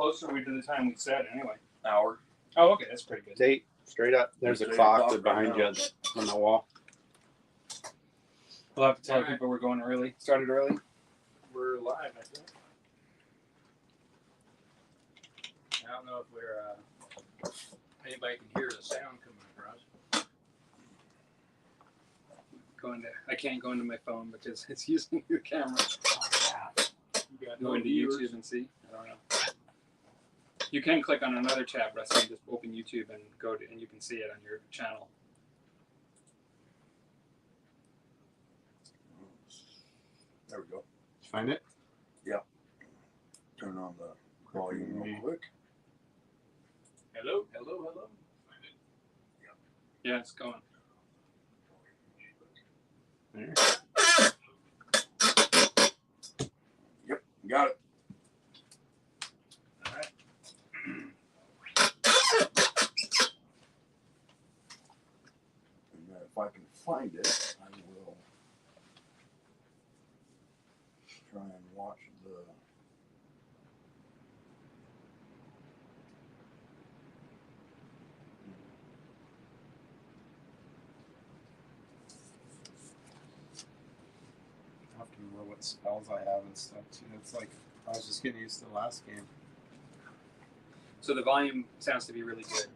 closer we to the time we said anyway? Hour. Oh, okay, that's pretty good. Date, straight up. There's a clock behind you on the wall. We'll have to tell people we're going early. Started early. We're live, I think. I don't know if we're anybody can hear the sound coming across. I can't go into my phone because it's using your camera. You got Go into YouTube and see. I don't know. You can click on another tab, Rusty, and just open YouTube and and you can see it on your channel. There we go. Did you find it? Yeah. Turn on the volume real quick. Hello. Yeah, it's going. There. Yep, got it. All right. And then if I can find it, I will try and watch the. I have to remember what spells I have and stuff too. It's like I was just getting used to the last game. So the volume sounds to be really good.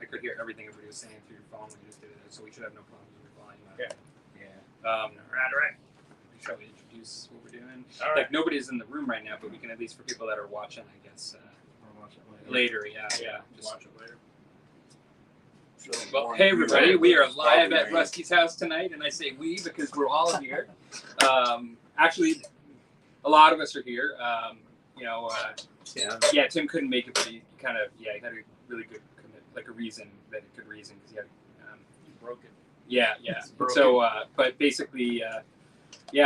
I could hear everything everybody was saying through your phone when you just did it, so we should have no problems with your volume. Yeah. Right. Shall we introduce what we're doing? All right. Like nobody's in the room right now, but we can at least for people that are watching, I guess. I'll watch it later. Later, yeah. Just watch it later. Well, hey everybody, we are live at Rusty's house tonight, and I say we because we're all here. Actually, a lot of us are here. Tim couldn't make it, but he had a really good a reason because he had. He broke it. Yeah. So, but basically,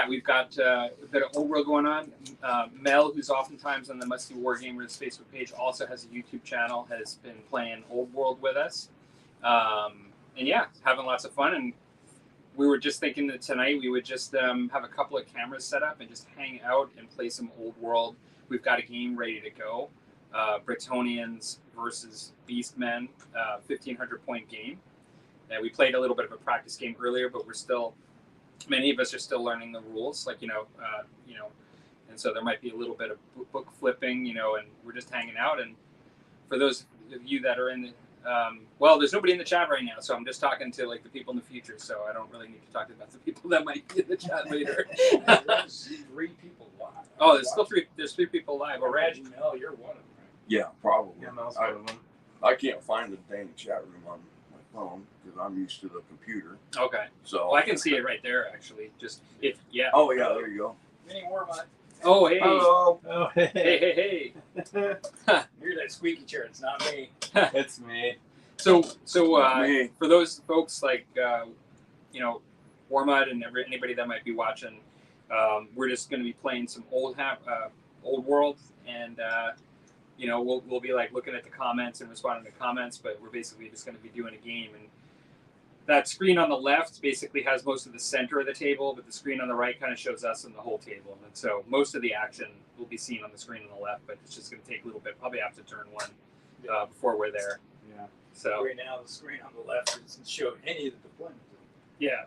we've got a bit of old world going on. Mel, who's oftentimes on the Musty Wargamers Facebook page, also has a YouTube channel, has been playing old world with us. Having lots of fun. And we were just thinking that tonight we would just have a couple of cameras set up and just hang out and play some old world. We've got a game ready to go. Bretonians versus Beastmen, 1,500 point game. We played a little bit of a practice game earlier, but many of us are still learning the rules, and so there might be a little bit of book flipping, and we're just hanging out. And for those of you that are in the, there's nobody in the chat right now, so I'm just talking to the people in the future, so I don't really need to talk about the people that might be in the chat later. There's 3 people live. Oh, there's still 3. There's 3 people live already. Mel, you're one of them, right? Yeah, probably. Yeah, Mel's one of them. I can't find the dang chat room on my phone because I'm used to the computer. Okay. So Well, I can see it right there, actually. Oh yeah, there you go. Mini Warmont. Oh, hey. Oh, Hey. You're that squeaky chair. It's not me. It's me. So Me. for those folks Warmud and anybody that might be watching, we're just going to be playing some old world, and we'll be looking at the comments and responding to comments, but we're basically just going to be doing a game. And that screen on the left basically has most of the center of the table, but the screen on the right kind of shows us in the whole table. And so most of the action will be seen on the screen on the left, but it's just going to take a little bit, probably after turn 1, before we're there. Yeah. So right now, the screen on the left doesn't show any of the deployments. yeah.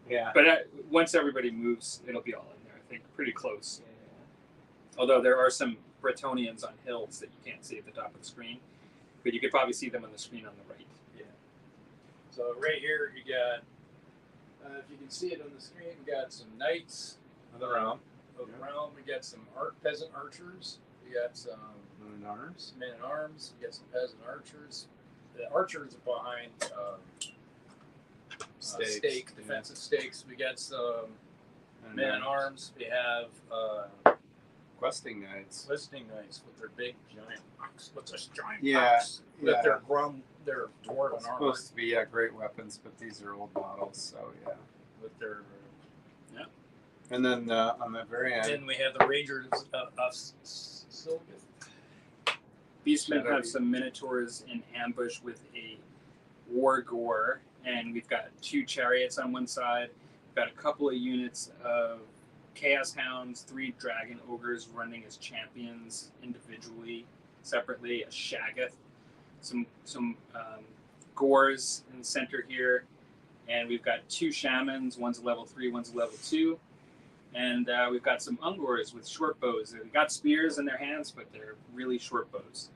Yeah. But once everybody moves, it'll be all in there. I think pretty close. Yeah. Although there are some Bretonians on hills that you can't see at the top of the screen, but you could probably see them on the screen on the right. Yeah. So right here you got, if you can see it on the screen, we got some knights of the realm. We got some peasant archers. We got some men at arms. We got some peasant archers. The archers are behind defensive stakes. We got some men at arms. We have questing knights. With their big giant axe. With this giant axe. With their dwarven armor. Supposed to be great weapons, but these are old models, so yeah. With their And then on the very end, then we have the Rangers of Sylvia. Beastmen have some Minotaurs in ambush with a Wargore, and we've got 2 chariots on one side. We've got a couple of units of Chaos Hounds, 3 Dragon Ogres running as champions individually. separately, a Shaggoth, some Gores in the center here, and we've got 2 Shamans. One's a level 3, one's a level 2, and we've got some Ungors with short bows. They've got spears in their hands, but they're really short bows.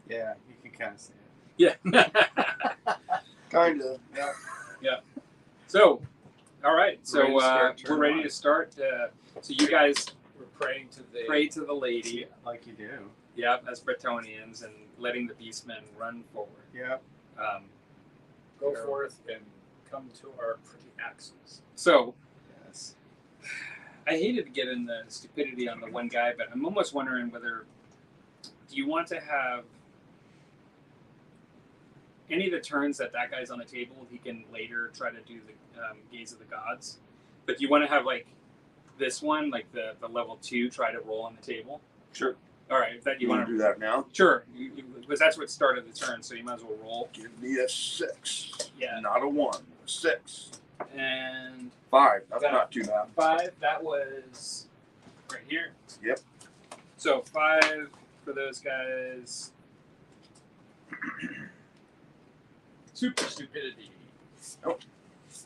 Yeah, you can kind of see it. Yeah. Kind of. Yeah. So, all right. So Ready to start we're turn ready one. to start. So you guys We're praying to the pray to the lady. Like you do. Yeah, as Bretonians, and letting the beastmen run forward. Yep. go forth and come to our pretty axes. So Yes. I hated to get in the stupidity on the one guy, but I'm almost wondering whether do you want to have any of the turns that guy's on the table, he can later try to do the Gaze of the Gods. But do you want to have like this one, like the level 2, try to roll on the table? Sure. All right, if that You want to do that now? Sure, because that's what started the turn, so you might as well roll. Give me a 6. Yeah. Not a 1. A 6. And 5. That's Got it. not too bad. 5, that was right here. Yep. So 5 for those guys. Super stupidity. Nope.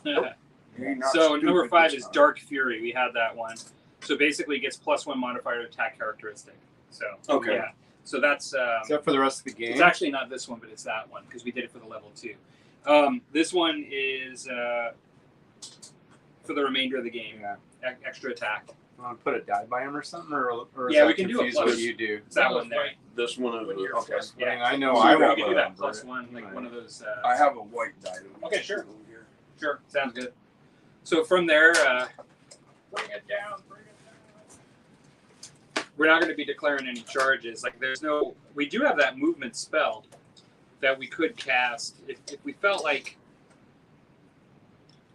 You're not So stupid number 5 this is time. Dark Fury. We had that one. So basically, it gets +1 modifier to attack characteristic. So Okay. yeah. So that's Is that for the rest of the game? it's actually not this one, but it's that one because we did it for the level 2. This one is for the remainder of the game. Yeah. Extra attack. Want to put a die by him or something, or is Yeah, that we can do a confused plus. what you do? It's that one there. This one is When you're okay. plus Yeah. I mean, I know So I you We won't can do that remember +1, it. like Right. one of those. I have a white die. that we Okay, can sure. put over here. Sure, sounds good. So from there, Bring it down. Bring it down. we're not going to be declaring any charges. Like there's no, we do have that movement spell that we could cast if we felt like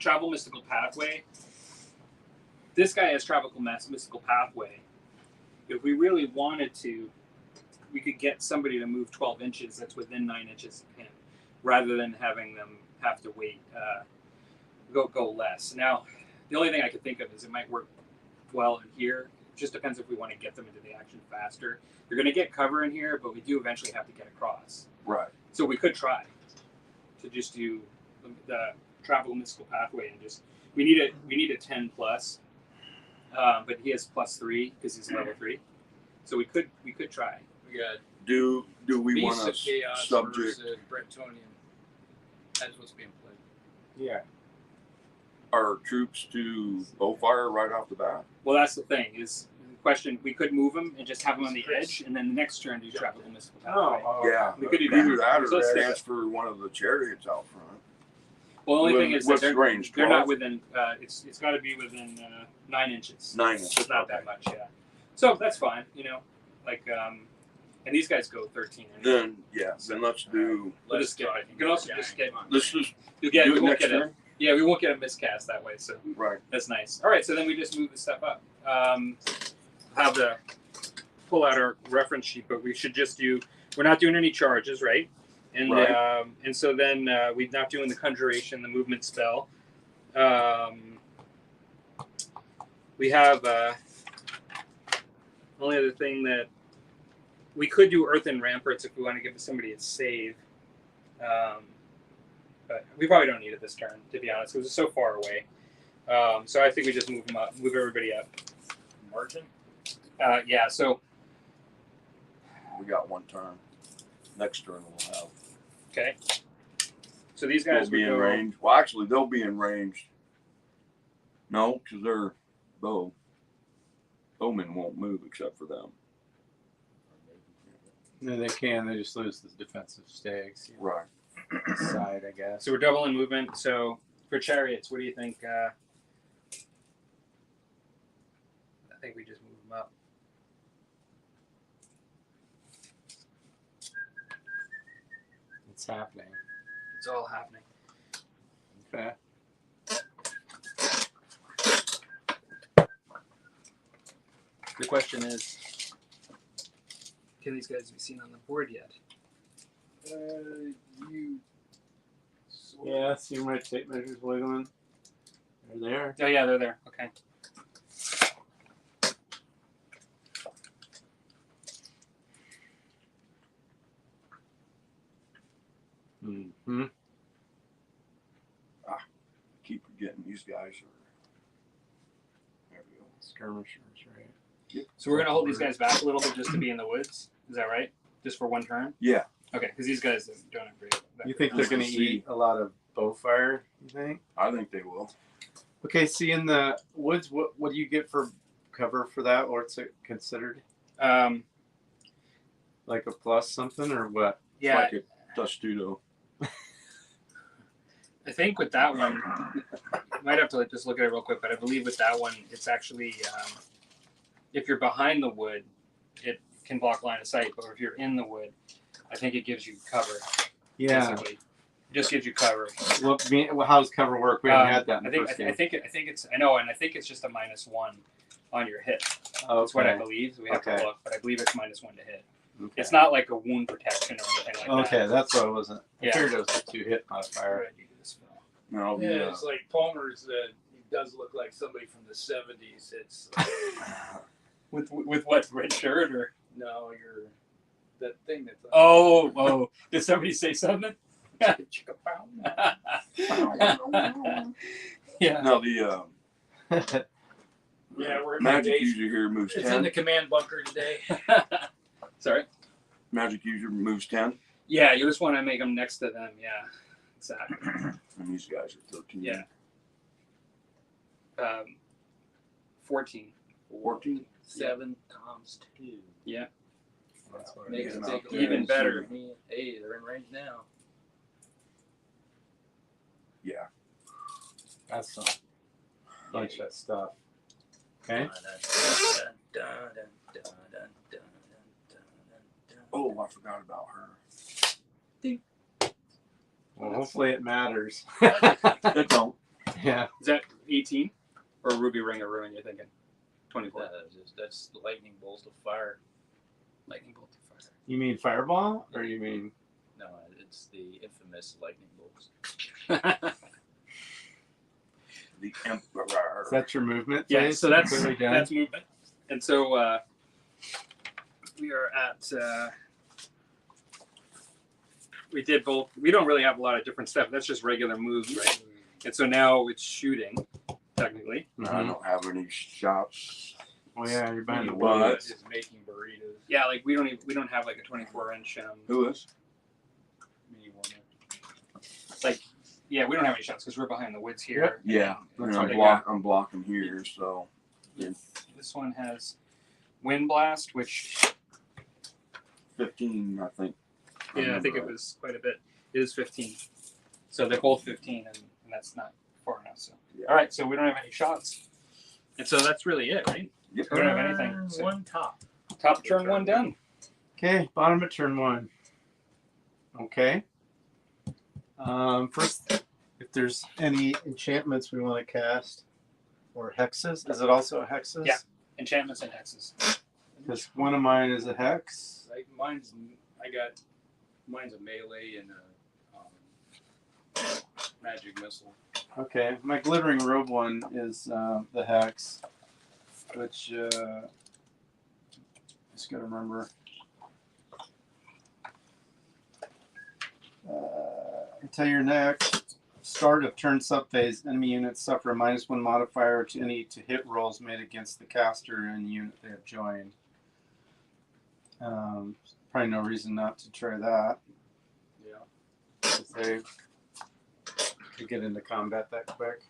travel mystical pathway. This guy has travel mystical pathway. If we really wanted to, we could get somebody to move 12 inches that's within 9 inches of him, rather than having them have to wait, go less. Now, the only thing I could think of is it might work well in here. It just depends if we want to get them into the action faster. You're going to get cover in here, but we do eventually have to get across. Right. So we could try to just do the travel mystical pathway and just we need a 10 plus, but he has +3 because he's level 3. So we could try. We got Do we Beasts want of to Chaos subject versus Bretonian. That's what's being played. Yeah. our troops to bow fire right off the bat? Well, that's the thing is the question. We could move him and just have him on the edge, and then the next turn do travel the mystical pathway. Yeah. We could do Either that. that So or let's do transfer one of the chariots out front. Well, the only thing is that What's the range? they're not 12? within. It's got to be within 9 inches. 9 inches. So it's not that much, yeah. So that's fine, like, and these guys go 13. Anyway. Then let's do. We'll just get it. You can also just get. Let's just You get. do We it won't next get a. turn. Yeah, we won't get a miscast that way. So Right. that's nice. All right, so then we just move the stuff up. Have to pull out our reference sheet, but we should just do. We're not doing any charges, right? And Right. And so then we're not doing the conjuration, the movement spell. We have only other thing that we could do earthen ramparts if we want to give somebody a save. But we probably don't need it this turn, to be honest, because it's so far away. So I think we just move them up, move everybody up. Margin? Yeah, so, We got one turn. Next turn we'll have. okay. So these They'll guys be would in go, range. Well, actually, they'll be in range. No, because they're bowmen won't move except for them. No, they can. They just lose the defensive stakes. Right. Side, I guess. so we're doubling movement. So for chariots, what do you think? I think we just move them up. It's happening. It's all happening. Okay. The question is, can these guys be seen on the board yet? You. Yeah, see my tape measures wiggling. They're there. Oh yeah, they're there. Okay. Mm-hmm. Keep forgetting these guys are. There we go. Skirmishers, right? Yep. So we're gonna hold these guys back a little bit just to be in the woods. Is that right? Just for one turn? Yeah. Okay, because these guys don't agree. You think they're going to eat a lot of bow fire? You think? I think they will. Okay, see in the woods, what do you get for cover for that, or it's considered like a plus something or what? Yeah, It's like a testudo. I think with that one, you might have to just look at it real quick, but I believe with that one, it's actually if you're behind the wood, it can block line of sight. But if you're in the wood, I think it gives you cover. Yeah. Basically. It just gives you cover. Well, how does cover work? We haven't had that in the first game. I think it's I know, and I think it's just a -1 on your hit. Okay. That's what I believe. We have to Okay. look, but I believe it's -1 to hit. Okay. It's not like a wound protection or anything like that. Okay, that's what I wasn't. I Yeah. figured it was a 2-hit modifier. Right, you do this spell. No, Yeah, it's like Palmer's that he does look like somebody from the 70s. It's With what, red shirt or? no, you're that thing that's Oh, did somebody say something? Yeah. No, the yeah, we're in magic base. user here moves It's in 10. the command bunker today. Sorry. Magic user moves 10. Yeah, you just want to make them next to them. Yeah, exactly. And these guys are 13. Yeah. 14. 14. 7 times 2. Yeah. That's what Makes Yeah, it no, take yeah, even it's better. Hey, they're in range now. Yeah. That's a bunch of stuff. Okay. Oh, I forgot about her. Well, hopefully it matters. It don't. Yeah. Is that 18 or Ruby Ring of Ruin? You're thinking 24. That's lightning bolt of fire. Lightning bolt of fire. You mean fireball, or you mean? No, it's the infamous lightning bolts. The Emperor. Is that your movement? Yeah, phase? so that's Completely done? that's movement, and so we are at. We did both. We don't really have a lot of different stuff. That's just regular moves, right? And so now it's shooting, technically. I don't have any shots. Oh yeah, you're behind the But- wall. Is making burritos. Yeah, like we don't have like a 24-inch. Who is? Mini warmer. Like, yeah, we don't have any shots because we're behind the woods here. Yeah. And And so I'm blocking here, so. this one has Wind Blast, which 15, I think. I think it was quite a bit. It is 15. So they're both 15, and that's not far enough. So Yeah. all right, so we don't have any shots, and so that's really it, right? Yep. We don't have anything. So One top. top of turn 1 done. Okay, bottom of turn 1. Okay. First, if there's any enchantments we want to cast, or hexes, is it also a hexes? Yeah. Enchantments and hexes. Because one of mine is a hex. Like mine's a melee and a magic missile. Okay, my glittering robe one is the hex, which just gotta remember. Until your next start of turn subphase, enemy units suffer a -1 modifier to any hit rolls made against the caster and unit they have joined. Probably no reason not to try that. Yeah. If they could get into combat that quick.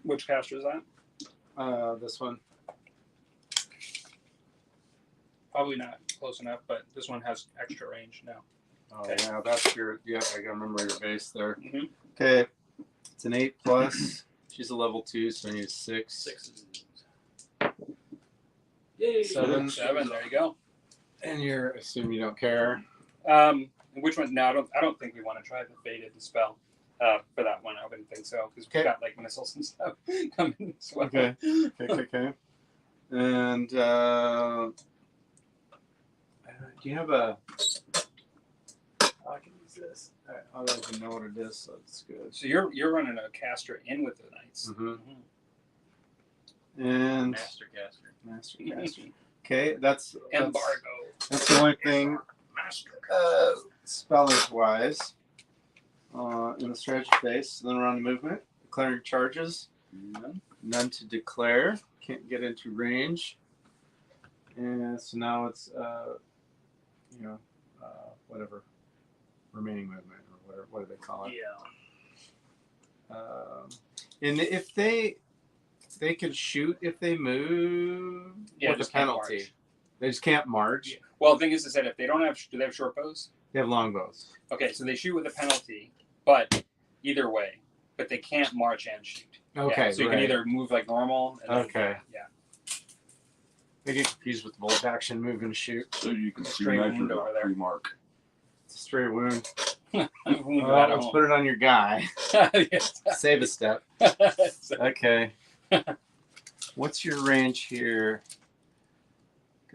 Which caster is that? This one. Probably not close enough, but this one has extra range now. Oh Okay. yeah, that's your. Yeah, I gotta remember your base there. Mm-hmm. Okay, it's an 8+. She's a level 2, so I need 6. 6. Yay! 7. 7. There you go. And you're assume you don't care. Which one? No, I don't think we want to try the Fated Dispel for that one. I wouldn't think so because we've Okay. got like missiles and stuff coming as well. Okay. Okay. And do you have a? Oh, I can use this. I don't even know what it is, so it's good. So you're running a caster in with the knights. Mm-hmm. And Master caster. master caster. Okay, that's Embargo. That's the only thing. Spellers wise. in the strategy phase. Then we're on the movement. Declaring charges. None to declare. Can't get into range. And so now it's whatever remaining movement or whatever. What do they call it? Yeah. And if they can shoot if they move with a just can't penalty. march. They just can't march. Yeah. Well, the thing is that if they don't have, do they have short bows? They have longbows. Okay, so they shoot with a penalty, but either way, but they can't march and shoot. Okay, Yeah, so you can either move like normal. And Okay. Yeah. They get confused with the bolt action, move and shoot. So you can see Straight measure, wound over not there. pre-mark. It's a straight wound. Move Well, that at let's home. put it on your guy. Yes. Save a step. So- Okay. What's your range here?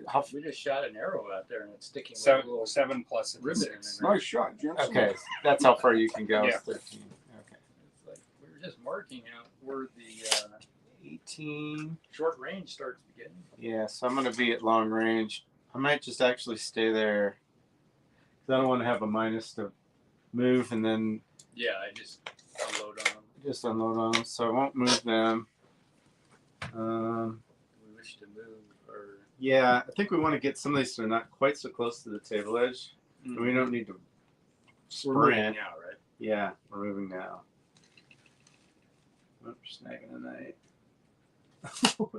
How, We just shot an arrow out there and it's sticking with a seven, little 7 plus ribbon. six. Nice shot, Jensen. okay, that's how far you can go. Yeah. Is 13. Okay. It's like we were just marking out where the 18. short range starts beginning. Yeah, so I'm going to be at long range. I might just actually stay there. 'Cause I don't want to have a minus to move and then Yeah, I just unload on them. just unload on them. So I won't move them. We wish to move or Yeah, I think we want to get some of these so they're not quite so close to the table edge. And we don't need to we're moving sprint. now, right? Yeah, we're moving now. Oops, snagging a knight. Oh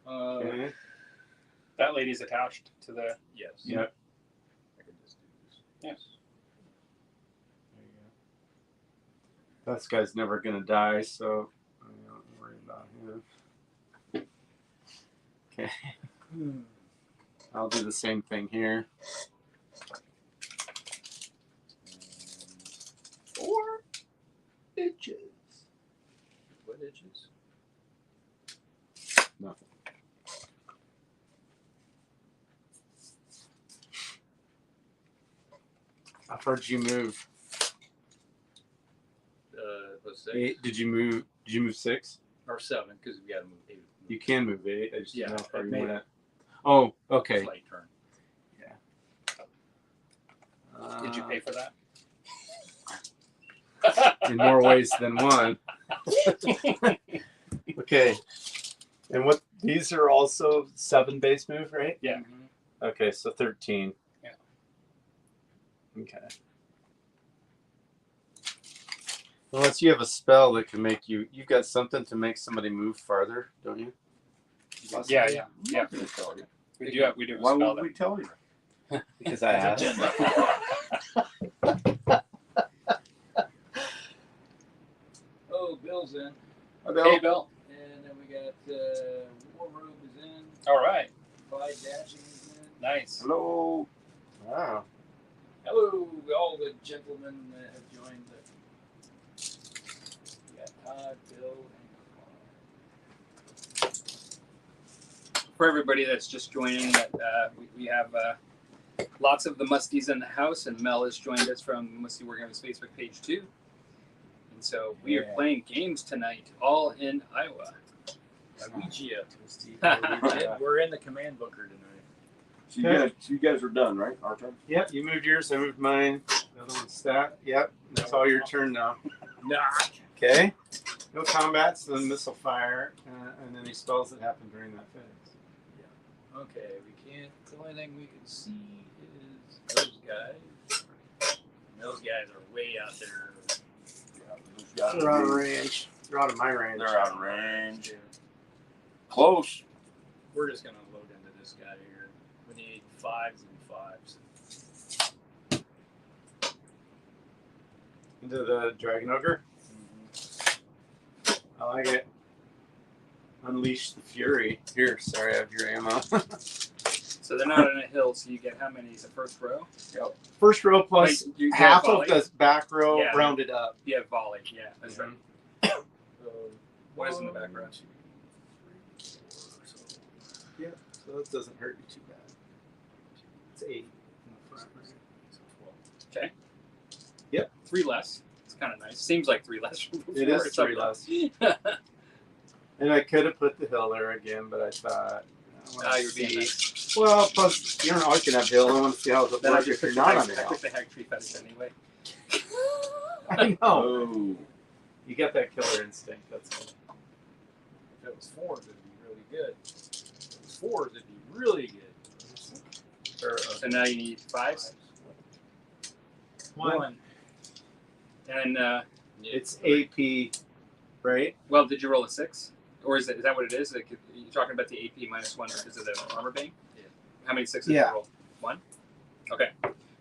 no. Okay. That lady's attached to the. Yes. Yep. I can just do this. Yes. There you go. This guy's never gonna die, so I don't worry about him. Okay. I'll do the same thing here. 4 inches. What inches? Nothing. How far did you move? Let's say 8. Did you move 6? or 7 because we got to move 8. You can move 8. I just Yeah, didn't know how far I you made went. Oh, okay. Slight turn. Did you pay for that? In more ways than one. Okay. And what these are also 7 base move, right? Yeah. Mhm. Okay, so 13. Yeah. Okay. Unless you have a spell that can make you've got something to make somebody move farther, don't you? Yeah. I'm not gonna tell you. We do have a Why spell would we tell you? Because I asked. Oh, Bill's in. Hey, Bill. And then we got War Robe is in. All right. Clyde Dashing is in. Nice. Hello. Wow. Hello, all the gentlemen that have joined. We got Todd, Bill, and For everybody that's just joining, that we have lots of the Musties in the house, and Mel has joined us from Musty Wargamers Facebook page 2. And so we are Yeah. playing games tonight, all in Iowa. Ouija. Yeah. We're in the command bunker tonight. So you guys are done, right? Our turn. Yep, you moved yours, I moved mine. The other one's stat. Yep, that's all your turn now. Nah. Okay. No combats, then missile fire, and any spells that happen during that phase. Okay, we can't. The only thing we can see is those guys. And those guys are way out there. They're out of range. They're out of my range. They're out of range. Close. We're just gonna load into this guy here. We need 5s and 5s. Into the Dragon Ogre. I like it. Unleash the Fury. Here, sorry, I have your ammo. So they're not on a hill, so you get how many? Is it first row? First row plus Wait, you get half volley? of the back row Yeah. rounded up. You have volley. Yeah, that's right. What is in the back row? Yeah, so that doesn't hurt you too bad. It's 8 in the front. Right? Okay. Yep, 3 less. It's kind of nice. Seems like 3 less from before. It is It's 3 up less. And I could have put the hill there again, but I thought. You're being nice. Well, plus, you don't always can have hill. I want to see how it Then I works just if you're took not the on the I hill. took the hag tree fetish anyway. I know. Oh. You got that killer instinct. That's all. If it was 4s, it'd be really good. If it was 4s, it'd be really good. Or, So now you need 5s. One. And it's AP, right? well, did you roll a 6, or is that what it is? Like, you're talking about the AP minus 1 because of the armor bang? Yeah. How many 6s did Yeah. you roll? 1. Okay.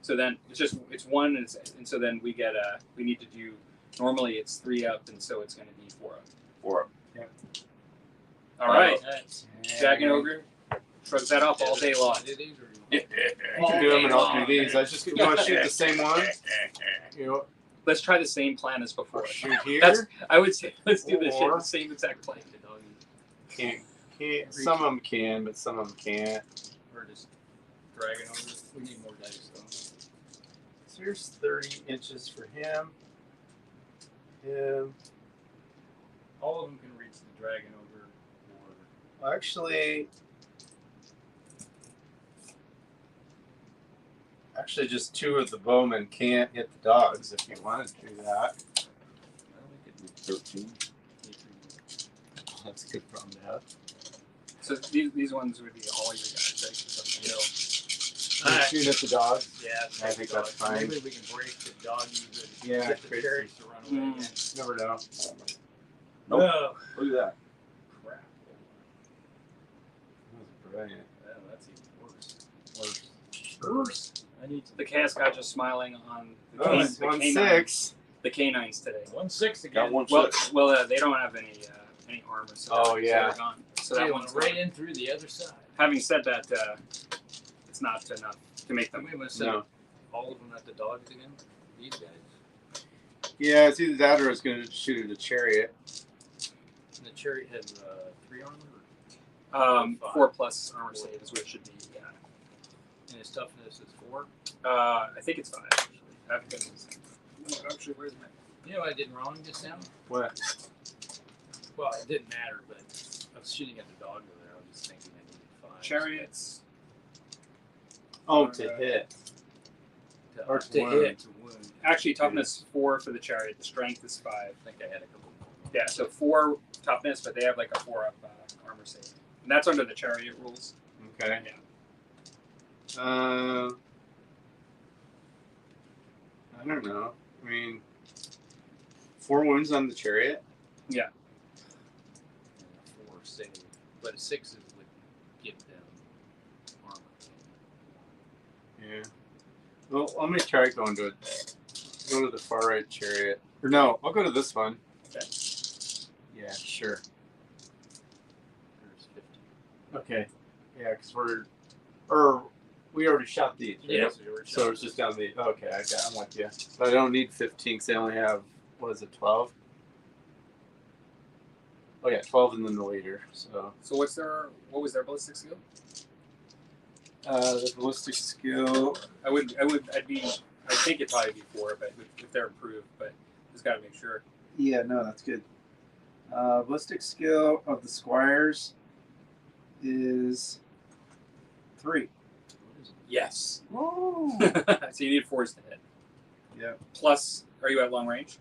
So then it's 1, and so then we get we need to do. Normally it's 3 up, and so it's going to be 4 up. 4 up. All right. That's Dragon Ogre shrugs that up all day long. You can do them and I'll do these. I just you want to shoot the same one. You know, Let's try the same plan as before. shoot here. I would say let's do the Or- same exact plan. Can't. Some of them can, but some of them can't. We're just dragging over. We need more dice, though. So here's 30 inches for him. Him. All of them can reach the dragon over. Well, actually, just 2 of the bowmen can't hit the dogs if you wanted to do that. Well, we could 13. That's a good problem to have. So these ones would be all your guys, right? So, Alright. Shoot at the dogs. Yeah, I think that's fine. Maybe we can break the doggies and Yeah, get the crazy. chariots to run away again. Never know. Nope. Oh, Look at that. crap. That was brilliant. Well, that's even worse. Worse. I need to. the Chaos God just smiling on the, Oh, the 1-6. the canines today. 1-6 again. Got 1 Well, 6. they don't have any armor. So Oh, they're, yeah. So they're gone. So that one's right gone. in through the other side. Having said that, it's not enough to make them. We must send No. all of them at the dogs again. These guys. Yeah, it's either that or it's going to shoot at a chariot. And the chariot has 3 armor. 4 plus armor save is what it should be. Yeah. And his toughness is 4. I think it's 5. Actually, I have to get this. Oh, actually, where's my? You know what I did wrong just now? What? Well, it didn't matter, but I was shooting at the dog over there. I was just thinking I needed 5. Chariots. Oh, to hit. Or to to wound. hit, to wound. Actually, toughness 4 for the chariot. The strength is 5. I think I had a couple more. Yeah, so 4 toughness, but they have like a 4 up armor save, and that's under the chariot rules. Okay. Yeah. I don't know. I mean, 4 wounds on the chariot. And a 4 save. But 6s would give them armor. Yeah. Well, let me try going to it. Go to the far right chariot. Or no, I'll go to this one. Okay. Yeah, sure. There's 50. Okay. Yeah, because we already shot these. Right? Yeah. So it's just down the. Okay, I'm with you. But I don't need 15 because I only have, what is it, 12? Oh yeah, 12 and then the leader. So So what was their ballistic skill? the ballistic skill. I think it'd probably be 4, but if they're improved, but just gotta make sure. Yeah, no, that's good. Ballistic skill of the squires is 3. Yes. Oh. So you need 4s to hit. Yeah. Plus, are you at long range?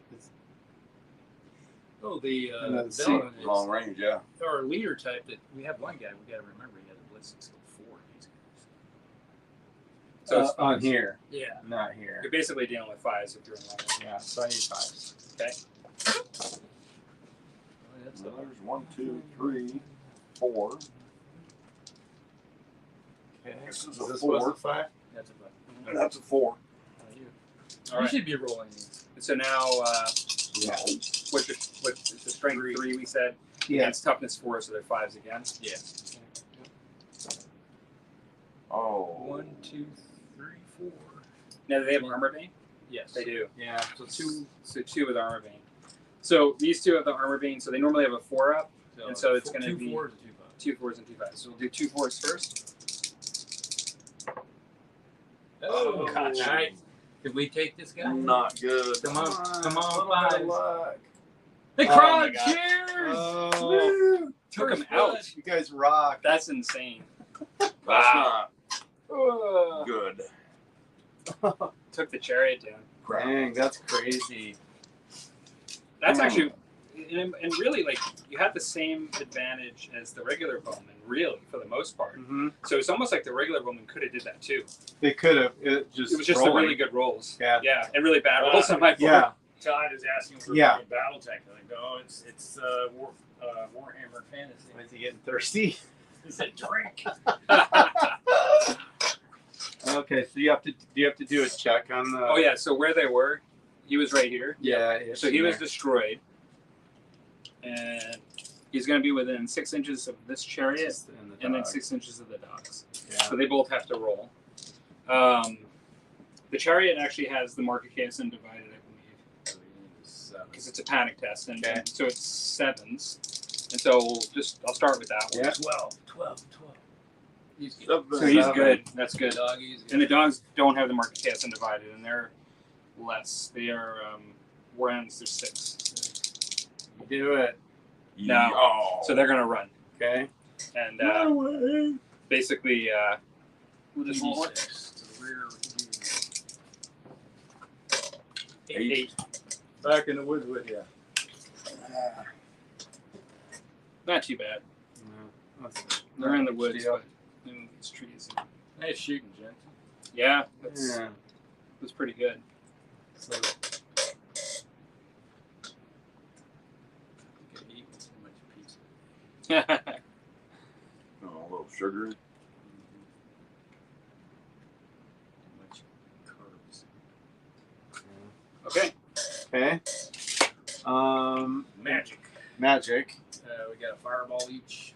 Oh, the Another villain is Long range, yeah. our leader type. That we have one guy. We got to remember he has a ballistic skill 4. These guys. So it's on 5s. here, Yeah. not here. You're basically dealing with 5s if you're in long range. Yeah, so I need 5s. Okay. That's So there's 1, 2, 3, 4. Okay. This is So a this 4. was a 5. That's a button. And that's a 4. You. All You right. should be rolling these. So now, Yeah. what's the strength 3 we said? Yeah. And it's toughness 4, so they're 5s again. Yeah. Oh. 1, 2, 3, 4. Now, do they have armor vein? Yes. They do. Yeah. So 2 with armor vein. So these 2 have the armor vein, so they normally have a 4 up, and so it's going to be 2 4s and 2 5s. 2 4s and 2 5s. So we'll do 2 4s first. Oh, gosh. All right. Did we take this guy? Not good. Come on. Come A on, little bit of 5s. luck. The Oh crowd my God. cheers! Oh, Took him First out. blood. you guys rock. That's insane. That's Wow. not good. Took the chariot down. Crap. Dang, that's crazy. That's actually, and really, like, you had the same advantage as the regular bowman, really, for the most part. Mm-hmm. So it's almost like the regular bowman could have did that too. They could have. It was just the really good rolls. Yeah. Yeah, and really bad rolls on my part. Yeah. Todd is asking for Yeah. BattleTech. I'm like, no, it's Warhammer Fantasy. Is he getting thirsty? He said drink. Okay, so you have to do a check on the. Oh yeah, so where they were, he was right here. Yeah. So he was destroyed, and he's going to be within 6 inches of this chariot, and then 6 inches of the dogs. Yeah. So they both have to roll. The chariot actually has the mark of KSM divided, I believe, because it's a panic test, and so it's 7s. And so I'll start with that one. Yeah. 12. He's good. So he's good. That's good. Doggies. And the dogs don't have the mark of KSM divided, and they're less. They are Warham's. They're 6. Do it. No. Oh. So they're gonna run, Okay. and No way. basically, We'll just roll it to the rear. 8. Back in the woods with you. Not too bad. They're in the woods, but in these trees. Nice shooting, Jen. Yeah, that's pretty good. So, Could eat too much pizza. Oh, a little sugary. Too much carbs. Okay. okay. Magic. Magic. We got a fireball each.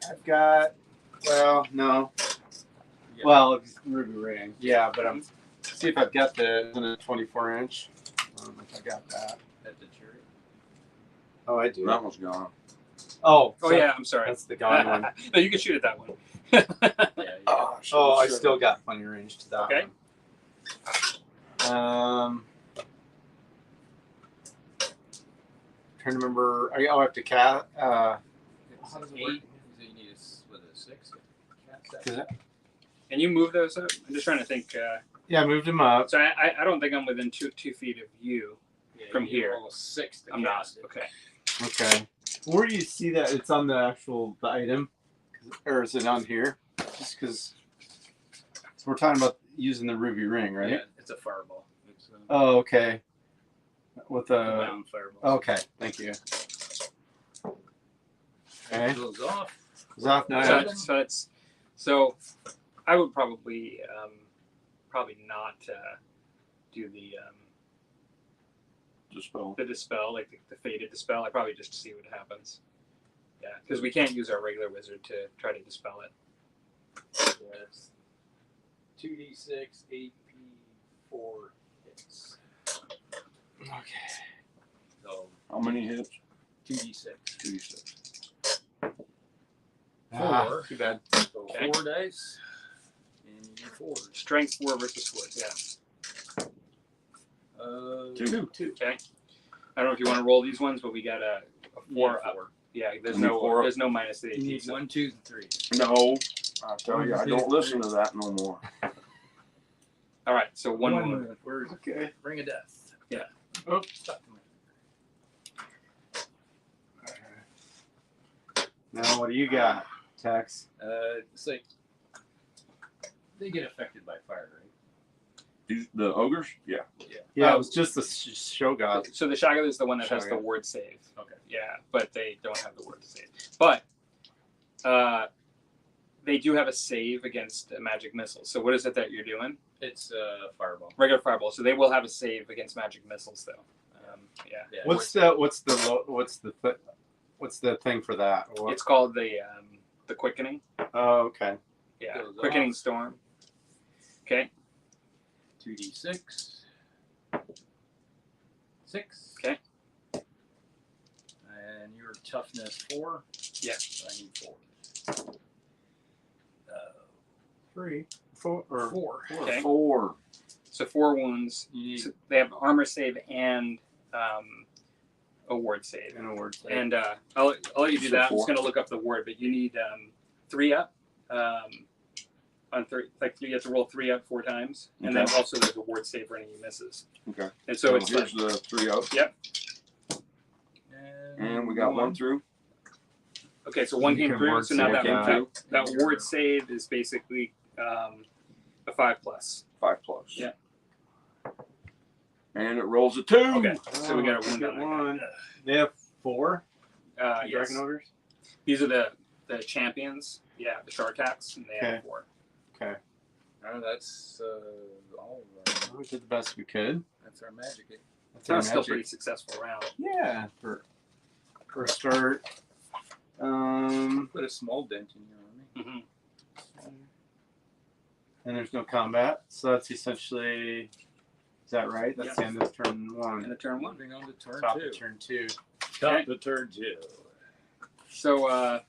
I've got. Well, no. Yeah. Well, it's ruby ring. Yeah, but I'm. See if I've got the 24-inch. If I got that. At the chariot. Oh, I do. That one's gone. Oh. Oh so yeah, I'm sorry. That's the gone one. No, you can shoot at that one. Yeah. Oh, I still got plenty of range to that Okay. one. Trying to remember. I have to cast. How does it work? So you need a 6? Can you move those up? I'm just trying to think. Yeah, I moved him up. So I don't think I'm within two feet of you. From you need to here. roll a 6 to I'm not. cast it. Okay. Okay. Where do you see that? It's on the actual item, or is it on here? Just because. So we're talking about using the ruby ring, right? Yeah, it's a fireball. It's Oh, okay. With a a. bound fireball. Okay, thank you. Okay. Goes off. It's off now. So I would probably not do the dispel, like the faded dispel. I probably just see what happens. Yeah, because we can't use our regular wizard to try to dispel it. Yeah, it's 2d6, 8p4 hits. Okay. So How many hits? 2d6. 2d6. Ah, too bad. So Okay. 4 dice. And you do 4. Strength 4 versus wood. Yeah. Two. Okay. I don't know if you want to roll these ones, but we got a 4 up. Yeah, there's You need no 4 up? there's no minus the You need 18. 1, 2, and 3. No. I tell you, I don't listen to that no more. All right, so one more. wound. We're Okay. ring of death. Yeah. Oh. Stop. Now what do you got, Tex? It's like they get affected by fire, right? The ogres? Yeah. Yeah, it was just the show god. So the Shotgun is the one that has the Shotgun. word save. Okay. Yeah, but they don't have the word save. But they do have a save against magic missiles. So what is it that you're doing? It's fireball. Regular fireball. So they will have a save against magic missiles, though. Yeah. What's the thing for that? What? It's called the quickening. Oh, okay. Yeah, Goes quickening off. storm. Okay. 2d6. 6. Okay. And your toughness 4. Yeah. So I need 4. 3, 4, or 4. Okay. 4. So 4 wounds. You need So they have armor save and a word save. in a word. And I'll let you do So that. I'm 4. just gonna look up the word, but you need 3 up. On 3, like you have to roll 3 up 4 times, and then Okay. also there's a word save for any misses. Okay. And so it's here's like, the 3 up. Yep. And we got one through. Okay, so one You came can through. word So now save that, that. that ward save is basically a 5+. 5+. Yeah. And it rolls a 2. Okay, so we got a wound get on that one. They have 4 guy. Yes. dragon ogres. These are the champions. Yeah, the Shartax, and they have Okay. 4. Okay. Oh, that's all of them. We did the best we could. That's our magic. That's So our it's still magic. pretty successful round. Yeah, for a start. Put a small dent in your army. Mm-hmm. And there's no combat, so that's essentially. Is that right? That's the end of turn 1. And the turn 1. Moving on to turn Top 2. of turn 2. Top of turn 2. So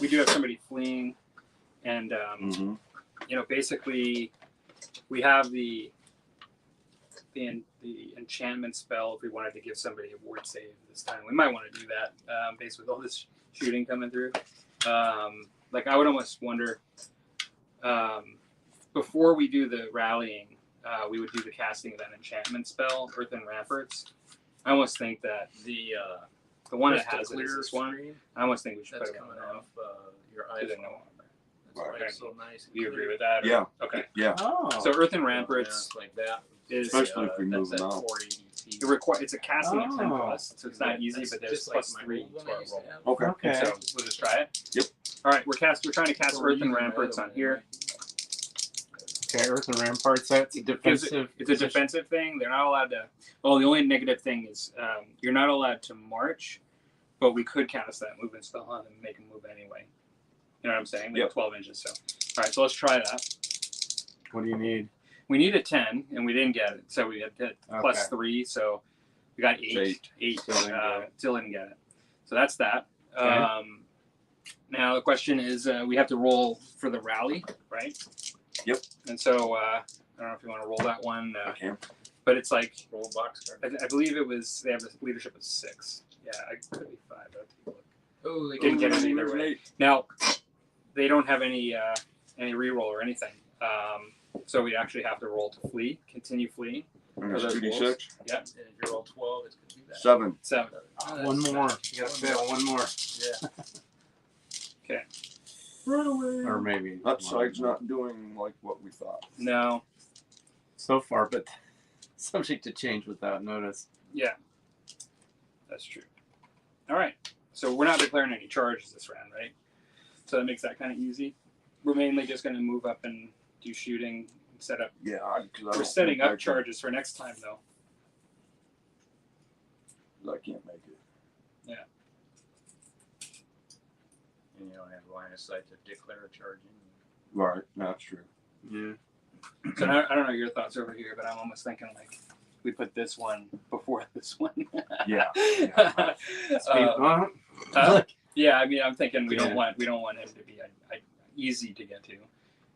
we do have somebody fleeing, and Mm-hmm. you know, basically we have the enchantment spell. If we wanted to give somebody a ward save this time, we might want to do that. Based with all this shooting coming through, like I would almost wonder before we do the rallying, we would do the casting of that enchantment spell, Earthen Ramparts. I almost think that the one that has it is this one. Screen, I almost think we should that's put it on coming there. off your To the iPhone. no. That's Right. why it's so nice. and Do you agree clear. with that? or- Yeah. Okay. Yeah. Oh. So Earthen Yeah, Ramparts it's like that. is Especially if we move that's them at out. 480p. it's a casting of 10 Oh. plus, so it's not easy, That's but there's just like plus my 3 old one to I our used to roll. have. Okay. Okay. And so we'll just try it. Yep. All right, we're trying to cast Or Earthen using my Ramparts other on one here. Okay, Earthen Ramparts. That's a defensive. It's a defensive thing. They're not allowed to. Well, the only negative thing is you're not allowed to march, but we could cast that movement spell on them and make them move anyway. You know what I'm saying? Like Yep. 12 inches. So, all right, so let's try that. What do you need? We need a 10, and we didn't get it, so we had plus 3, so we got 8. 8. Still didn't get it. Still didn't get it. So that's that. Okay. Now the question is, we have to roll for the rally, right? Yep. And so I don't know if you want to roll that one, Okay. but it's like Roll box card. I believe it was they have a leadership of 6. Yeah, it could be 5. I'll take a look. Oh, they Didn't get it Ooh, either there's an way. 8. Now they don't have any reroll or anything, so we actually have to roll to flee, continue fleeing. And Are it's those 2d6. Yeah, And if you roll 12, it's going to be that. 7. 7. Oh, One that's more. nice. You gotta fail one more. Yeah. Okay. Run away. Or maybe. That side's not doing like what we thought. No. So far, but subject to change without notice. Yeah, that's true. All right, so we're not declaring any charges this round, right? So that makes that kind of easy. We're mainly just going to move up and do shooting, and set up. Yeah, We're setting up charges for next time, though. I can't make it. And you don't have line of sight to declare a charge in. Right, that's true. Yeah. So I don't know your thoughts over here, but I'm almost thinking like we put this one before this one. Yeah. Yeah, I mean, I'm thinking we don't Yeah. want him to be easy to get to,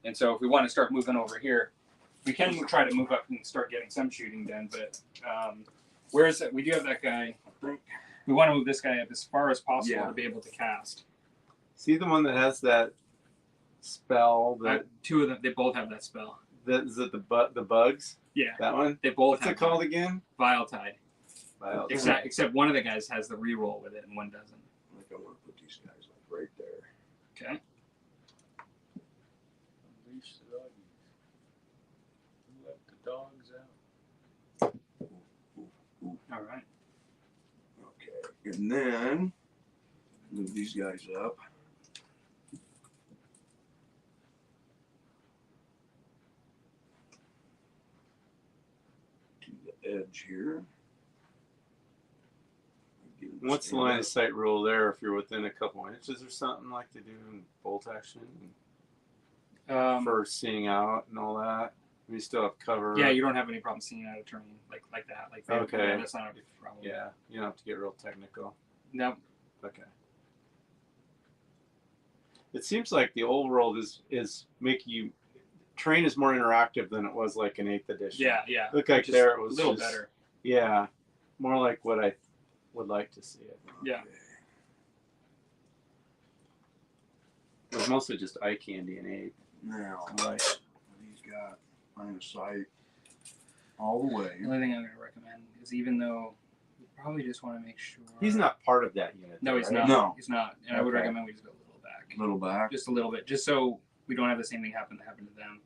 and so if we want to start moving over here, we can try to move up and start getting some shooting done. But where is it? We do have that guy. We want to move this guy up as far as possible Yeah. to be able to cast. See the one that has that spell that 2 of them, they both have that spell. is it the bugs? Yeah, That one? they both What's have it called again? Vile Tide. Vile Except one of the guys has the reroll with it and one doesn't. I think I want to put these guys like right there. Okay. Unleash the doggies. Let the dogs out. All right. Okay. And then move these guys up. To the edge here. What's the line of sight rule there if you're within a couple inches or something like they do in bolt action? For seeing out and all that? We still have cover. Yeah, you don't have any problem seeing out a terrain like that. Like that. Okay. Yeah, that's not a big problem. Yeah, you don't have to get real technical. No. Okay. It seems like the old world is making you terrain is more interactive than it was like in 8th edition. Yeah, yeah. Look like Just there it was a little just- better. Yeah, more like what I would like to see it. Yeah. It was mostly just eye candy in 8. Now, Like, he's got line of sight all the way. The only thing I'm going to recommend is even though Probably just want to make sure. He's not part of that unit. No, though, he's right? not. No. He's not. And I would Okay. recommend we just go a little back. A little back. Just a little bit, just so we don't have the same thing happen that happened to them.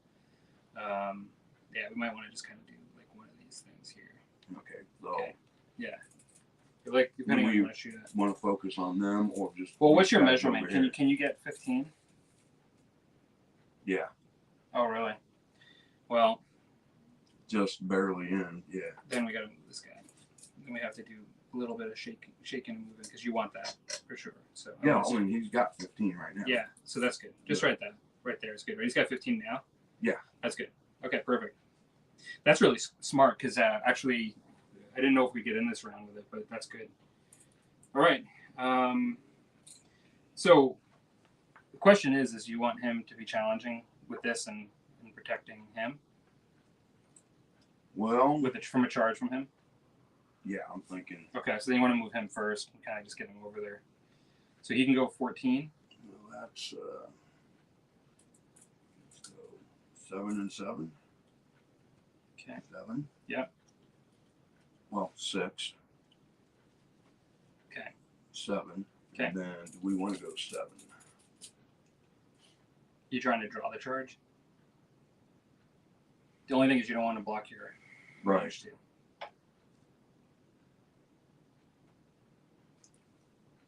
Yeah, we might want to just kind of do like one of these things here. Okay. So Okay. Yeah. Like depending on We- you want to shoot at. want to focus on them or just? Well, what's your back measurement? over Can here? you get 15? Yeah, Oh, really? Well, just barely in. Yeah. then we got to move this guy. Then we have to do a little bit of shaking and moving because you want that for sure. So I Yeah. wanna I see- mean, he's got 15 right now. yeah. So that's good. Just right there is good. Right? He's got 15 now. Yeah. That's good. Okay, perfect. That's really smart because actually, I didn't know if we get in this round with it, but that's good. All right. So the question is you want him to be challenging with this and protecting him Well, from a charge from him? yeah, I'm thinking. Okay, so then you want to move him first and kind of just get him over there. So he can go 14. Well, that's let's go 7 and 7. Okay. 7. Yep. Well, 6. Okay. 7. Okay. And then do we want to go 7? You trying to draw the charge? The only thing is you don't want to block your Right. charge too.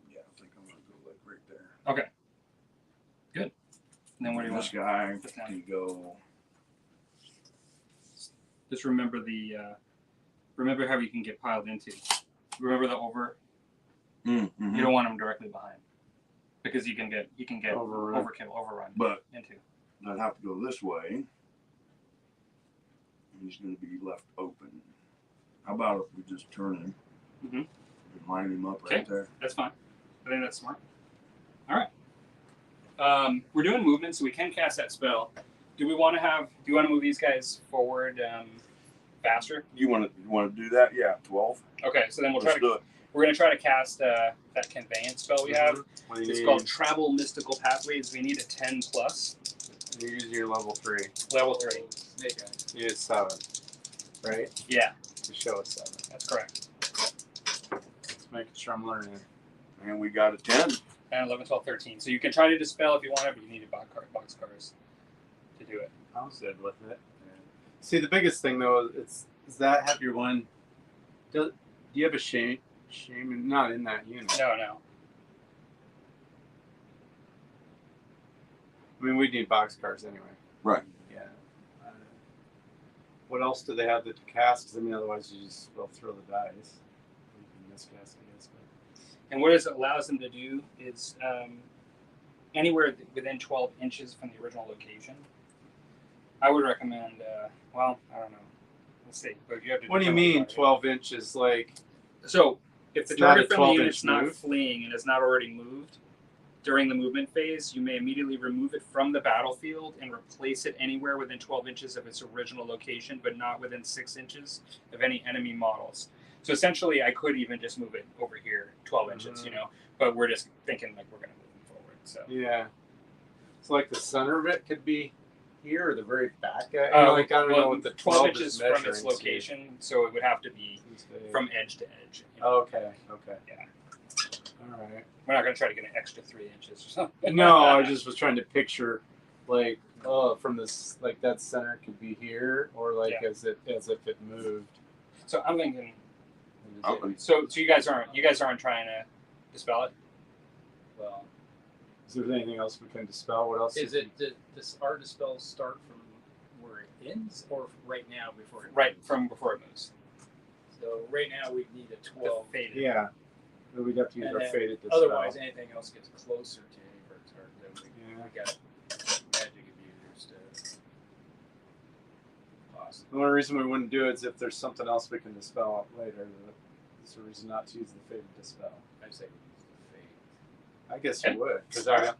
Yeah, I think I'm gonna go like right there. Okay. Good. And then what do you This want? guy Put down. can go. Just remember remember how you can get piled into. Remember the over. Mm-hmm. You don't want him directly behind because you can get Overrun. overrun But into. I'd have to go this way. He's going to be left open. How about if we just turn him Mhm. and line him up Okay. right there? That's fine. I think that's smart. All right. We're doing movement, so we can cast that spell. Do you want to move these guys forward faster? You want to do that? Yeah, 12. Okay, so then Let's do it. we're gonna try to cast that conveyance spell we have. What do you It's need? called Travel Mystical Pathways. We need a 10 plus, You're using your level 3. level 3. Snake eyes. You need 7, right? Yeah, To show it's 7. that's correct. Just making sure I'm learning. And we got a 10. 10, 11, 12, 13. So you can try to dispel if you want it, but you need a box cars to do it. I'm good with it. See, the biggest thing though is that have your one. Do you have a shaman? Not in that unit. No. I mean, we need boxcars anyway. Right. Yeah. What else do they have to cast? 'Cause I mean, otherwise you just will throw the dice. You can miscast, I guess. And what it allows them to do is anywhere within 12 inches from the original location. I would recommend, I don't know. Let's see. But you have to What do you determine the mean, target. 12 inches? Like, So if the It's not target a from the 12-inch unit's not move? fleeing and is not already moved during the movement phase, you may immediately remove it from the battlefield and replace it anywhere within 12 inches of its original location, but not within 6 inches of any enemy models. So essentially, I could even just move it over here 12 inches, but we're just thinking like we're going to move it forward. So yeah. So, like, the center of it could be here or the very back. I don't know what the 12 12 inches is from measuring its to. location, so it would have to be from edge to edge. Okay. Yeah. All right. We're not going to try to get an extra 3 inches or something. No, I just was trying to picture, like, from this, like that center could be here, or like Yeah. as if it moved. So I'm thinking. Oh, So you guys aren't trying to dispel it. Well, Is there anything else we can dispel? What else? is it does our dispel start from where it ends, or right now before it Right moves? from before it moves. So right now we need a 12. Faded. Yeah. But we'd have to use And our then faded dispel. Otherwise, anything else gets closer to any of our target. Then we got magic abusers to possibly. The only reason we wouldn't do it is if there's something else we can dispel later. There's a reason not to use the faded dispel. I say we use the fade. I guess Okay. you would, because I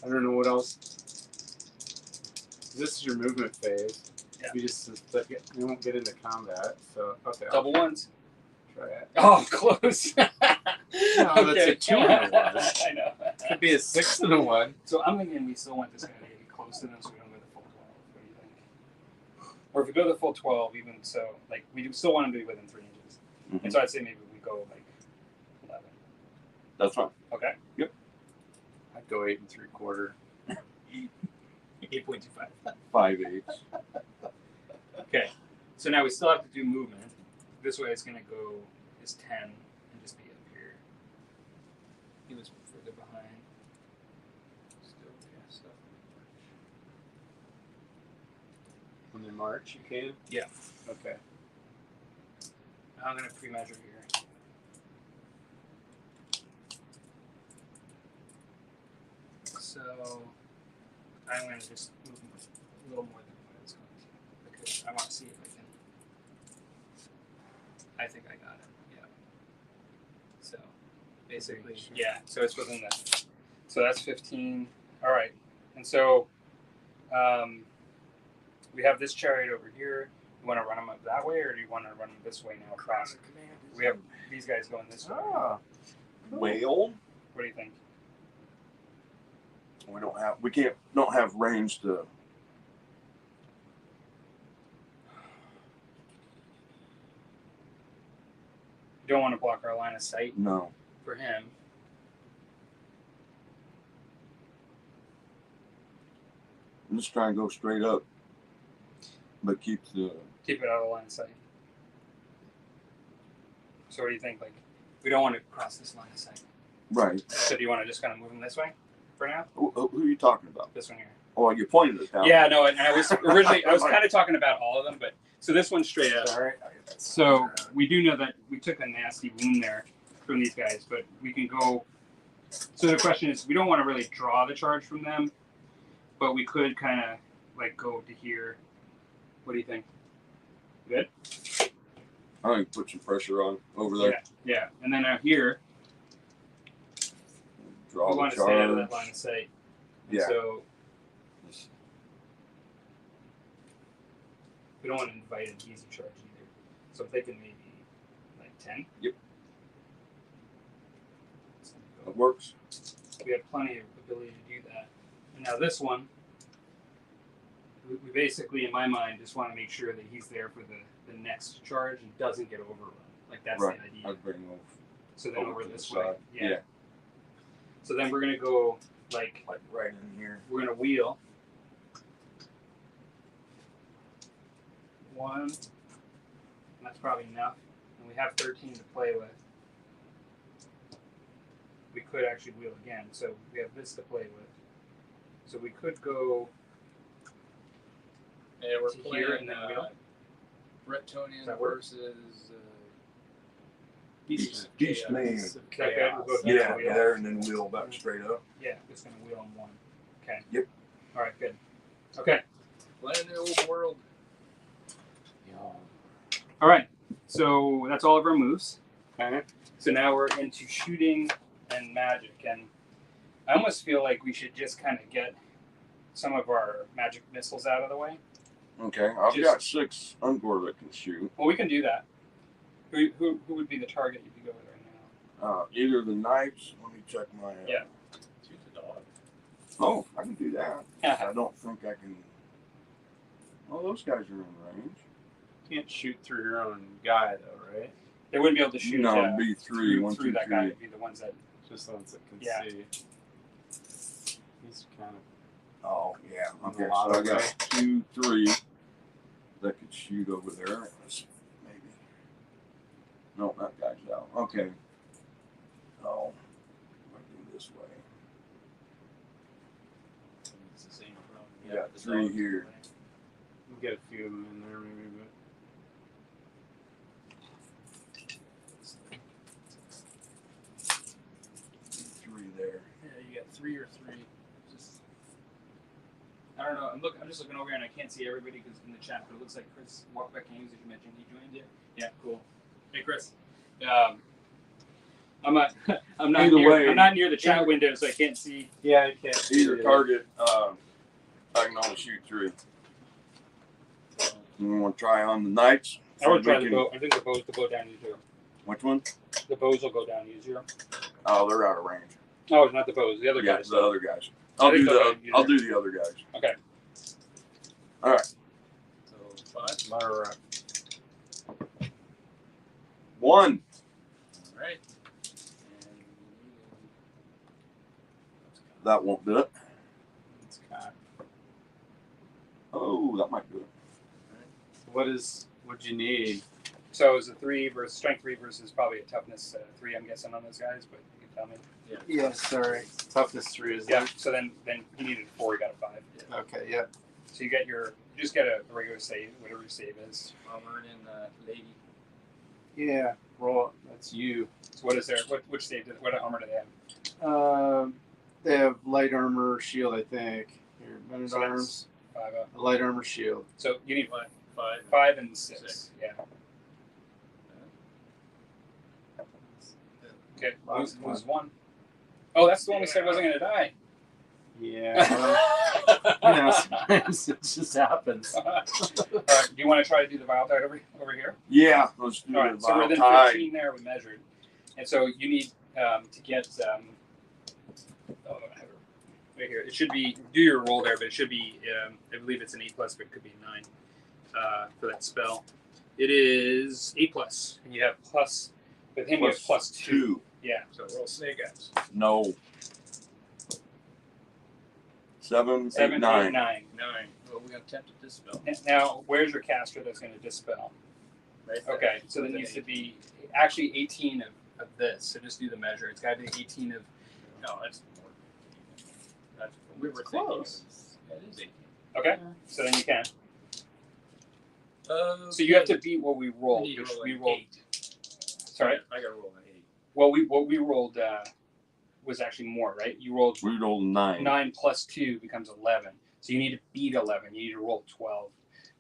don't know what else. This is your movement phase. Yeah. You won't get into combat, so okay. Double ones. I'll try it. Oh, close. No, that's a 2 and a 1. I know. Could be a 6 and a 1. So I'm thinking we still want this guy to get close to them, so we don't go the full 12. What do you think? Or if we go the full 12, even so, like we do still want him to be within 3 inches. Mhm. And so I'd say maybe we go like 11. That's fine. Okay. I'd go 8 3/4. 8.25. 5/8. Okay. So now we still have to do movement. This way it's going to go is 10 and just be up here. He was further behind. Still gassed up. When they march, you can? Yeah. Okay. I'm going to pre-measure here. So I'm going to just move a little more than what I was going to because I want to see if I can. I think I got it. Yeah. So basically, yeah. So it's within that. So that's 15. All right. And so we have this chariot over here. You want to run them up that way, or do you want to run them this way now across? We have these guys going this way. Ah, Well, What do you think? we don't have range to. You don't want to block our line of sight No. for him. I'm just trying to go straight up, but keep Keep it out of the line of sight. So what do you think? Like, we don't want to cross this line of sight. right. So do you want to just kind of move him this way for now? Who are you talking about? This one here. Oh, you pointed it down. Yeah, no, and I was originally I was kind of talking about all of them, but so this one's straight up. sorry. So we do know that we took a nasty wound there from these guys, but we can go. So the question is, we don't want to really draw the charge from them, but we could kind of like go to here. What do you think? Good. I think put some pressure on over there. Yeah, and then out here, Draw we the want to stay out of charge. that line of sight. And Yeah. So we don't want to invite an easy charge either. So if they can maybe like 10. Yep. So That works. we have plenty of ability to do that. And now this one, we basically, in my mind, just want to make sure that he's there for the next charge and doesn't get overrun. Like that's Right. the idea. I'd bring over. So then over over to the this way. side. Yeah. So then we're gonna go like right in here. we're gonna wheel. 1. And that's probably enough. And we have 13 to play with. We could actually wheel again. So we have this to play with. So we could go Yeah, we're to playing here and then wheel. Brettonian Does that work? versus Beast Chaos. Man. Is that good? We'll go Yeah, wheel. there and then wheel back straight up. Yeah, just gonna wheel on 1. Okay. Yep. All right, good. Okay. Playing the old world. All right. So that's all of our moves. Okay. So now we're into shooting and magic, and I almost feel like we should just kind of get some of our magic missiles out of the way. Okay, I've Just- got 6 Ungor that can shoot. Well, we can do that. Who would be the target you'd be going with right now? Either the knights. Let me check my. Yeah. Shoot the dog. Oh, I can do that. Yeah. I don't think I can. Oh, those guys are in range. Can't shoot through your own guy, though, right? They wouldn't be able to shoot No, B3, through, 1, through 2, that guy. 3. It'd be the ones that. Just the ones that can Yeah. see. He's kind of. Oh, yeah. Okay, A lot so I of got 2, 3 that could shoot over there. Maybe. No, that guy's out. Okay. Oh, I do this way. It's the same problem. You got the 3 dogs here. We'll get a few of them in there, maybe, but. 3 there. Yeah, you got 3 or 3. Just, I don't know. I'm just looking over here and I can't see everybody because in the chat, but it looks like Chris Walkback Games, as you mentioned, he joined you. Yeah, cool. Hey, Chris. I'm not. I'm not Either near. way- I'm not near the chat window, so I can't see. Yeah, I can't see. Either target, I can only shoot 3. You want to try on the knights? I would So try we the can- bow. I think the bows will go down easier. Which one? The bows will go down easier. Oh, they're out of range. Oh, it's not the bows. The other Yeah, guys. the other guys. I think they'll go I'll easier. do the other guys. Okay. All right. So 5. All right. 1. that won't do it. It's cocked. Oh, that might do it. What'd you need? So it was a 3 versus strength 3 versus probably a toughness 3. I'm guessing on those guys, but you can tell me. Yeah, sorry. Toughness 3 is Yeah. that? So then he needed a 4. He got a 5. Yeah. Okay, yeah. So you just get a regular save, whatever your save is. Armored and lady. Yeah. Roll. That's you. So what is there? Which save? What armor do they have? They have light armor shield, I think. Here, men at So that's arms. 5 up. A light armor shield. So you need 5. 5 and 6. 6. Yeah. Okay. Who's 1? Oh, that's the one we said wasn't gonna die. Yeah. Well, sometimes it just happens. All right. Do you want to try to do the vial tide over here? Yeah, let's do All it. right. So we're within Tide. 15 there. We measured, and so you need to get. I have it right here. It should be do your roll there, but it should be. I believe it's an 8+, but it could be a 9 for that spell. It is 8+, and you have plus. With him, you have +2. Yeah. So roll snake eyes. No. 7, 7, 8, 9. 9. Well, we got tempted to dispel. Now, where's your caster that's going to dispel? Right there. Okay, so there needs to be actually 18 of this. So just do the measure. It's got to be 18 of. No, that's more. That's We were close. That is 18. Okay, so then you can. So So you have to beat what we rolled. We need to which roll we an rolled. 8. Sorry. I got to roll an 8. Well, what we rolled was actually more, right? You rolled We rolled 9. 9 plus 2 becomes 11. So you need to beat 11. You need to roll 12,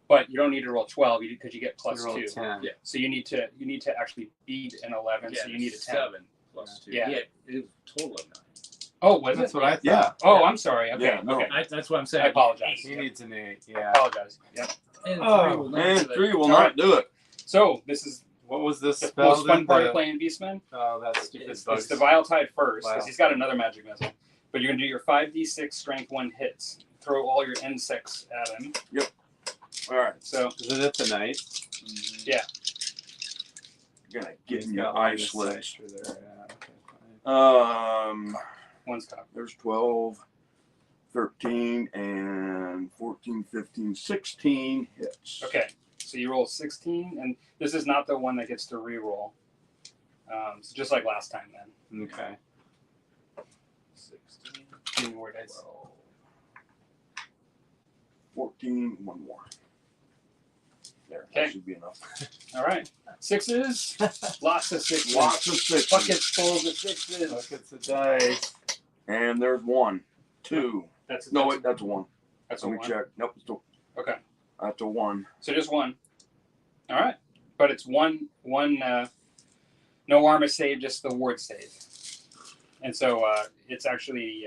but you don't need to roll 12 because you get plus You roll 2. 10. Yeah. So you need to actually beat an 11. Yeah, so you need a 10. 7 plus 2. Yeah. It was a total of 9. Oh, was That's it? what I thought. Yeah. Oh, I'm sorry. Okay. Yeah, no. Okay. That's what I'm I saying. apologize. He Yep. needs an 8. I Yeah. apologize. Yep. And Oh, 3 will not And do that. 3 will All not right. do it. So this is What was this the spell? most fun then? part of playing Beastman. Oh, that stupid It's bugs. the Vile Tide first, because Wow. he's got another magic missile. But you're going to do your 5d6 strength 1 hits. Throw all your insects at him. All right. So, Is it at the night? yeah. You're going to get He's in your got eye line of sight slits. through there. Yeah, okay, fine. One's cocked. There's 12, 13, and 14, 15, 16 hits. Okay. So you roll 16, and this is not the one that gets to re-roll. So just like last time then. Okay. 16. Give me more dice. 14, one more. There, Okay. that should be enough. All right. 6s. Lots of 6s. Lots of 6s. Buckets full of 6s. Buckets of dice. And there's 1, 2. No, wait, that's a 1. That's a Let me 1. check. Nope, it's a, Okay. that's a 1. So just 1. All right. But it's one. No armor save, just the ward save. And so it's actually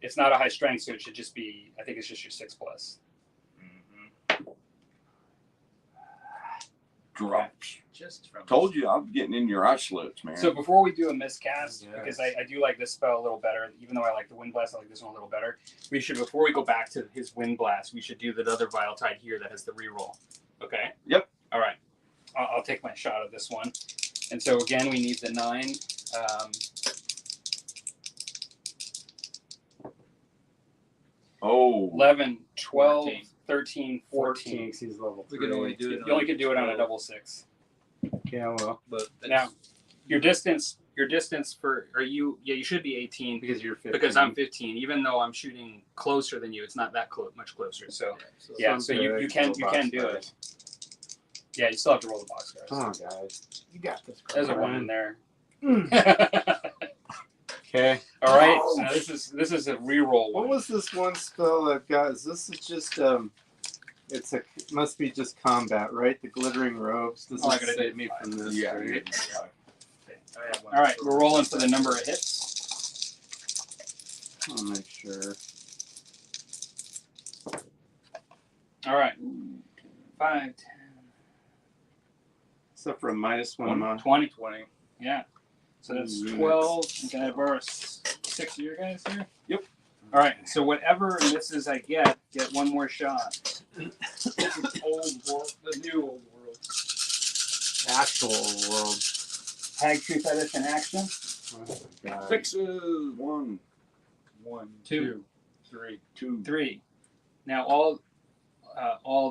it's not a high strength, so it should just be. I think it's just your 6+. Drops. Just from Told you I'm getting in your eye slits, man. So before we do a miscast, Yes. because I do like this spell a little better, even though I like the wind blast, I like this one a little better. We should, before we go back to his wind blast, we should do that other Vile Tide here that has the reroll. Okay. Yep. All right. I'll take my shot at this one. And so again, we need the 9. oh, 11, 12, 14. 13, 14. 'Cause he's level 3. We can only do it. You only can do it on a double 6. Yeah, well, But Now, your distance for you should be 18 because you're 15. because I'm 15. Even though I'm shooting closer than you, it's not that much closer. So yeah, so you can do it. Yeah, you still have to roll the box cards. Come on, guys. You got this. There's a 1 in there. Okay. All right. So now this is a reroll What one. was this one spell I've got? Is this just it must be just combat, right? The glittering robes. This Oh, I will gotta save do me five. from this. yeah. right? I have one. All right, we're rolling for the number of hits. I'll make sure. All right. 5, 10, Except for a -1 20. 20. Yeah. So that's Ooh, 12. You can have 6 of your guys here. Yep. All right. So whatever misses I get one more shot. Old world, the new old world. Actual world. Hag Tree Fetish in action. Oh my God. Fixes 1. 1, Two. 2, 3. 2. 3. Now all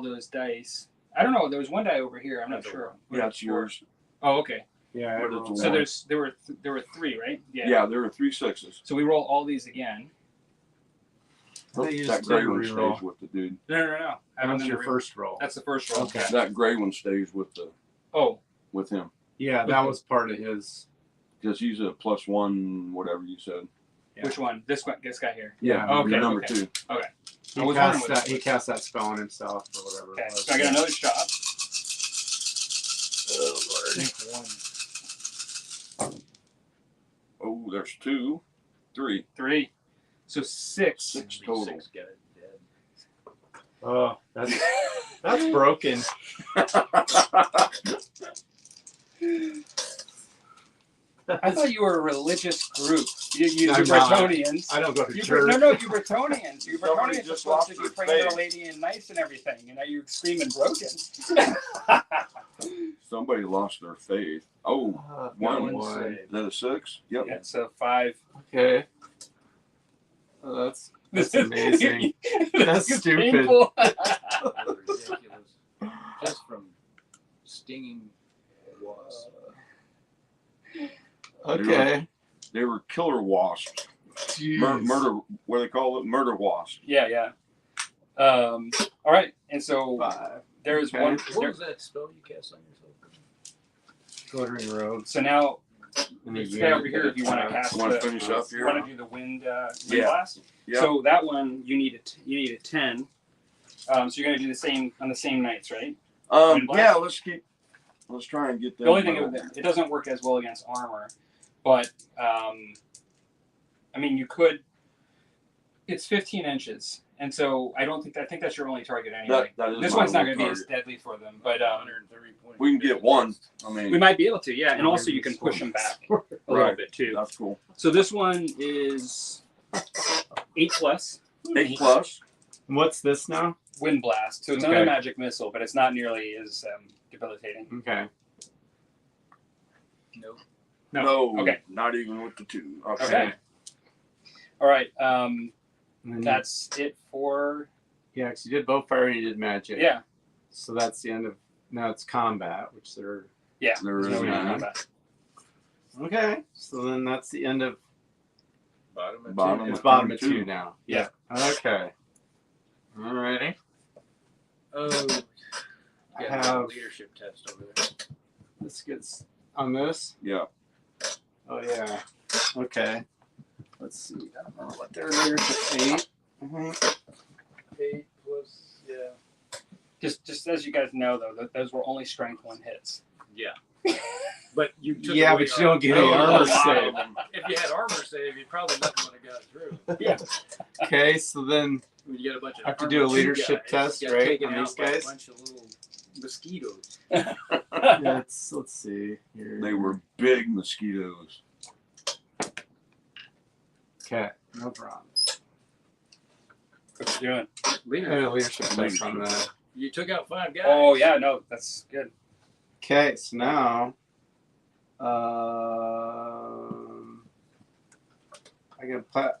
those dice. I don't know. There was one die over here. I'm not sure. Yeah, it's yours. Oh, okay. Yeah. I But rolled it's a So one. there were 3, right? Yeah, there are 3 6s. So we roll all these again. They used That to gray one reroll. stays with the dude. No. I That haven't was done your the first roll. That's the first roll. Okay. That gray one stays with Oh, him Yeah, that was part of his. because he's a +1, whatever you said. Yeah. which one? This guy here. Yeah. Okay, You're number okay. 2. I He was cast wondering what that. it He was. cast that spell on himself or whatever. Okay, It was. so I got another shot. I think 1. Oh, there's 2, 3. 3. So 6. 6 total. 6 guys dead. Oh, that's broken. I thought you were a religious group. You I'm not. Bretonians. I don't go to You church. No, you Bretonians. You Somebody Bretonians are just supposed lost to be their praying to the faith. lady and nice and everything, and now you're screaming broken. Somebody lost their faith. Oh, One. one. save. Is that a 6? Yep. Yeah, so 5. Okay. Oh, that's amazing. That's It's stupid. painful. Ridiculous. Just from stinging wasps. Okay. They were killer wasps. Jeez. Murder, what do they call it? Murder wasps. Yeah. All right, and so 5. there's Okay. one. What was that spell you cast on yourself? Glittering robes. So now And a stay unit over here if you want to cast. Want to the- finish up You here? want to do the wind Yeah. blast? Yeah. So that one you need a 10. So you're gonna do the same on the same nights, right? Wind blast? Yeah. Let's try and get that. The only thing it doesn't work as well against armor, but I mean you could. It's 15 inches, and so I think that's your only target anyway. That is This my one's not only going to be as target. deadly for them, but 130 points. We can get one. I mean, we might be able to, yeah. And also you can push them back a little Right. bit too. that's cool. So this one is 8 plus 8 plus. What's this now? wind blast. So it's Okay. another magic missile, but it's not nearly as debilitating. Okay. Nope. No. Okay. Not even with the 2. Okay. Okay. All right. And then That's it for yeah, because you did bow fire and you did magic. yeah. So that's the end of. Now it's combat, which they're. Yeah. There There's is no way to none. combat. Okay. So then that's the end of. Bottom of Bottom. It's of bottom turn of two. 2 now. Yeah. Okay. Alrighty. Oh, I got a have leadership test over there. this gets on this. Yeah. Oh yeah. Okay. Let's see. I don't know what their leadership 8. 8 plus, yeah. Just as you guys know, though, those were only strength 1 hits. Yeah. But you took Yeah, away but you don't get our- any Oh, armor wow. save. If you had armor save, you probably nothing would have got through. Yeah. Okay, so then When you get a bunch of I have to armor do a two leadership guys, test, you get right, taken on out these by a guys? bunch of little mosquitoes. let's see here. They were big mosquitoes. Okay, no problem. What you doing? I had a leadership test on that. You took out 5 guys. Oh yeah, no, that's good. Okay, so now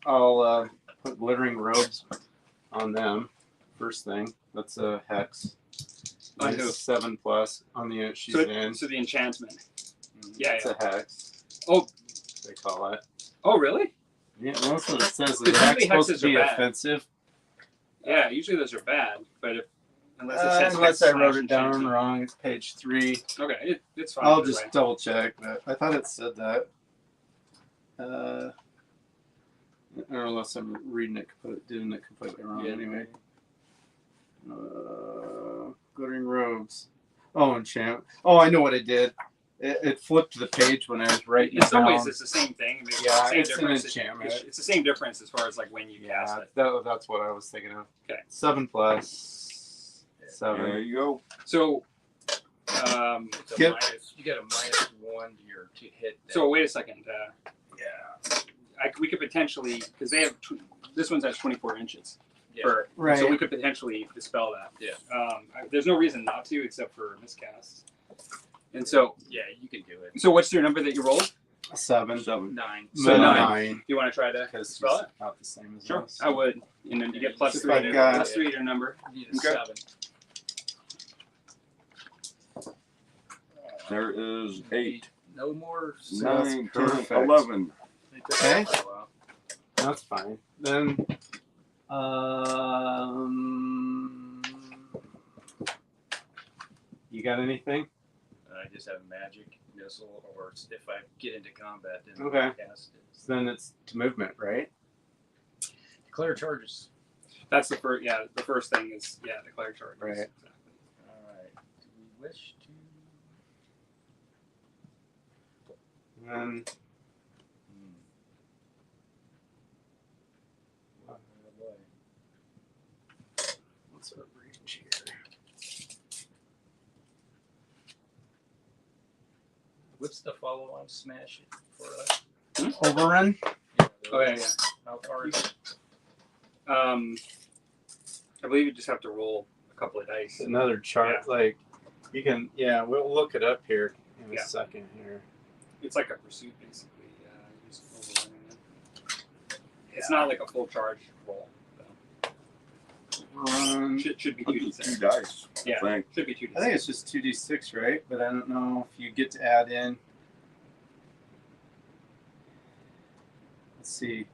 I'll put glittering robes on them. First thing, that's a hex. On who? Minus 7 plus on the unit she's So, in. so the enchantment. Yeah, It's a hex. Oh. They call it. Oh really? Yeah, most of it says Because the hex usually supposed to hexes are be bad. offensive. Yeah, usually those are bad, but unless it says Unless hex I wrote slash it down enchantment. wrong, it's page 3. Okay, it's fine. I'll either just way. double check, but I thought it said that. Or unless I'm reading it, doing it completely wrong Yeah. anyway. Glittering robes. Oh, enchant. Oh, I know what I did. It flipped the page when I was writing In it some down. ways, it's the same thing. I mean, Yeah, the same it's an difference. enchantment. It's the same difference as far as like when you cast Yeah, it. that's what I was thinking of. Okay. 7 plus 7. There you go. So, It's a Get- minus, you got a -1 to your to hit. so wait a second. Yeah. We could potentially, because they have this one's at 24 inches. Yeah. Right. So we could potentially dispel that. Yeah. There's no reason not to, except for miscasts. And so, Yeah, you can do it. so what's your number that you rolled? 7. 7. 9. So No, 9. Do you want to try to Because spell he's it? not the same as Sure, us. I would. And then you get plus If 3 I've to got- plus 3 to your number. You need a Okay. 7. There is 8, No more. 9, 10, perfect. 11. Okay. Wow. That's fine. Then, you got anything? I just have a magic missile, or if I get into combat, then Okay. I cast it. So then it's to movement, right? Declare charges. That's the first. Yeah, the first thing is declare charges. Right. All right. Do we wish to? And then, Oh, boy. what's our range here? What's the follow-on smash it for us? Overrun? Oh yeah. How far is it? I believe you just have to roll a couple of dice. Another chart. Yeah. Like, you can, we'll look it up here in a Yeah. second here. It's like a pursuit, basically. Just overrunning it. It's not like a full charge roll. So. Overrun. Should be I think 2d6. 2 dice. Yeah. I think. Should be 2d6. I think it's just 2d6, right? But I don't know if you get to add in. Let's see.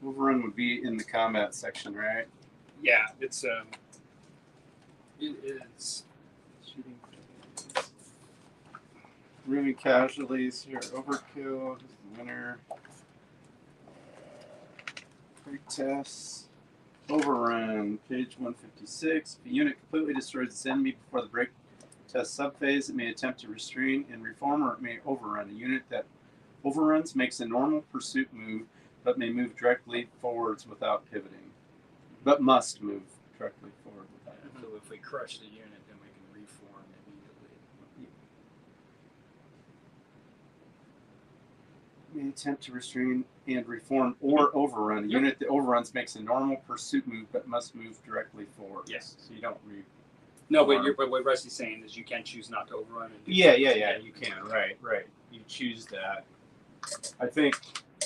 Overrun would be in the combat section, right? Yeah, it is. Shooting. Removing casualties here. Overkill. Winner. Quick tests. Overrun. Page 156. If a unit completely destroys its enemy before the break test subphase, it may attempt to restrain and reform, or it may overrun. A unit that overruns makes a normal pursuit move, but may move directly forwards without pivoting. But must move directly forward without pivoting. So if we crush the unit, then we can reform immediately. May attempt to restrain and reform or overrun. A unit that overruns makes a normal pursuit move, but must move directly forward. Yes. So you don't No, but what Rusty's saying is you can choose not to overrun. And do Yeah, you can. Right. You choose that. I think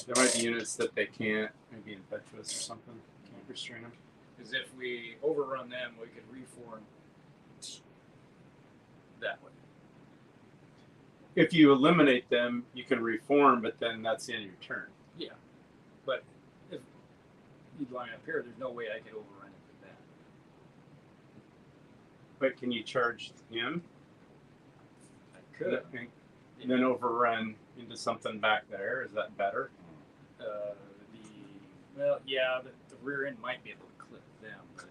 there might be units that they can't, maybe impetuous or something, can't restrain them. Because if we overrun them, we could reform that way. If you eliminate them, you can reform, but then that's the end of your turn. Yeah. But if you'd line up here, there's no way I could overrun it with that. But can you charge him? I could. And then overrun into something back there? Is that better? The rear end might be able to clip them, but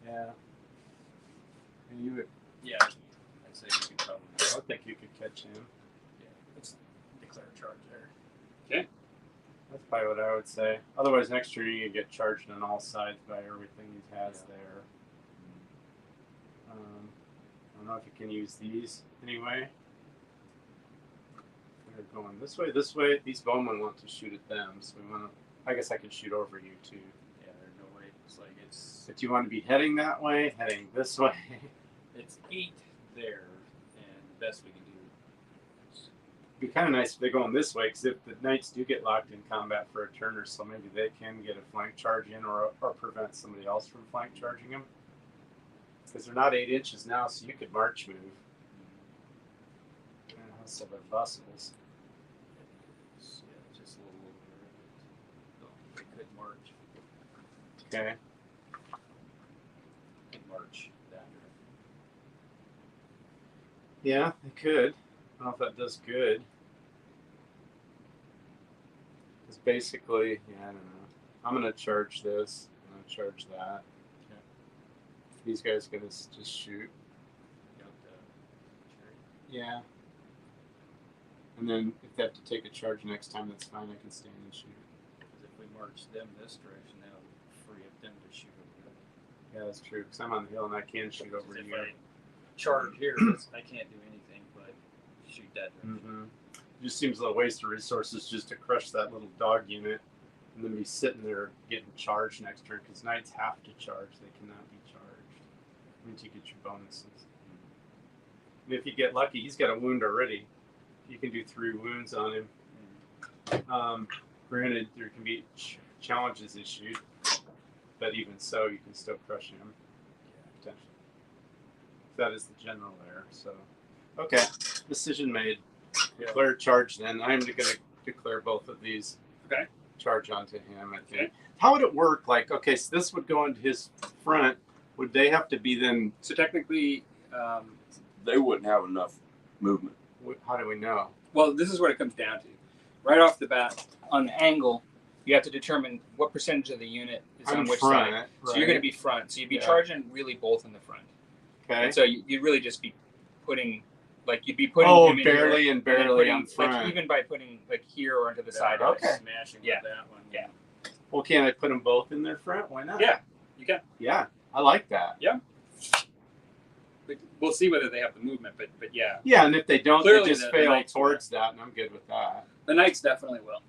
Yeah. And you would, yeah, I'd say we could probably I would think you could catch him. let's declare a charge there. That's probably what I would say. Otherwise, next year you get charged on all sides by everything he has there. I don't know if you can use these anyway. They're going this way, this way. These bowmen want to shoot at them, so we want to. I guess I could shoot over you too. Yeah, there's no way. It's like But you want to be heading that way, heading this way. it's 8 there, and the best we can do is It'd be kind of nice if they're going this way, because if the knights do get locked in combat for a turn or so, maybe they can get a flank charge in or prevent somebody else from flank charging them. Because they're not 8 inches now, so you could march move. And also their bustles. just a little over. They could march. Okay. Could march that direction. Yeah, they could. I don't know if that does good. Because basically, I don't know. I'm going to charge this. I'm going to charge that. Okay. These guys going to just shoot. Yeah. And then if they have to take a charge next time, that's fine. I can stand and shoot. Because if we march them this direction, that'll free up them to shoot over there. Yeah, that's true. Because I'm on the hill and I can shoot over If you. I charge here, I can't do anything but shoot that direction. Mm-hmm. It just seems a little waste of resources just to crush that little dog unit and then be sitting there getting charged next turn. Because knights have to charge. They cannot be charged. Once you get your bonuses. And if you get lucky, he's got a wound already. You can do 3 wounds on him. Granted, there can be challenges issued, but even so, you can still crush him. Potentially. That is the general there. So, okay, decision made. Declare charge. Then I'm going to declare both of these. Okay. Charge onto him. I think. Okay. How would it work? Like, okay, so this would go into his front. Would they have to be then? So technically, They wouldn't have enough movement. How do we know? well, this is what it comes down to. Right off the bat, on the angle, you have to determine what percentage of the unit is on which front, side. right? So you're going to be front. So you'd be Yeah. charging really both in the front. Okay. And so you'd really just be putting, like, you'd be putting Oh, him in here, barely and and then barely putting, on front. like, even by putting like here or onto the side. I of was it. Okay. smashing Yeah. with that one. Yeah. Well, can't I put them both in their front? Why not? Yeah, you can. Yeah, I like that. But we'll see whether they have the movement, but yeah, Yeah, and if they don't, Clearly they just the fail Knights towards that, and I'm good with that. the Knights definitely will.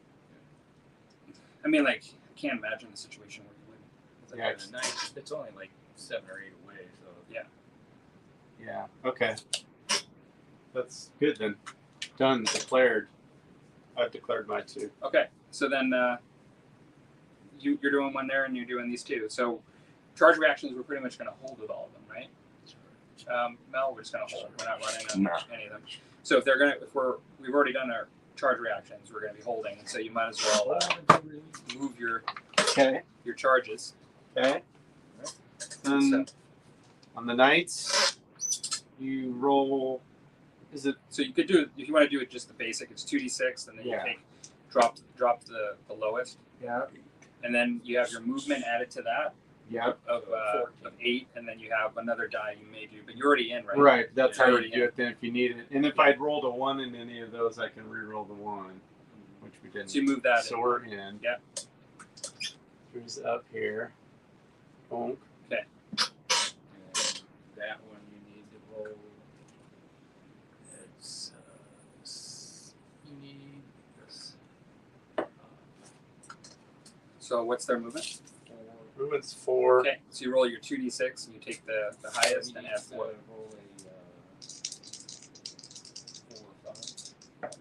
I mean, like, I can't imagine a situation where you wouldn't. It's like Yeah, a nice, it's only like 7 or 8 away, so Yeah. Okay. That's good then. Done. Declared. I've declared my 2. Okay, so then you're doing one there, and you're doing these 2. So charge reactions, we're pretty much going to hold with all of them, right? Mel, we're just going to hold. We're not running any of them. So if we've already done our charge reactions, we're going to be holding, and so you might as well move your charges. Okay. Then on the Knights, you roll. Is it? So you could do it if you want to do it just the basic. It's 2d6, and then Yeah. you drop the lowest, Yeah. and then you have your movement added to that Yeah. of 8, and then you have another die you may do, but you're already in, right? Right. That's Yeah. how you do it then if you need it. And if I'd rolled a 1 in any of those, I can re-roll the 1, which we didn't. So you move that. So in. we're in. Yeah. Who's up here? Bonk. Okay. and that one you need to roll. It's you need this. So what's their movement? 4. Movement's 4. Okay, so you roll your 2d6 and you take the highest and add 4. Roll a 4 or 5.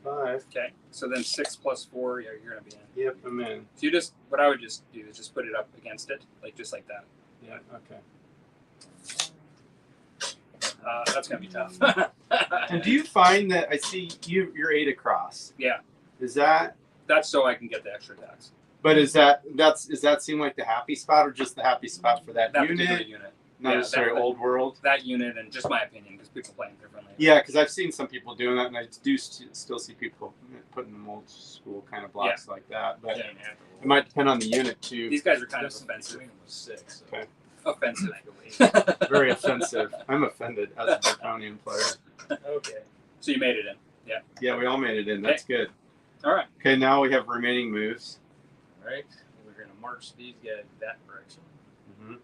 5. Okay, so then 6 plus 4, yeah, you're gonna be in. Yep, I'm in. So what I would just do is just put it up against it, like just like that. Yeah. Okay. That's gonna be tough. And do you find that I see you're 8 across? Yeah. Is that? That's so I can get the extra attacks. But does that seem like the happy spot or just the happy spot for that Particular unit? unit. Not Yeah, necessarily that- old world. That unit, and just my opinion, because people play it differently. Yeah, because I've seen some people doing that, and I do still see people putting them old school kind of blocks like that. But Yeah. it might depend on the unit too. These guys are kind of This offensive. between them was 6. So. Okay. Offensive. Very offensive. I'm offended as a Draconian player. Okay. So you made it in. Yeah, we all made it in. That's good. All right. Okay, now we have remaining moves. All right. We're gonna march these guys that direction. Mm-hmm.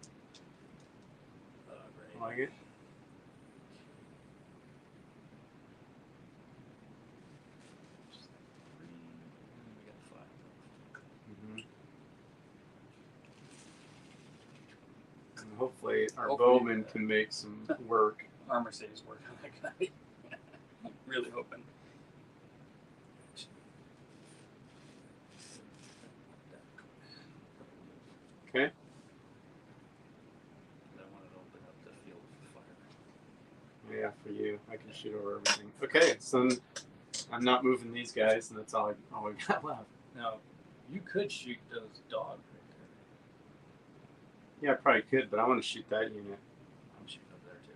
Right. Like it. And hopefully our Hopefully, bowman can make some work. Armor saves work on that guy. Really hoping. Okay. I wanted to open up the field for fire. Yeah, for you. I can shoot over everything. Okay, so I'm not moving these guys, and that's all we got left. Now, you could shoot those dogs right Yeah, I probably could, but I want to shoot that unit. there. I'm shooting up there too.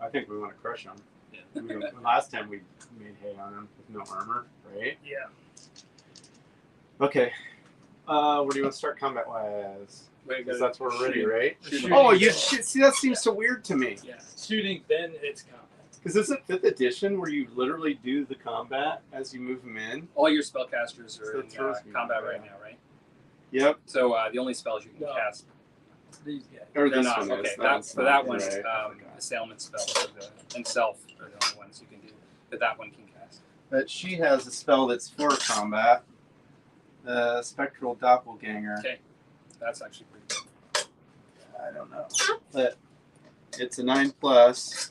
I think we want to crush them. Yeah. I mean, last time we made hay on them with no armor, right? Yeah. Okay. Where do you want to start combat-wise? Wait, Because that's where we're ready, right? Shooting. Oh, you shoot. See, that seems so weird to me. Yeah. Shooting, then it's combat. Because isn't 5th edition where you literally do the combat as you move them in? All your spellcasters are So in it throws me combat off, right yeah. now, right? Yep. So the only spells you can No. cast. These guys. Or They're this not. one Okay, is. that, for not, that one, right. I forgot. assailment spells and self are the only ones you can do. But that one can cast. But she has a spell that's for combat. The Spectral Doppelganger. Okay. That's actually pretty good. I don't know. But it's a 9+.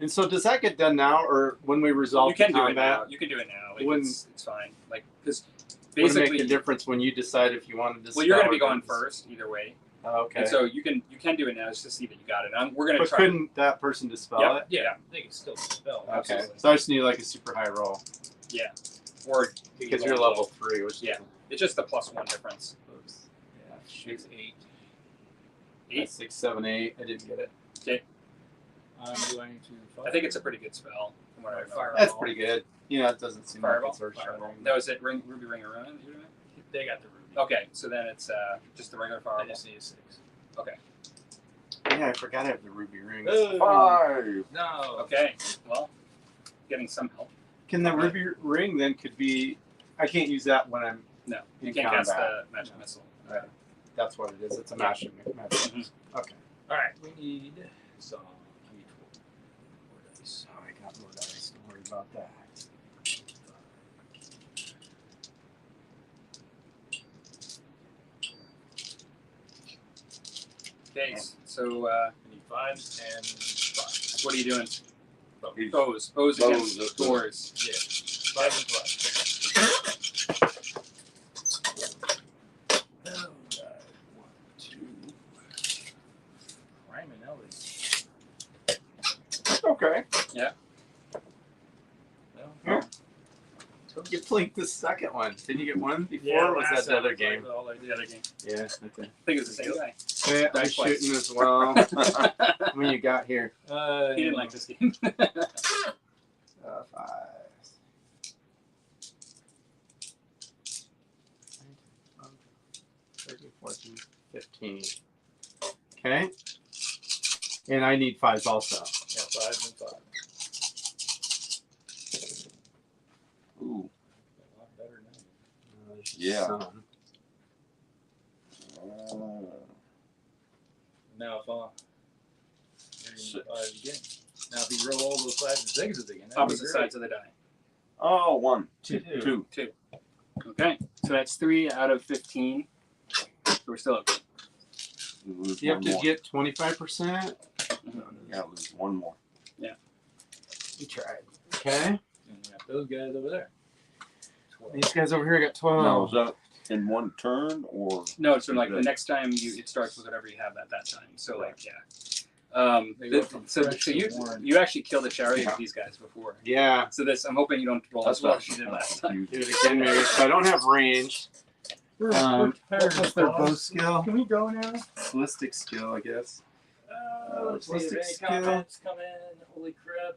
And so does that get done now, or when we resolve You can the do it now. combat? You can do it now. Like, Wouldn't- it's fine. Like, because Would it basically, make a difference when you decide if you want to? well, you're going to be dispel going or not? first either way, Oh, okay. and so you can do it now just to see that you got it. We're going to But try. couldn't that person dispel Yep. it? Yeah, they can still spell. Okay. Absolutely. So I just need like a super high roll Or because you're level 3, which Yeah. It's just the +1 difference. Oops. Yeah. Shoot 8. 8. 6, 7, 8. I didn't get it. I'm going to. I think it's a pretty good spell from what I remember. Fire. That's pretty good. Yeah, it doesn't seem Fireball? like it's earth-shattering. That was it. Ruby Ring of Ruin. They got the ruby. Okay, so then it's just the regular I fireball. just need a 6. Yeah, I forgot I have the ruby rings. Oh, 5. no. Okay, well, getting some help. Can the ruby ring then could be? I can't use that when I'm. No, you In can't cast combat. the magic missile. Right. That's what it is. It's a Yeah. magic. Mhm. Okay. All right, we need some D12. So I got more dice. Don't worry about that. Okay, so We need 5 and 5. what are you doing? He's- Bows Bows, against that's doors. Yeah, 5 and 5. Oh, 1, 2. Crime and Ellie. Okay. Well, You blinked the second one. Didn't you get one before? yeah, or was last that the other time I game? played all I did. The other game. Yeah. Okay. I think it's the same guy. Yeah, I'm Dice twice. shooting as well. When you got here, He didn't like this game. 5. 13, 14, 15. Okay. And I need 5s also. Yeah, 5 and 5. Ooh. A lot better now. There's Yeah. some. Now if I'll Six. 5 again. Now if you roll all those 5s and 6s again, that'd be Opposite great. sides of the die. Oh, 1. 2. 2. Okay, so that's 3 out of 15. So we're still okay. You lose You have one to more. get 25%. Yeah, lose one more. You tried. Okay. And we got those guys over there. 12. These guys over here got 12. Now, is that in one turn or? No, so like the Okay. next time it starts with whatever you have at that time. So like yeah. They go from So fresh to you warm. actually killed a chariot with these guys before. Yeah. So this I'm hoping you don't roll That's as well what as you did last time. Do it again, maybe. So I don't have range. What's their bow skill? Can we go now? Ballistic skill, I guess. Let's see if ballistic any skill. comments come in. Holy crap.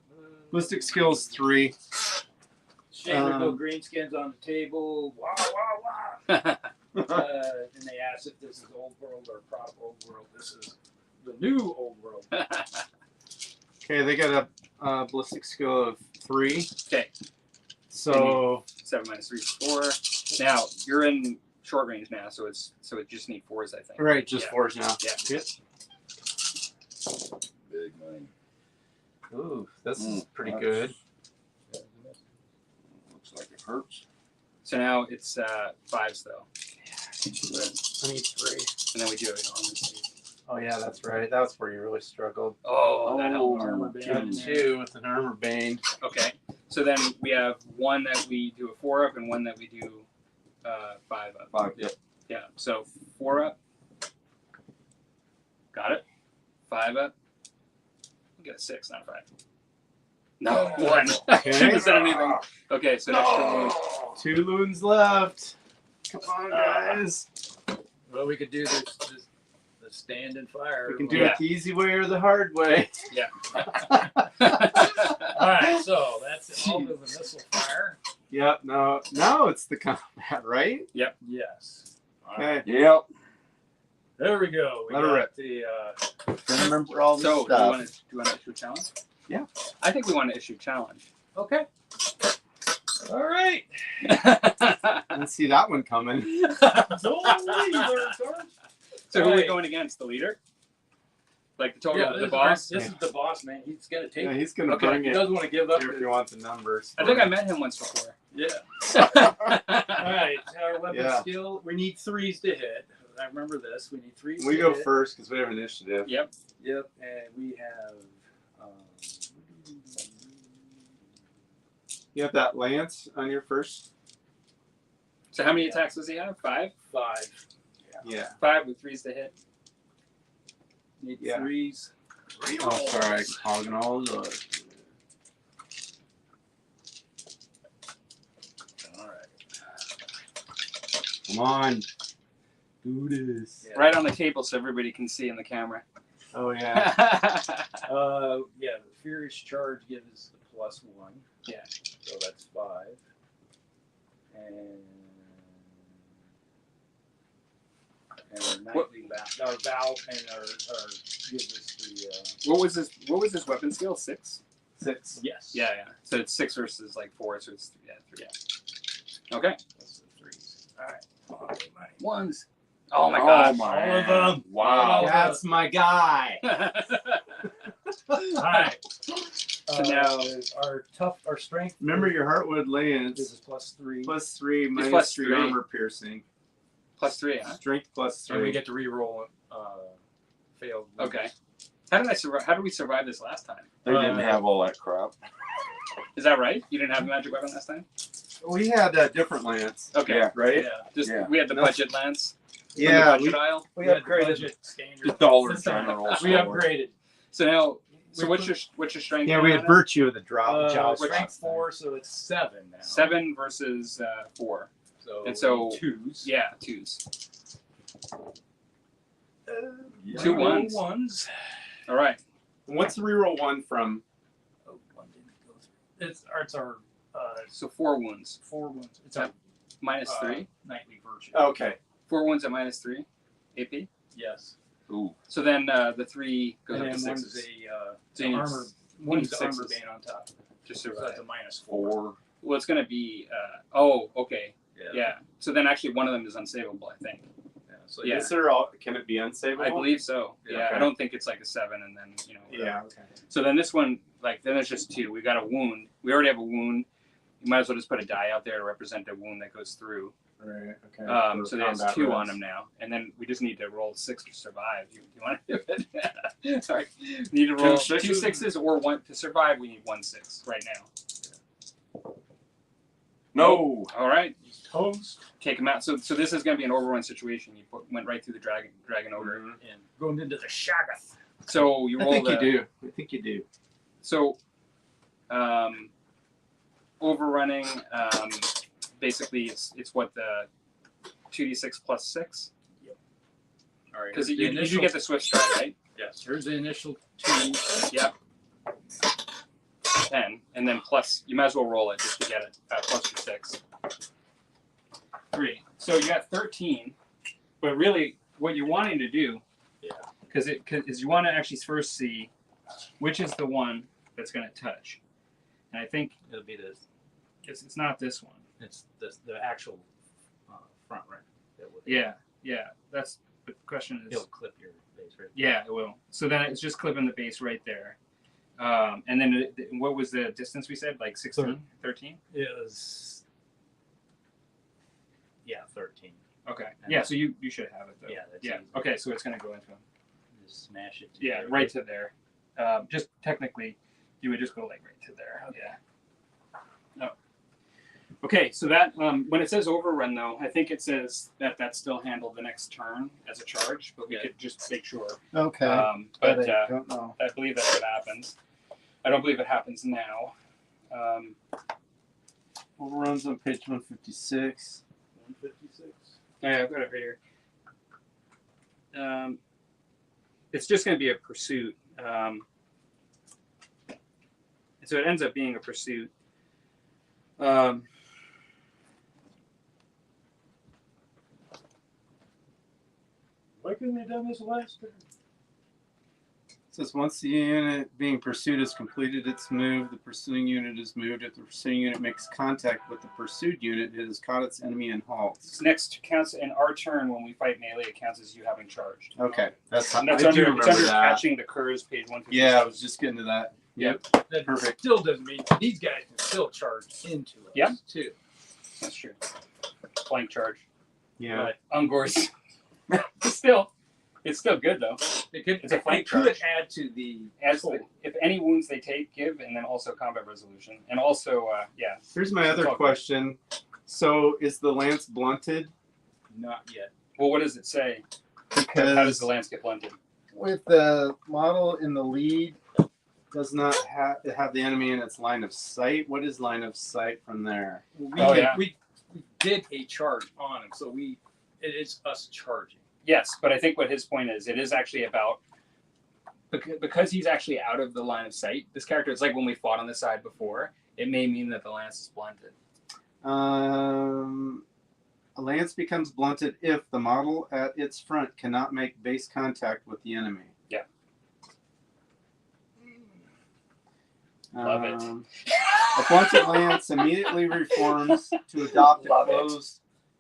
Ballistic skill's 3. Shame there's no greenskins on the table. Wow, wow, wow. And they asked if this is old world or prop old world. This is the new old world. Okay, they got a ballistic skill of 3. Okay. So 7 minus 3 is 4. Now you're in short range now, so it just need 4s, I think. right, just Yeah. 4s now. Yeah. Yep. Big money. Ooh, this is pretty Nice. good. Looks like it hurts. So now it's 5s though, I need 3. and then we do it on this. Oh yeah, that's right. That's where you really struggled. Oh, that Oh, helped. Armor band. Got 2 with an armor bane. Okay. So then we have one that we do a 4 up and one that we do 5 up. 5. Yep. Yeah. So 4 up. Got it. 5 up. We get a 6, not a 5. No, 1. Okay. Shouldn't have said anything. Okay, so next turn. 2 loons left. Come on, guys. Well, we could do this the stand and fire. We can do Yeah. it the easy way or the hard way. All right, so that's all of the missile fire. Yep. Now it's the combat, right? Yes. All right. Okay. Yep. There we go. We Let her got rip. the Remember all this So do stuff. you want to issue a challenge? Yeah. I think we want to issue a challenge. okay. All right. I didn't see that one coming. So who are we Right. going against? The leader? Like the total, Yeah, the this boss? is the boss, man. He's gonna take Yeah, it. he's gonna Okay. bring He it doesn't want to give up. if you want the numbers. I think I met him once before. Yeah. All right. Our weapon Yeah. skill. We need 3s to hit. I remember this. We need 3s. We to go hit. first because we have initiative. Yep. Yep. And we have You have that lance on your first. So how many attacks does he have? 5? 5. Yeah. 5 with 3s to hit. Need Yeah. 3s. Oh, sorry. Hogging all the. All right. Come on. Do this. Yeah. Right on the table so everybody can see in the camera. Oh, yeah. Yeah, the Furious Charge gives the +1. Yeah. So that's 5. And our Knightly Bow, our Bow, and our gives us the. What was this weapon skill? 6? 6. Yes. Yeah. So it's 6 versus like 4, so it's 3. Okay. That's the 3s. All right. Ones. Oh my god. my. All of them. Wow. That's my guy. All right. So now our strength. Remember your Heartwood This is lance. +3. +3, It's -3 +3. armor piercing. +3, huh? Strength +3. And we get to re-roll failed. Okay. How did we survive this last time? They didn't have all that crap. Is that right? You didn't have a magic weapon last time? We had a different lance. Okay. Yeah. Right? Yeah. Just Yeah. we had the No. budget lance. From Yeah. the budget aisle. We had upgraded budget standard. The Dollar This time, General. We upgraded. So now, We what's your strength? Yeah, we had on it? virtue of the drop. job Strength last time. 4, so it's 7 now. 7 versus 4. So And so- 2s. Yeah, 2s. Yeah. 2 ones. 1s. All right. What's the reroll 1 from? Oh, 1 didn't go through. It's our So 4 wounds. 4 wounds. It's our -3. Knightly Virtue. Okay. 4 wounds at -3 AP. Yes. Ooh. So then the 3 goes And up to then one's 6s. the you need armor. s- One's need the armor 6s. bane on top. Just So survive. that's a -4. 4. Well, it's going to be. Okay. Yeah. Yeah. So then actually one of them is unsavable, I think. So Yeah. Is there all? Can it be unsavable? I believe so. Yeah. Yeah. Okay. I don't think it's like a 7 and then, Yeah. Okay. So then this one, then there's just 2. We got a wound. We already have a wound. You might as well just put a die out there to represent a wound that goes through. Right. Okay. So there's 2 on them now, and then we just need to roll 6 to survive. You want to do it? Sorry, we need to roll 2 6s or 1 to survive. We need 1 6 right now. No. All right, Toast take them out. So this is going to be an overrun situation. You went right through the dragon ogre. and going into the Shagath. So you I roll. think you do. I think you do. So, overrunning. Basically, it's what the 2d6 plus 6. All right. Because you do get the swift stride, right? Yes. Here's the initial 2. Yep. 10, and then plus, you might as well roll it just to get it, plus your 6. 3. So you got 13, but really what you're wanting to do, because you want to actually first see which is the one that's going to touch. And I think It'll be this. it's not this one. It's the actual front right. Yeah, that's the question is. It'll clip your base right. Yeah, it will. So then it's just clipping the base right there. And then what was the distance we said? Like 16? 13? It was. Yeah, 13. Okay. Yeah, so you should have it though. Yeah, that's yeah. easy. Okay, so it's going to go into him. Just smash it. Yeah, together. right to there. Just technically, you would just go like right to there. Yeah. No. Okay, so that when it says overrun though, I think it says that that's still handled the next turn as a charge, but we could just make sure. Okay. But I don't know. I believe that's what happens. I don't believe it happens now. Overruns on page 156. 156. Yeah, I've got it right here. It's just going to be a pursuit. So it ends up being a pursuit. Why couldn't they done this last turn? It says once the unit being pursued is completed its move, the pursuing unit is moved. If the pursuing unit makes contact with the pursued unit, it has caught its enemy and halts. Next counts in our turn when we fight melee. It counts as you having charged. Okay, that's And that's I do under, remember it's under that. catching the curs, page 156. Yeah, I was just getting to that. Yep. That Perfect. still doesn't mean these guys can still charge into us. Yep. Too. That's true. Flank charge. Yeah. But Ungors. Still. It's still good though. It's a flank could charge. add to the As total. if any wounds they take, give, and then also combat resolution, and also yeah. Here's my It's other all good. question. So is the lance blunted? Not yet. Well, what does it say? How does Because the lance get blunted? with the model in the lead, does not have the enemy in its line of sight. What is line of sight from there? We did a charge on him, so it is us charging. Yes, but I think what his point is, it is actually about because he's actually out of the line of sight. This character, it's like when we fought on the side before. It may mean that the lance is blunted. A lance becomes blunted if the model at its front cannot make base contact with the enemy. Yeah. Love it. A blunted lance immediately reforms to adopt Love a it.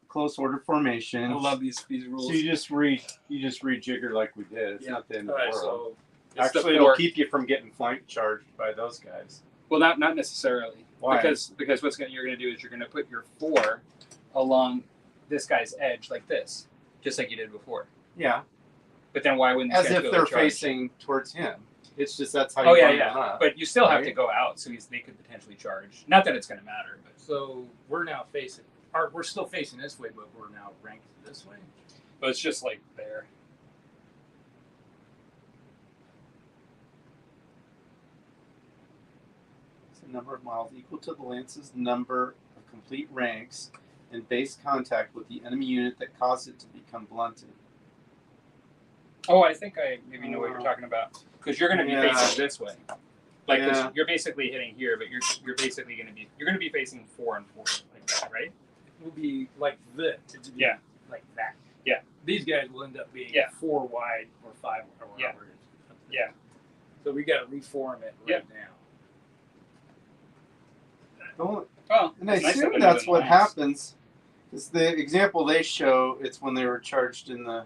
close order formation. I love these rules. So you just rejigger like we did. It's not the end of the Alright, world. so It's the Actually, it'll four- keep you from getting flank charged by those guys. Well, not necessarily. Why? Because you're going to do is you're going to put your 4 along this guy's edge like this, just like you did before. Yeah, But then why wouldn't these as guys if go they're charge? facing towards him. It's just that's how Oh you yeah, line yeah. them up. But you still have Right? to go out, so they could potentially charge. Not that it's going to matter, but so we're now facing. We're still facing this way, but we're now ranked this way. it's just like there. It's a number of miles equal to the lance's number of complete ranks in base contact with the enemy unit that caused it to become blunted. Oh, I think I maybe know what you're talking about. Because you're going to be Yeah. facing this way. Like 'cause Yeah. you're basically hitting here, but you're basically going to be facing 4 and 4 like that, right? It will be like this. It'll be Yeah. like that. Yeah. These guys will end up being Yeah. 4 wide or 5 or Yeah. whatever it is. Yeah. So we got to reform it right now. Don't- Well, And I it's nice assume that that's they're what doing lines. happens. Because the example they show, it's when they were charged in the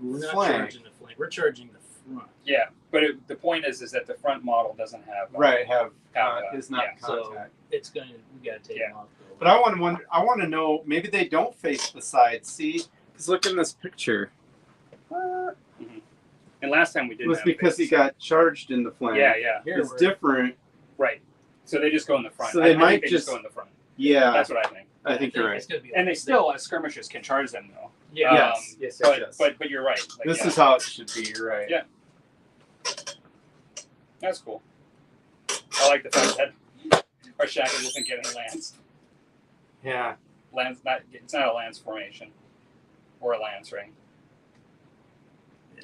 We're not Flank. charging the flank. We're charging the front. Yeah, but the point is that the front model doesn't have is not yeah, so- contact. It's gonna. We got to take Yeah. them off. Though. But I want to know, maybe they don't face the side. See, because look in this picture. And last time we It didn't. was have because he this. got charged in the flank. Yeah, yeah, Here It's we're- different. right. So they just go in the front. So they I think might they just- go in the front. Yeah, That's what I think. I think you're right. It's gonna be And they like still, as skirmishers, can charge them though. Yeah. Yes. But you're right. Like, This yeah, is how it should be. You're right. Yeah. That's cool. I like the fact that our shacker doesn't get any lance. Yeah. It's not a lance formation or a lance ring.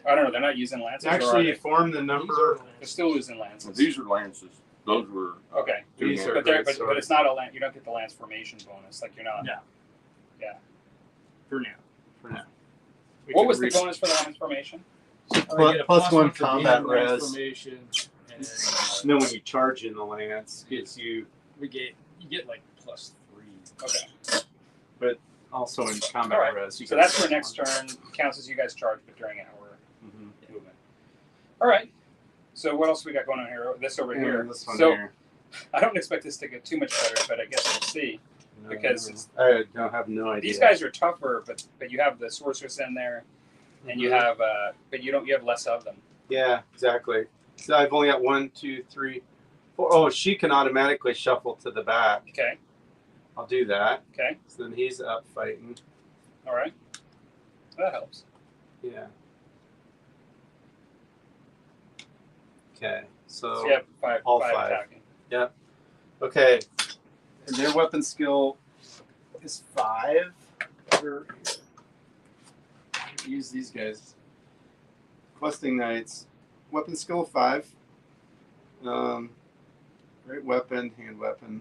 I don't know. They're not using lances. Or are Actually, you they? form the These number. are They're still using lances. Well, these are lances. Those were Okay. These are But great but swords. it's not a lance. You don't get the lance formation bonus. Like you're not. No. Yeah. for now. For now. What was the bonus for the lance formation? Plus- We get a plus one for being combat in res. transformation, and And then when you charge in the lance, gets you you get like +3. Okay. also in combat All right. res. You So get that's for plus next one. turn. Counts as you guys charge, but during our Mhm. movement. All right. So what else we got going on here? This over And here. this one So here. I don't expect this to get too much better, but I guess we'll see. because it's- I don't have no idea. These guys are tougher, but you have the sorceress in there, and you Mhm. have but you have less of them. Yeah, exactly. So I've only got 1, 2, 3, 4. Oh, she can automatically shuffle to the back. Okay. I'll do that. Okay. So then he's up fighting. All right. That helps. Yeah. Okay. So, So you have five all five. attacking. okay. And their weapon skill is 5. Use these guys. Questing Knights. Weapon skill 5. Great weapon, hand weapon.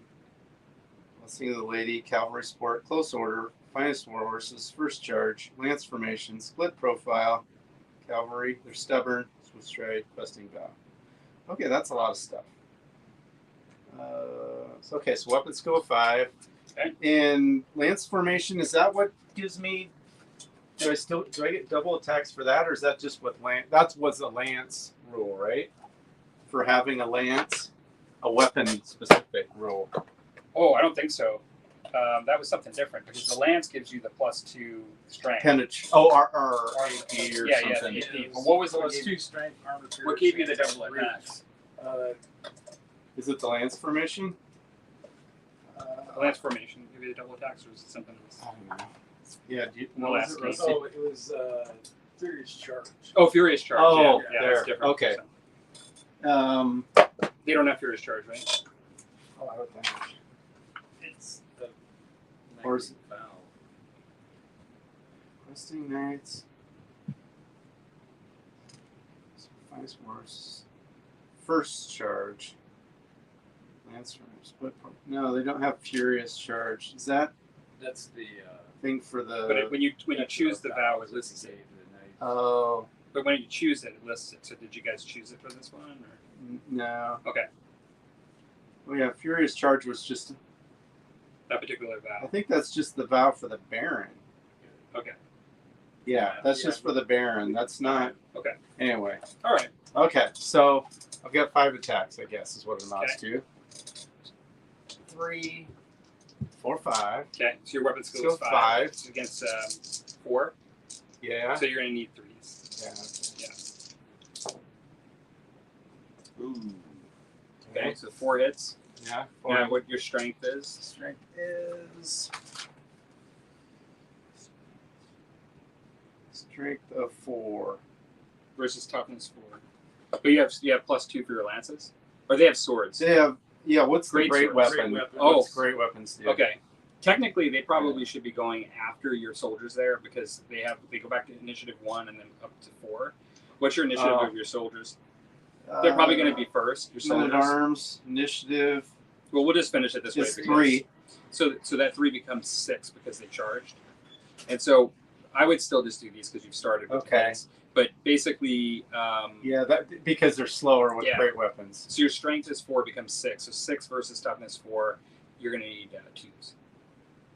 Blessing of the Lady, Cavalry Sport, Close Order, Finest War Horses, First Charge, Lance Formation, Split Profile, Cavalry, they're stubborn, Swift Stride, Questing Vow. Okay, that's a lot of stuff. So weapon skill 5. Okay. And Lance Formation, is that what gives me... Do I get double attacks for that, or is that just with lance? That was a lance rule, right? For having a lance, a weapon specific rule. Oh, I don't think so. That was something different because the lance gives you the +2 strength. Our AP or Yeah, something. yeah. The AP. But what was the +2 strength armor? What gave you the double attacks? Is it the lance formation? The lance formation give you the double attacks, or is it something else? I don't know. Yeah, do you, No, what last was it, game. Rusty? Oh, it was Furious Charge. Oh, Furious Charge. Oh, yeah, there. that's different. Okay. They don't have Furious Charge, right? Oh, I would think. It's the Or is- valve. Questing Knights. Sacrifice Wars. First Charge. Lance Runner. Split point. No, they don't have Furious Charge. Is that That's the. thing for the. But when you choose the vow, it lists it. Oh, But when you choose it, it lists it. So did you guys choose it for this one? Or? no. Okay, Oh, yeah, Furious Charge was just. that particular I vow. think that's just the vow for the Baron. Okay. Yeah, that's Yeah. just for the Baron. That's not. Okay. Anyway. All right. Okay, so I've got 5 attacks, I guess, is what it amounts to. 3, 4, 5. Okay. So your weapon skill Skill is 5. 5. It's against 4. Yeah. So you're gonna need 3s. Yeah. Ooh. Okay. So 4 hits. Yeah. Yeah. What your strength is? Strength is. Strength of 4. Versus toughness 4. But you have +2 for your lances, or they have swords. They have. Yeah, what's the Great great swords. weapon? Great weapon. Oh. What's great weapons do? Okay. Technically, they probably should be going after your soldiers there because they go back to initiative 1 and then up to 4. What's your initiative Oh. of your soldiers? They're probably going to be first. Your Men at soldiers. Arms, Initiative. Well, we'll just finish it this way. It's because- 3. So that 3 becomes 6 because they charged, and so I would still just do these because you've started. With Okay. these. But basically, Yeah, that because they're slower with Yeah. great weapons. so your strength is 4 becomes 6. So 6 versus toughness 4, you're going to need 2s.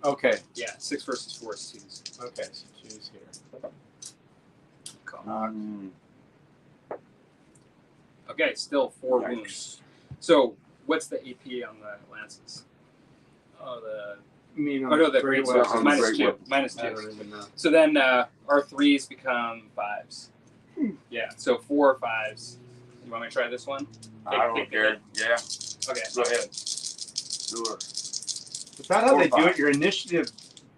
Okay. Yeah, 6 versus 4 is 2s. Okay. So choose here. Um, Okay, still 4 Yikes. wounds. So what's the AP on the lances? Oh, the. I mean, Oh no, the great great weapons. swords. On Minus great 2. weapons. Minus I 2. don't even know. So then our 3s become 5s. Yeah, so 4 or 5s. You want me to try this one? I don't care. Yeah. Okay. Go ahead. Do it. Is that how 4 or they do 5. it? Your initiative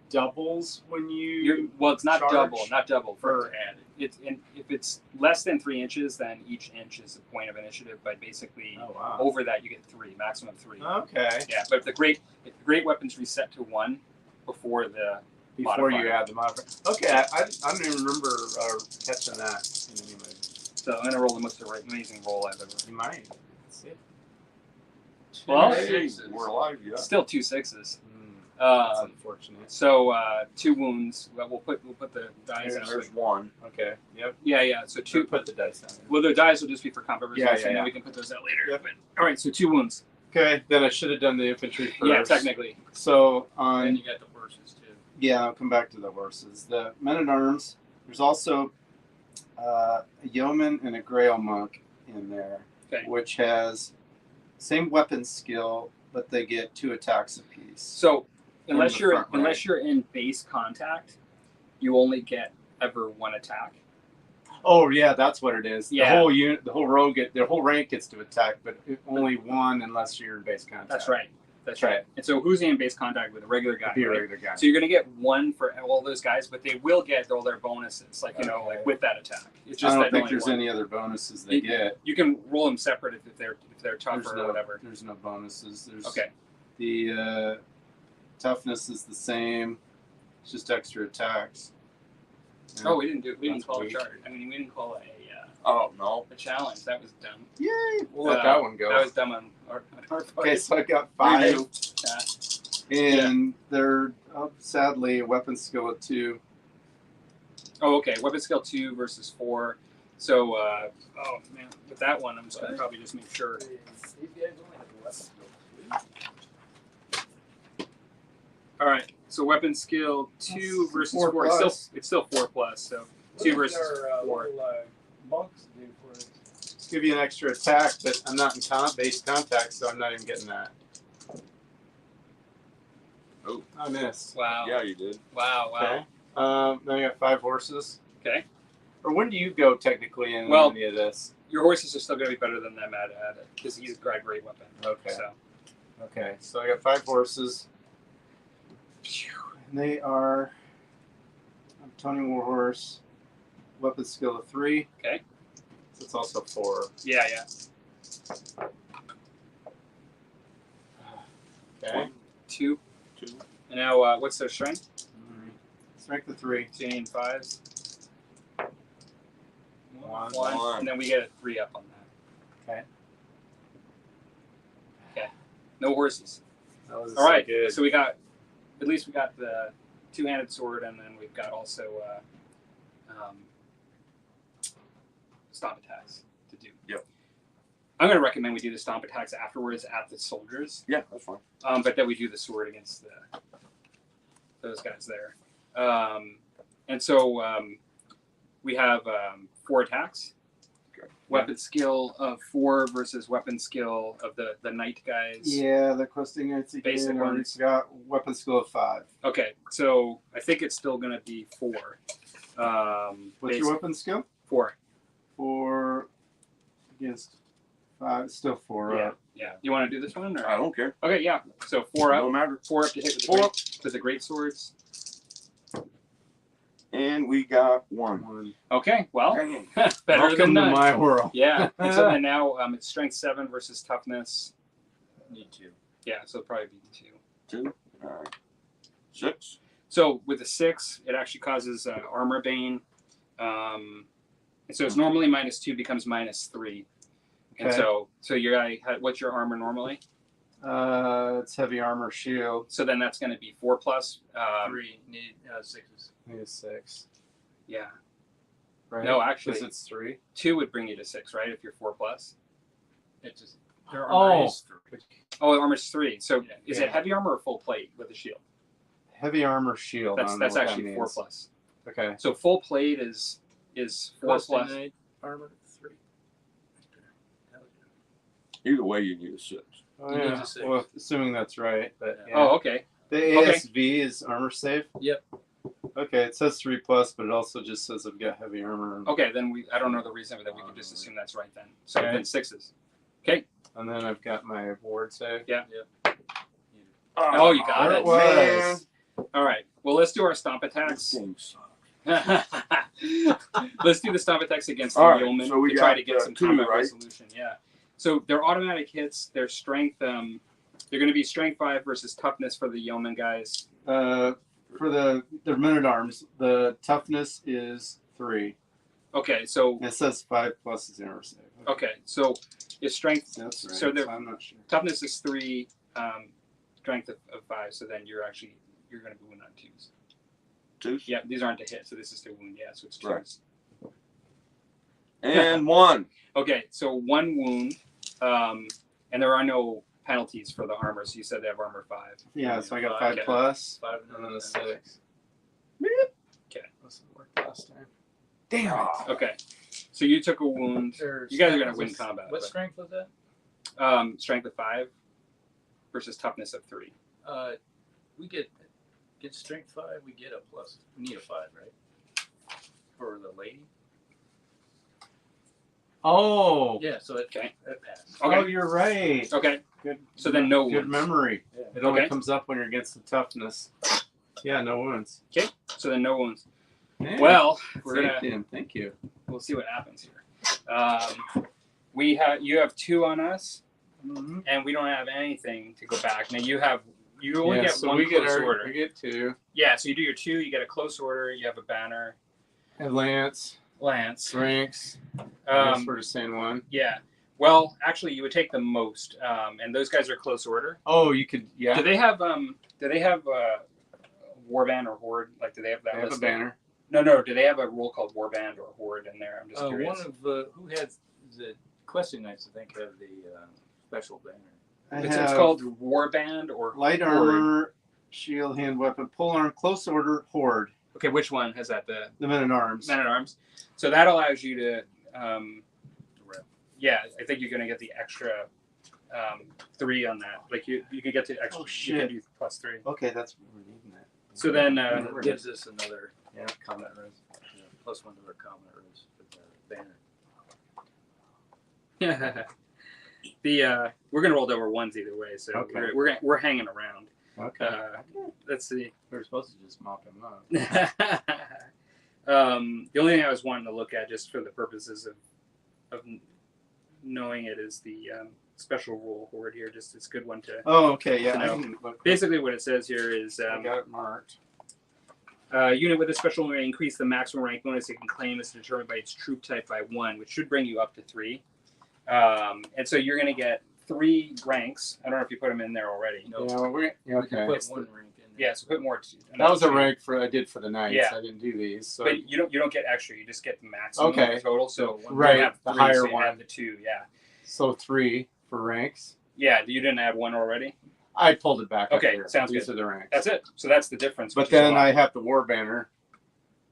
doubles when Well, it's not charge double. Not double. for If it's less than 3 inches, then each inch is a point of initiative. But basically, Oh wow. over that, you get 3, maximum 3. Okay. Yeah, but if the great weapons reset to 1 before the Before you modifier. add the modifier. Okay, I don't even remember catching that in any way. So I'm gonna roll the most amazing roll I've ever. You might. Let's see. Well, Hey, we're alive, yeah. Still 2 6s. That's unfortunate. So 2 wounds. Well, we'll put the dice And out. there's 1. Okay. Yep. Yeah. So 2. Put the dice down. Well, the dice will just be for combat results, Yeah, and then yeah. we can put those out later. Yep. But, all right, so 2 wounds. Okay. Then I should have done the infantry first. Yeah, technically. So And on. you got the horses too. Yeah, I'll come back to the horses. The men at arms. There's also a yeoman and a grail monk in there, Okay. which has same weapon skill, but they get 2 attacks apiece. So From unless the you're front rank. unless you're in base contact, you only get ever 1 attack. Oh yeah, that's what it is. Yeah. The whole unit, the whole row the whole rank gets to attack, but only 1 unless you're in base contact. That's right. That's right. And so who's in base contact with a regular guy? Be a right? regular guy. So you're going to get 1 for all those guys, but they will get all their bonuses, like Okay. like with that attack. It's I just don't that think only there's 1. any other bonuses they You- get. You can roll them separate if they're tougher There's or no whatever. There's no bonuses. There's Okay. The toughness is the same. It's just extra attacks. Oh, we didn't That's call weak. a charge. I mean, we didn't call Oh, no. a challenge. That was dumb. Yay! We'll let that one go. That was dumb on our part. Okay, so I got 5, Redo. and they're sadly a weapon skill of 2. Oh, okay. Weapon skill 2 versus 4. So, oh man, with that one, I'm just gonna probably just make sure. These guys only have a weapon skill. All right. So weapon skill 2 That's versus 4 4. plus. It's still 4 plus. So What 2 does versus our, 4. little, monks do for us? Just give you an extra attack, but I'm not in base contact, so I'm not even getting that. Oh, I missed. Wow. yeah, you did. Wow. Okay. Then I got 5 horses. Okay. Or when do you go technically in Well, any of this? Your horses are still going to be better than them at it because he's got a great weapon. Okay. So Okay. So I got 5 horses. And they are Tony Warhorse, weapon skill of 3. Okay. So it's also 4. yeah. Okay. 2. 2. And now what's their strength? Strength of 3. So you need 5s. 1. 1. And then we get a 3 up on that. Okay. No horses. That was All right. good. So we got the 2-handed sword, and then we've got also stomp attacks to do. Yep. I'm going to recommend we do the stomp attacks afterwards at the soldiers, Yeah, that's fine. but that we do the sword against those guys there. And so we have 4 attacks. Okay. Weapon skill of 4 versus weapon skill of the knight guys. Yeah, the questing it's again. Basic It's got weapon skill of 5. Okay, so I think it's still going to be 4. What's your weapon skill? 4. 4 against 5. It's still 4. Yeah. Yeah. You want to do this one? Or? I don't care. Okay, yeah. So 4 up. No matter. 4 up to hit with the great swords. And we got 1. 1. Okay, well, Dang. better Welcome than to none. my world. Yeah. And so then now it's strength 7 versus toughness. Need 2. Yeah, so it'll probably be 2. 2. All right. 6. So with the 6, it actually causes armor bane. And so it's normally -2 becomes -3. And Okay. so your guy, what's your armor normally? It's heavy armor shield. So then that's going to be 4 plus. 3. Need 6s. I think it's 6. Yeah. Right? No, actually, Because it's 3. 2 would bring you to 6, right? If you're 4 plus. It just their armor Oh. is 3. Oh, armor's 3. So Yeah. is Yeah. it heavy armor or full plate with a shield? Heavy armor shield. I don't know That's what that actually 4 means. plus. Okay. So full plate is 4 plus. Questing armor 3. Either way, you need a 6. Oh, You need yeah. a 6. Well, assuming that's right. But yeah. Oh, okay. The Okay. ASV is armor save? Yep. Okay, it says 3 plus, but it also just says I've got heavy armor. Okay, then I don't know the reason, but then we can just assume that's right then. So Okay. then 6s. Okay. And then I've got my ward save. Yeah. Oh, you got There it. it was. All right. Well, let's do our stomp This attacks. game sucks. Let's do the stomp attacks against the All right, yeoman so we to try got, to get some 2, combat right? resolution. Yeah. So their automatic hits, their strength, they're going to be strength 5 versus toughness for the yeoman guys. For the men at arms, the toughness is 3. Okay, so And it says 5 plus is armor save. okay, so if strength That's right. So they're- I'm not sure. toughness is 3, strength of 5, so then you're going to be wound on 2s. 2. Yeah, these aren't to hit, so this is to wound. Yeah, so it's 2s. Right. And 1. Okay, so 1 wound, and there are no penalties for the armor. So you said they have armor 5. Yeah, so I got 5 Okay. plus, 5 and then a 6. Okay. This worked last time. Damn it. Okay, so you took a wound. You guys are gonna win combat. What but, strength was that? strength of 5 versus toughness of 3. We get strength 5. We get a plus. We need a 5, right? For the lady. Oh. Yeah. So it Okay. passed. Okay. Oh, you're right. Okay, Good. so then no Good wounds. memory. Yeah. It only Okay. comes up when you're against the toughness. Yeah, no wounds. So then no wounds. Hey, Well, we're saved gonna him. Thank you. we'll see what happens here. You have 2 on us, Mm-hmm. and we don't have anything to go back. Now you only Yeah, get so 1 we get close our, order. we get 2. Yeah, so you do your 2. You get a close order. You have a banner, And lance, lance. ranks. I guess Um, we're just saying 1. yeah. Well, actually, you would take the most, and those guys are close order. Oh, you could. Yeah. Do they have warband or horde? Like, do they have that? They have a listed? banner. No. Do they have a role called warband or horde in there? I'm just One curious. of who has the questing knights? I think have the special banner. I It's have called warband or light horde. armor, shield, hand weapon, pole arm, close order, horde. Okay, which one has that? The The men at arms. men at arms. So that allows you to. Rep. Yeah, I think you're going to get the extra 3 on that. Like you could get to extra. Oh, You can shit. do +3. Okay, that's we're needing that. So then, And it gives us another Yeah, combat res. +1 to our combat rules for the banner. we're gonna roll double ones either way, so Okay. we're hanging around. Okay. Let's see. We're supposed to just mop him up. The only thing I was wanting to look at, just for the purposes of knowing it, is the special rule horde here. Just it's a good one to. Oh, okay, yeah. to know. I can look. Basically, what it says here is I got it marked. unit with a special rank increase the maximum rank bonus it can claim is determined by its troop type by 1, which should bring you up to 3. And so you're going to get 3 ranks. I don't know if you put them in there already. No, Yeah, well, we can okay. put 1 rank in there. Yeah, so put more. That was a rank I did for the knights. Yeah. I didn't do these. So But you don't get extra. You just get the maximum Okay. total. So Right, you have the 3, higher so you one. add the 2. Yeah. So 3 for ranks. Yeah. You didn't add 1 already. I pulled it back. Okay, up here. sounds These good. are the ranks. That's it. So that's the difference. But which is a then lot. I have the war banner.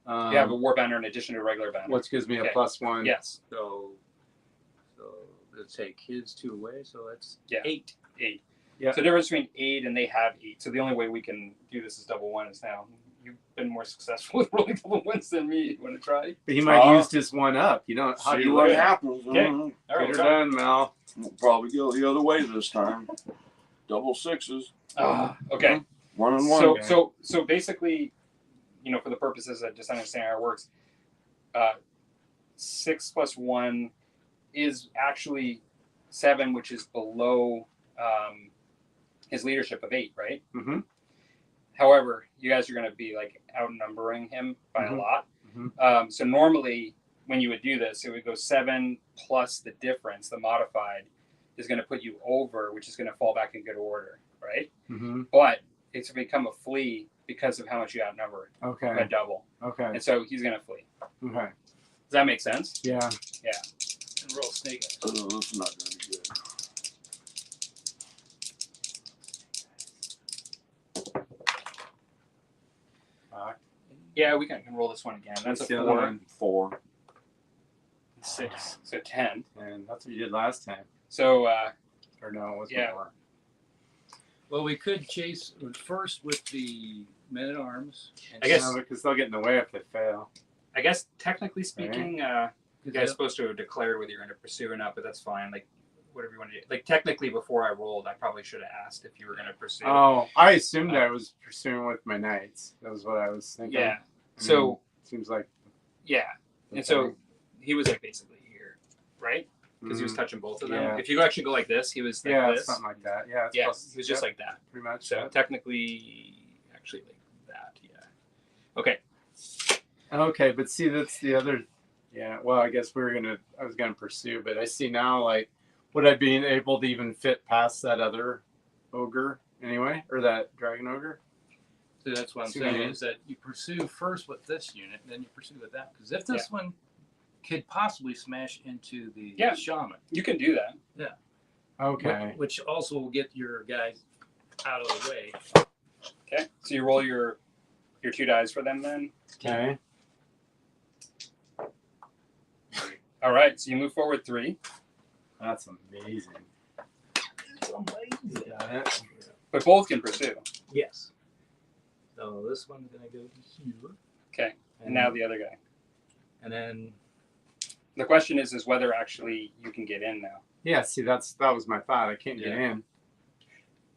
You have a war banner in addition to a regular banner. Which gives me Okay. a +1. Yes. So let's take his 2 away. So that's Yeah. 8. 8. Yeah. So the difference between 8 and they have 8. So the only way we can do this is double 1 is now. You've been more successful with rolling double 1s than me. You want to try? But he might use this one up. You don't. How do See you what look at it? happens. Okay. Mhm. All Get right. her try. done, Mel. We'll probably go the other way this time. Double 6s. Okay. 1 and 1. So basically, for the purposes of just understanding how it works, 6 plus 1 is actually 7, which is below his leadership of 8, right? Mm-hmm. However, you guys are going to be like outnumbering him by a Mhm. lot. Mhm. So normally, when you would do this, it would go 7 plus the difference, the modified, is going to put you over, which is going to fall back in good order, right? Mm-hmm. But it's become a flee because of how much you outnumber Okay. by double, Okay. and so he's going to flee. Okay. Does that make sense? Yeah. And roll snake eyes. Oh, that's not going to be good. Yeah, we can roll this one again. That's What's a the other 4, one? 4. 6, so 10. And that's what you did last time. So Or no, it was Yeah. more. Well, we could chase first with the men at arms. I guess- No, because they'll get in the way if they fail. I guess technically speaking, you guys are Because supposed to have declared whether you're going to pursue or not, but that's fine. Like whatever you want to do. Like technically, before I rolled, I probably should have asked if you were going to pursue. Oh, I assumed I was pursuing with my knights. That was what I was thinking. Yeah. I So mean, seems like. yeah, the and so thing. he was like basically here, right? Because he was Mhm. touching both of them. Yeah. If you actually go like this, he was like Yeah, this. something like that. Yeah. It's Yeah, plus- he was just yep, like that. pretty much. So yeah. technically, actually like that. Yeah. Okay. Okay, but see, that's the other. Yeah, well, I guess I was gonna pursue, but I see now, like, would I be able to even fit past that other ogre anyway, or that dragon ogre? So that's what I'm See what I saying mean? is that you pursue first with this unit, and then you pursue with that. Because if this one could possibly smash into the Yeah. shaman, You can do that. Okay. which also will get your guys out of the way. Okay. So you roll your 2 dice for them then. Okay. All right. So you move forward 3, That's amazing. Got it. but both can pursue. Yes. So this one's gonna go here. Okay. And now the other guy. and then The question is whether actually you can get in now. Yeah. See, that was my thought. I can't get Yeah. in.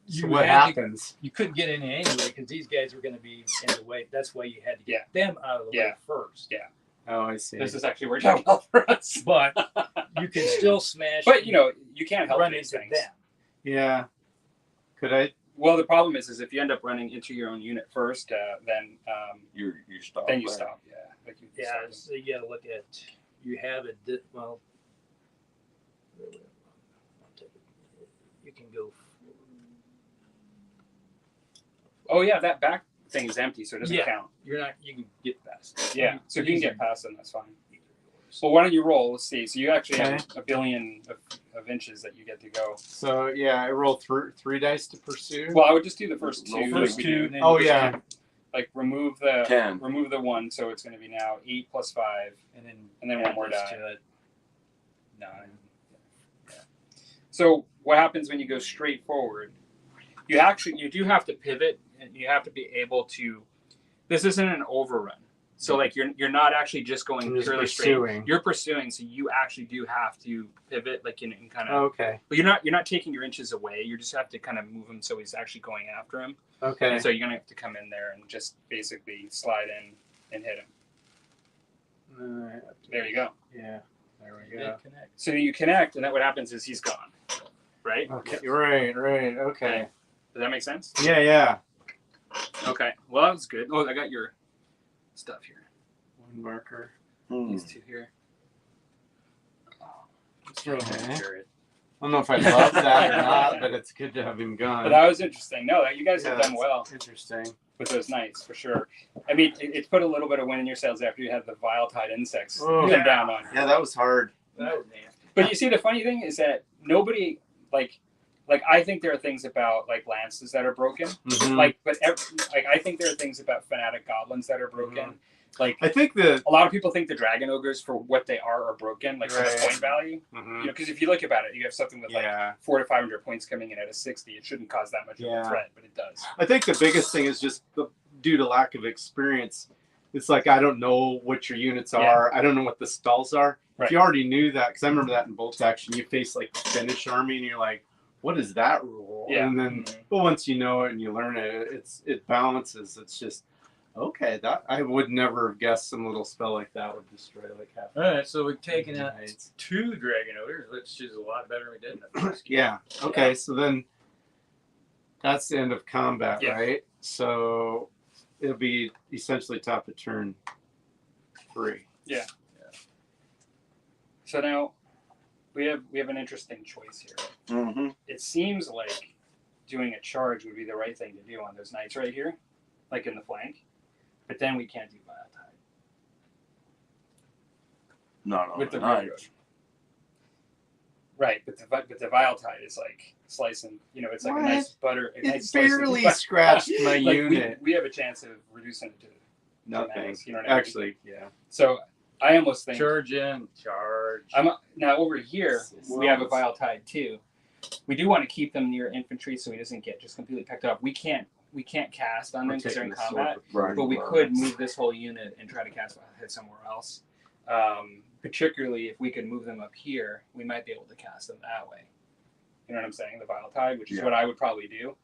you So what had to- happens? you couldn't get in anyway because these guys were going to be in the way. That's why you had to get them out of the way Yeah. first. Yeah. Oh, I see. This has actually worked out well for us. But you can still smash. But you can't help run these into things. them. Yeah. Could I? Well, the problem is if you end up running into your own unit first, then You stop. then you there. stop. Yeah. Like you Yeah, stop. so you got to look at. You have it. Well, you can go. Oh yeah, that back thing is empty, so it doesn't Yeah. count. You're not. You can get past it. Yeah. So if you can Easy. get past them, that's fine. Well, why don't you roll? Let's see. So you actually have Okay. a billion of inches that you get to go. So yeah, I roll three dice to pursue. Well, I would just do the first 2. Roll like First we two. do. And then Oh you yeah. Like remove the 10. 1, so it's going to be now 8 plus 5. And then And then one add more this die. to it. 9. So what happens when you go straight forward? You do have to pivot, and you have to be able to. This isn't an overrun. So like you're not actually just going purely straight. You're pursuing, so you actually do have to pivot, like in kind of. Okay. But you're not taking your inches away. You just have to kind of move him so he's actually going after him. Okay. And so you're gonna have to come in there and just basically slide in and hit him. There you go. Yeah. There we go. So you connect, and then what happens is he's gone. Right. Okay. Right. Okay. Does that make sense? Yeah. Okay. Well, that was good. Oh, I got your stuff here. One marker. These two here. It's really Okay. accurate. I don't know if I love that or not, but it's good to have him gone. But that was interesting. No, you guys have done well Interesting. with those knights for sure. I mean, it's put a little bit of wind in your sails after you had the vile-tide insects come down on you. Yeah, that was hard. That was nasty. But you see, the funny thing is that nobody like I think there are things about like lances that are broken. Mhm. I think there are things about fanatic goblins that are broken. Like I think that. a lot of people think the dragon ogres for what they are broken, like for the Right. point value. Mhm. You know, because if you look about it, you have something with like Yeah. 400 to 500 points coming in at a 60. It shouldn't cause that much of Yeah. a threat, but it does. I think the biggest thing is just due to lack of experience. It's like I don't know what your units are. I don't know what the spells are. Right. If you already knew that, because I remember that in Bolt Action, you face like the Finnish army, and you're like, "What is that rule?" Yeah. And then, but once you know it and you learn it, it balances. It's just okay. That I would never have guessed some little spell like that would destroy like half. All right, so we've taken out Knights. 2 dragon ogres, which is a lot better than we did in the first game. Yeah. Okay. So then that's the end of combat, Yeah. right? So it'll be essentially top of turn 3. So now we have an interesting choice here. Mm-hmm. It seems like doing a charge would be the right thing to do on those knights right here, like in the flank. But then we can't do vile tide Not on with the the knights. right. But the vile tide is like slicing. You know, it's like What? a nice butter. A nice It slice of barely butter. scratched my Like, unit. We have a chance of reducing it to Nothing. tremendous, you know what I mean? Actually, yeah. So I almost think Charge in, charge. now over here we have a vile tide too. We do want to keep them near infantry so he doesn't get just completely picked up. We can't cast on them because they're in combat, Right. but we could move this whole unit and try to cast vile tide somewhere else. Particularly if we could move them up here, we might be able to cast them that way. You know what I'm saying? The vile tide, which is what I would probably do.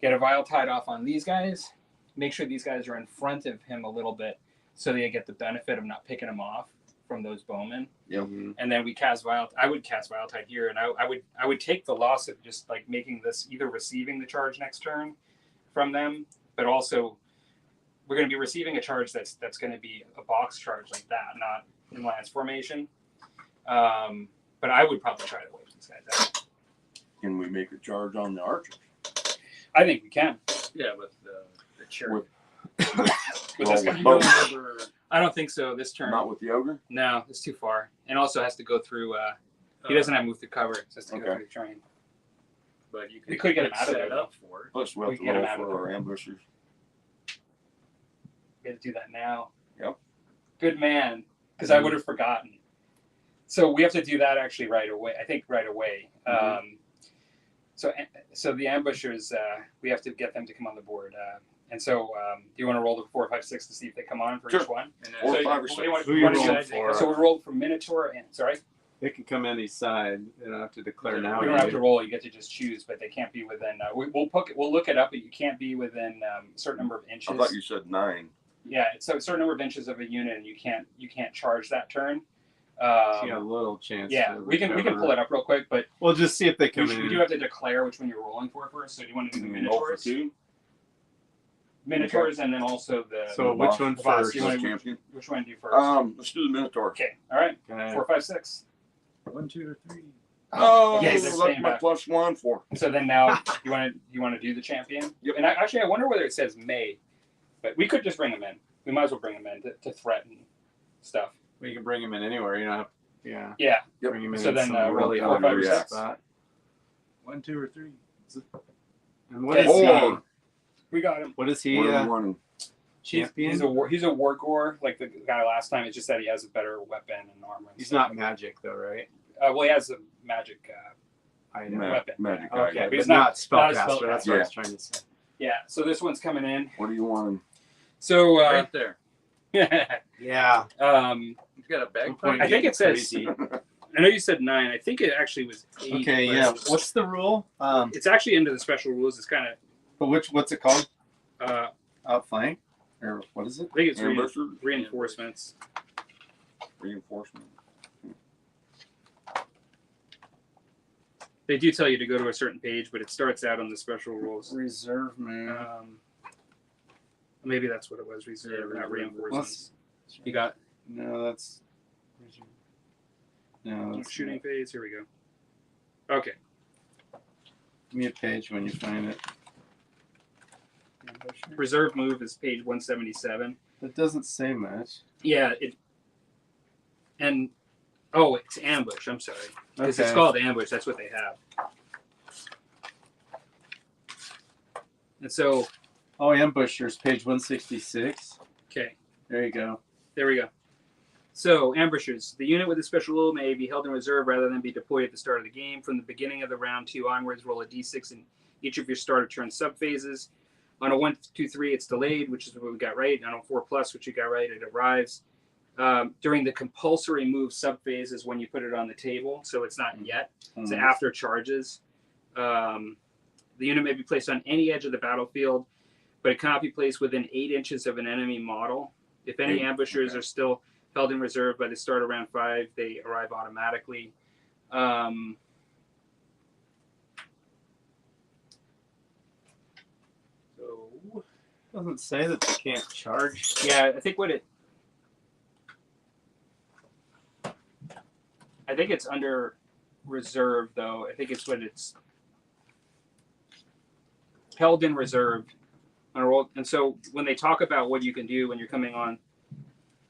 Get a vile tide off on these guys. Make sure these guys are in front of him a little bit so they get the benefit of not picking him off from those bowmen. Yep. And then we cast vile. I would cast vile tide here, and I would take the loss of just like making this either receiving the charge next turn from them, but also we're going to be receiving a charge that's going to be a box charge like that, not in lance formation. But I would probably try to wipe these guys out. Can we make a charge on the archers? I think we can. Yeah, with the cherry. With this guy. I don't think so this turn. Not with the ogre? No, it's too far. And also has to go through. He doesn't have move to cover. It has to go Okay. through the train. But you We could get him out of set there, it up for it. Plus, we We have to can get 'em roll out of for our ambushers. We have to do that now. Yep. Good man, because I would have forgotten. So we have to do that actually right away. I think right away. So the ambushers, we have to get them to come on the board. And so, do you want to roll the 4, 5, 6 to see if they come on for Sure. each one? And Or then, 5 or what 6. do you want- Who what you do you roll want- for? So we rolled for Minotaur and sorry, They can come any side. They don't have to declare now. we don't have to roll. You get to just choose, but they can't be within. We'll look it up, but you can't be within a certain number of inches. I thought you said 9. Yeah, it's a certain number of inches of a unit, and you can't charge that turn. So you got a little chance. Yeah, to we can recover. pull it up real quick, but We'll just see if they come we in. do have to declare which one you're rolling for first. So do you want to do the You can roll for Minotaurs? 2. Minotaurs, and then also the. So which one the boss. first? You wanna- Champion. Which one do you first? Let's do the Minotaur. Okay, all right. Okay. 4, 5, 6. 1, 2, or 3. Oh, Yes, they're that's staying my back. +1 for. So then now you want to do the champion. Yep. And actually, I wonder whether it says May, but we could just bring him in. We might as well bring him in to threaten stuff. We can bring him in anywhere. You don't have. Yeah. Yeah. Yep. Bring him in. So in then, some roll really 4, 5, or obvious 6. spot. 1, 2, or 3. And what Okay. is he? Oh. We got him. What is he? What do you want? Champion. He's a war gore like the guy last time. It's just that he has a better weapon and armor. And He's stuff. not magic though, right? Well, he has a magic item. Weapon. Magic Okay, but but he's not not a spellcaster. spellcaster. That's what I was trying to say. Yeah. So this one's coming in. What do you want? So Right there. Yeah. You've got a bag. Point I think it says. crazy. I know you said 9. I think it actually was 8. Okay, but yeah. What's the rule? It's actually into the special rules. It's kind of. But what's it called? I Outflank? Or what is it? think it's Ambusher? reinforcements. Reinforcement. They do tell you to go to a certain page, but it starts out on the special rules. Reserve move. Maybe that's what it was. Reserve, Yeah, not reserve. reinforcements. You got No, that's. No, that's shooting not. phase. Here we go. Okay. Give me a page when you find it. Reserve move is page 177. It doesn't say much. Yeah. It's ambush. I'm sorry. Because it's Okay. called ambush. That's what they have. And so, Oh, ambushers, page 166. okay. There you go. There we go. So, ambushers. The unit with a special rule may be held in reserve rather than be deployed at the start of the game. From the beginning of the round 2 onwards, roll a d6 in each of your starter turn subphases. On a 1, 2, 3, it's delayed, which is what we got right. On a 4+, which you got right, it arrives. During the compulsory move subphase is when you put it on the table, so it's not yet. It's after charges. The unit may be placed on any edge of the battlefield, but it cannot be placed within 8 inches of an enemy model. If any ambushers are still held in reserve by the start of round 5, they arrive automatically. So, Doesn't say that they can't charge. yeah, I think it's under reserve, though. I think it's when it's held in reserve on a roll. And so when they talk about what you can do when you're coming on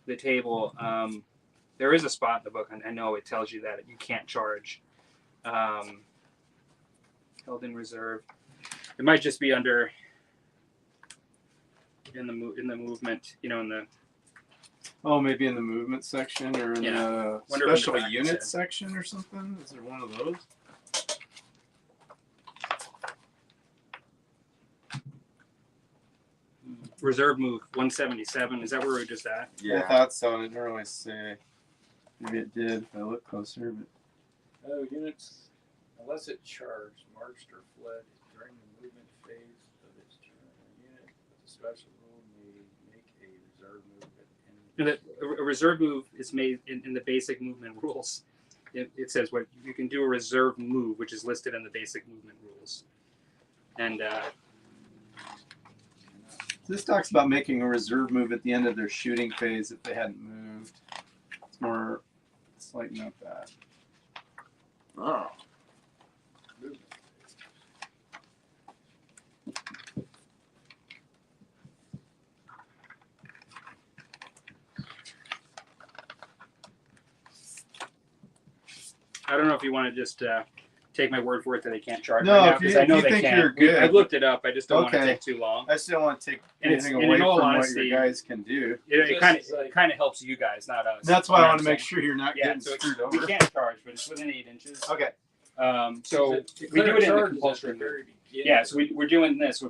the table, there is a spot in the book, and I know it tells you that you can't charge. Held in reserve. It might just be under in the movement, in the. Oh, maybe in the movement section or in the Wonder what special the back unit said. section or something? Is there one of those? Reserve move 177. Is that where we're just at? I Yeah. thought so. It didn't really say. Maybe it did if I look closer. But Oh, units, unless it charged, marched, or fled during the movement phase of its turn, a unit with a special rule may make a reserve move A reserve move is made in the basic movement rules. It says what you can do a reserve move, which is listed in the basic movement rules. And this talks about making a reserve move at the end of their shooting phase if they hadn't moved. It's more. Let's lighten up that. Oh. movement phase. I don't know if you want to just take my word for it that they can't charge No, right now, if you- because I know if you they think can. you're good. I've looked it up. I just don't want to Okay. take too long. I still want to take And it's- anything and away in all from honesty, what your guys can do. It kind of helps you guys, not us. That's why You know I want what to I'm make saying? sure you're not Yeah, getting so screwed we over. can't charge, but it's within 8 inches. Okay. So we do it in the compulsory move. Yeah, so we're doing this.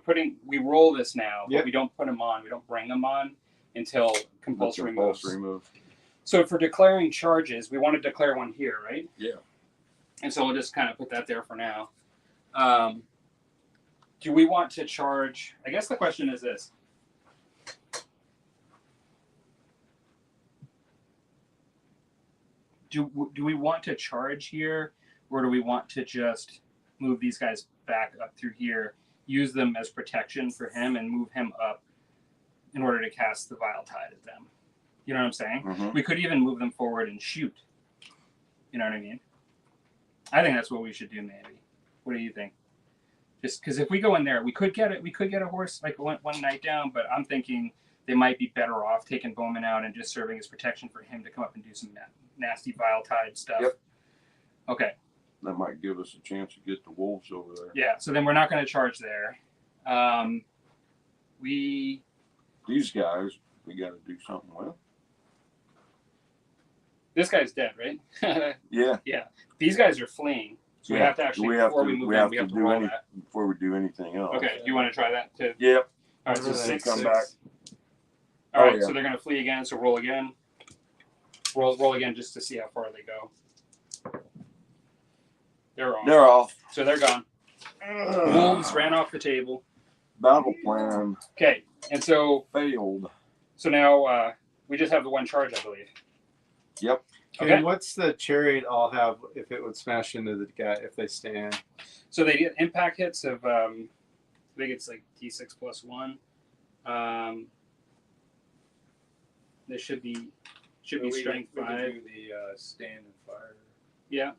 We roll this now, but Yep. we don't put them on. We don't bring them on until compulsory moves. Compulsory move. So for declaring charges, we want to declare one here, right? Yeah. And so we'll just kind of put that there for now. Do we want to charge? I guess the question is this. Do we want to charge here, or do we want to just move these guys back up through here, use them as protection for him, and move him up in order to cast the Vile Tide at them? You know what I'm saying? Mm-hmm. We could even move them forward and shoot. You know what I mean? I think that's what we should do, maybe. What do you think? Just because if we go in there, we could get it. We could get a horse like one night down, but I'm thinking they might be better off taking Bowman out and just serving as protection for him to come up and do some nasty Vile Tide stuff. Yep. Okay. That might give us a chance to get the wolves over there. Yeah. So then we're not going to charge there. These guys, we got to do something with. This guy's dead, right? Yeah. These guys are fleeing. So we have to actually before we move in, we have to roll that before we do anything else. Okay, you want to try that too? Yep. All right, so six. Come back. All right, yeah. so they're gonna flee again. So roll again. Roll again just to see how far they go. They're off. They're off. So they're gone. Wolves ran off the table. Battle plan Okay, and so failed. So now we just have the one charge, I believe. Yep. Okay. And what's the chariot all have if it would smash into the guy if they stand? So they get impact hits of I think it's like D6 plus 1. They should be strength 5. Do the stand and fire. Yeah.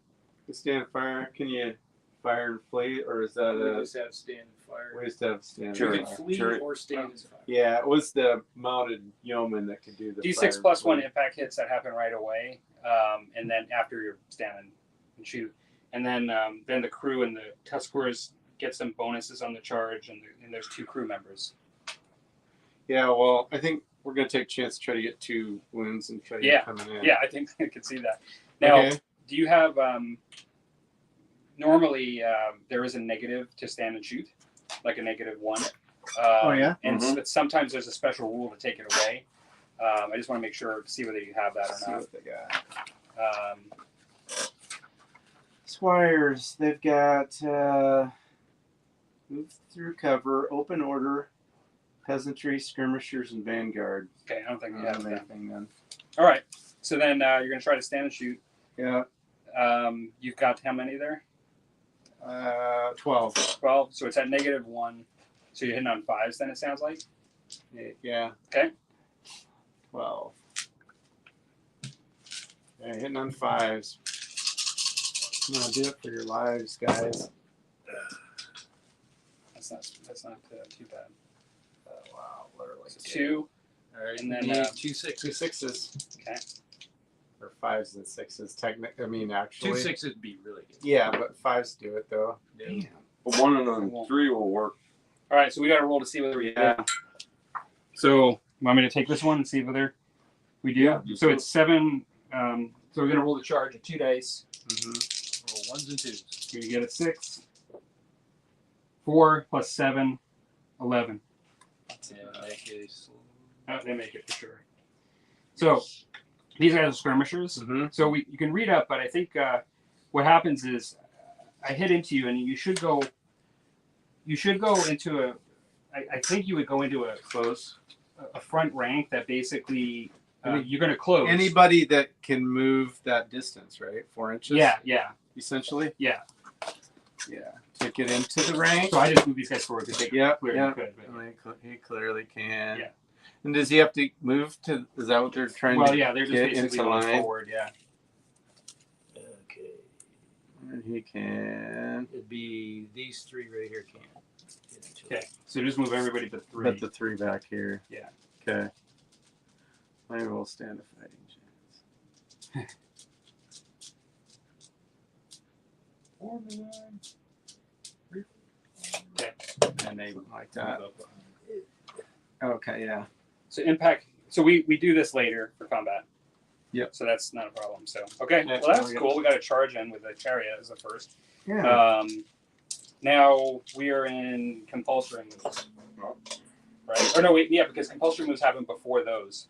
The stand and fire, can you fire and flee, or is that We a? just have stand and fire. We just have stand. Sure. You And can fire. flee Sure. or stand and fire. Yeah, it was the mounted yeoman that could do the D6 fire plus and 1 flee. impact hits that happen right away, and then after you're standing and shoot, and then the crew and the Tuscarors get some bonuses on the charge, and there's 2 crew members. Yeah, well, I think we're gonna take a chance to try to get 2 wounds and try to Yeah. get coming in. Yeah, I think I could see that. Now, Okay. do you have normally there is a negative to stand and shoot, like a -1. Oh, yeah? And Mhm. but sometimes there's a special rule to take it away. I just want to make sure to see whether you have that Let's see or what they got. not. Squires, they've got move through cover, open order, peasantry, skirmishers, and vanguard. Okay, I don't think I you don't have have that. anything then. All right, so then you're going to try to stand and shoot. Yeah, You've got how many there? 12. 12. So it's at -1. So you're hitting on 5s. Then it sounds like. Yeah. Okay. 12. Okay, hitting on 5s. I'm gonna do it for your lives, guys. That's not too bad. Wow, literally. So 2, All right, and then, we need 2 2 6s. Okay. Or 5s and 6s. I mean, 2 actually. 6s would be really good. Yeah, but 5s do it though. Yeah. But one of them 3 will work. All right, so we got to roll to see whether we Yeah. So, want me to take this one and see whether we do? Yeah, So it's 7. So we're gonna roll the charge at 2 dice. Mm-hmm. Roll 1s and 2s. You're gonna get a 6. 4 plus 7, 11. Yeah, make a They make it for sure. So these guys are skirmishers. Mm-hmm. So you can read up, but I think what happens is I hit into you, and you should go into a. I think you would go into a front rank that basically you're going to close. Anybody that can move that distance, right? 4 inches. Yeah. Essentially. Yeah. Yeah. To get into the rank. So I just move these guys forward because they Yep. clearly Yeah. could. But, He clearly can. Yeah. And does he have to move to? Is that what they're trying well, to yeah, they're just get basically into going line? forward. Yeah. Okay. And he can. It'd be these 3 right here can't get into it. Okay. So just move everybody but 3. Put the 3 back here. Yeah. Okay. Maybe we'll stand a fighting chance. Okay. And they like that. Okay. Yeah. So impact. So we do this later for combat. Yep. So that's not a problem. So okay. Yeah, Well, that's we're cool. We got a charge in with a chariot as the first. Yeah. Now we are in compulsory moves. Right? Or no, wait. Yeah, because compulsory moves happen before those.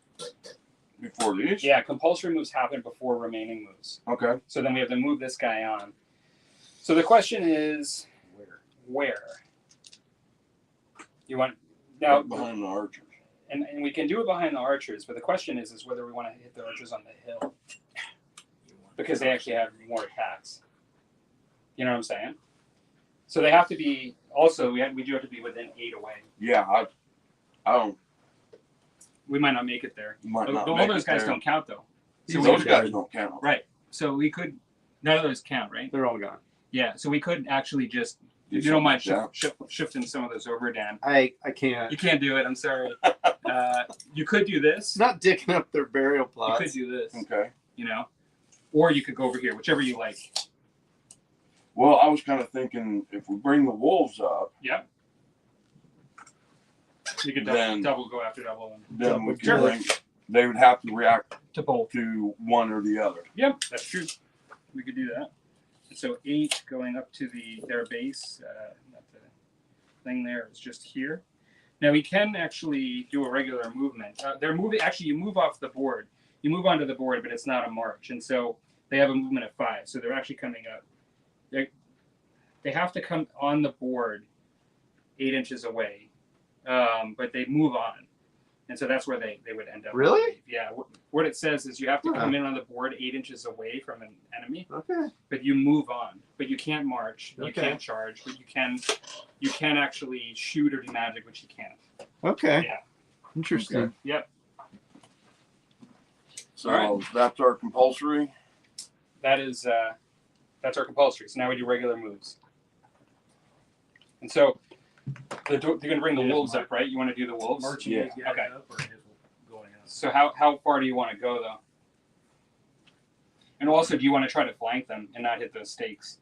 Before these? Yeah, compulsory moves happen before remaining moves. Okay. So then we have to move this guy on. So the question is, where? You want now? Behind the archers. And we can do it behind the archers, but the question is whether we want to hit the archers on the hill because they actually have more attacks. You know what I'm saying? So they have to be. Also, we do have to be within 8 away. Yeah, I don't. We might not make it there. Might But not all make those it guys there. don't count though. So Those we guys don't count. right. So we could. None of those count, right? They're all gone. Yeah. So we could actually just. Do If you don't mind something like shifting some of those over, Dan. I can't. You can't do it. I'm sorry. You could do this. It's not digging up their burial You plots. could do this. that. Okay. You know, or you could go over here, whichever you like. Well, I was kind of thinking if we bring the wolves up, Yep. You could Then- double go after double and then we Sure. can bring. They would have to react to both. to one or the other. Yep, that's true. We could do that. So 8 going up to their base. Not the thing there. It's just here. Now we can actually do a regular movement. They're moving. Actually, you move off the board. You move onto the board, but it's not a march, and so they have a movement of 5. So they're actually coming up. They have to come on the board 8 inches away, but they move on, and so that's where they would end up. Really? Yeah. What it says is you have to come in on the board 8 inches away from an enemy. Okay. But you move on. But you can't march. You Okay. can't charge. But you can actually shoot or do magic, which you can't. Okay. Yeah. Interesting. Okay. Yep. So All that's our compulsory. That's our compulsory. So now we do regular moves. And so they're going to bring the wolves up, right? You want to do the wolves? Marching Yeah. these guys Okay. up or just going up? So how far do you want to go though? And also, do you want to try to flank them and not hit those stakes?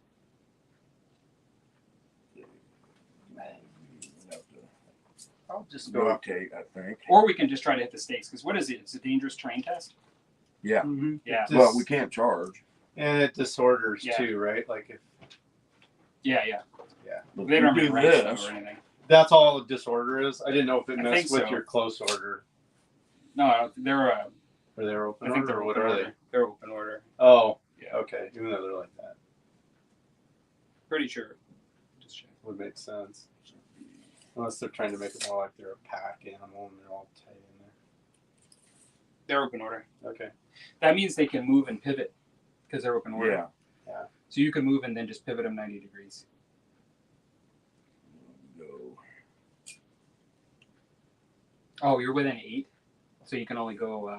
I'll just go up. Rotate, I think. Or we can just try to hit the stakes. Because what is it? It's a dangerous terrain test? Yeah. Mm-hmm. Yeah. Well, we can't charge. And it disorders Yeah. too, right? Like if Yeah. But They if don't we have do any ranks though this. or anything. that's all a disorder is. I didn't know if it I messed think with so. your close order No, they're or they're open I think order. they're Or what open are order. they? They're open order. Oh, Yeah. okay. Even though they're like that, Pretty sure. Just check. would make sense. Unless they're trying to make it more like they're a pack animal and they're all tight in They're open order. there. Okay. That means they can move and pivot because they're open order. Yeah. So you can move and then just pivot them 90 degrees. No. Oh, you're within 8, so you can only go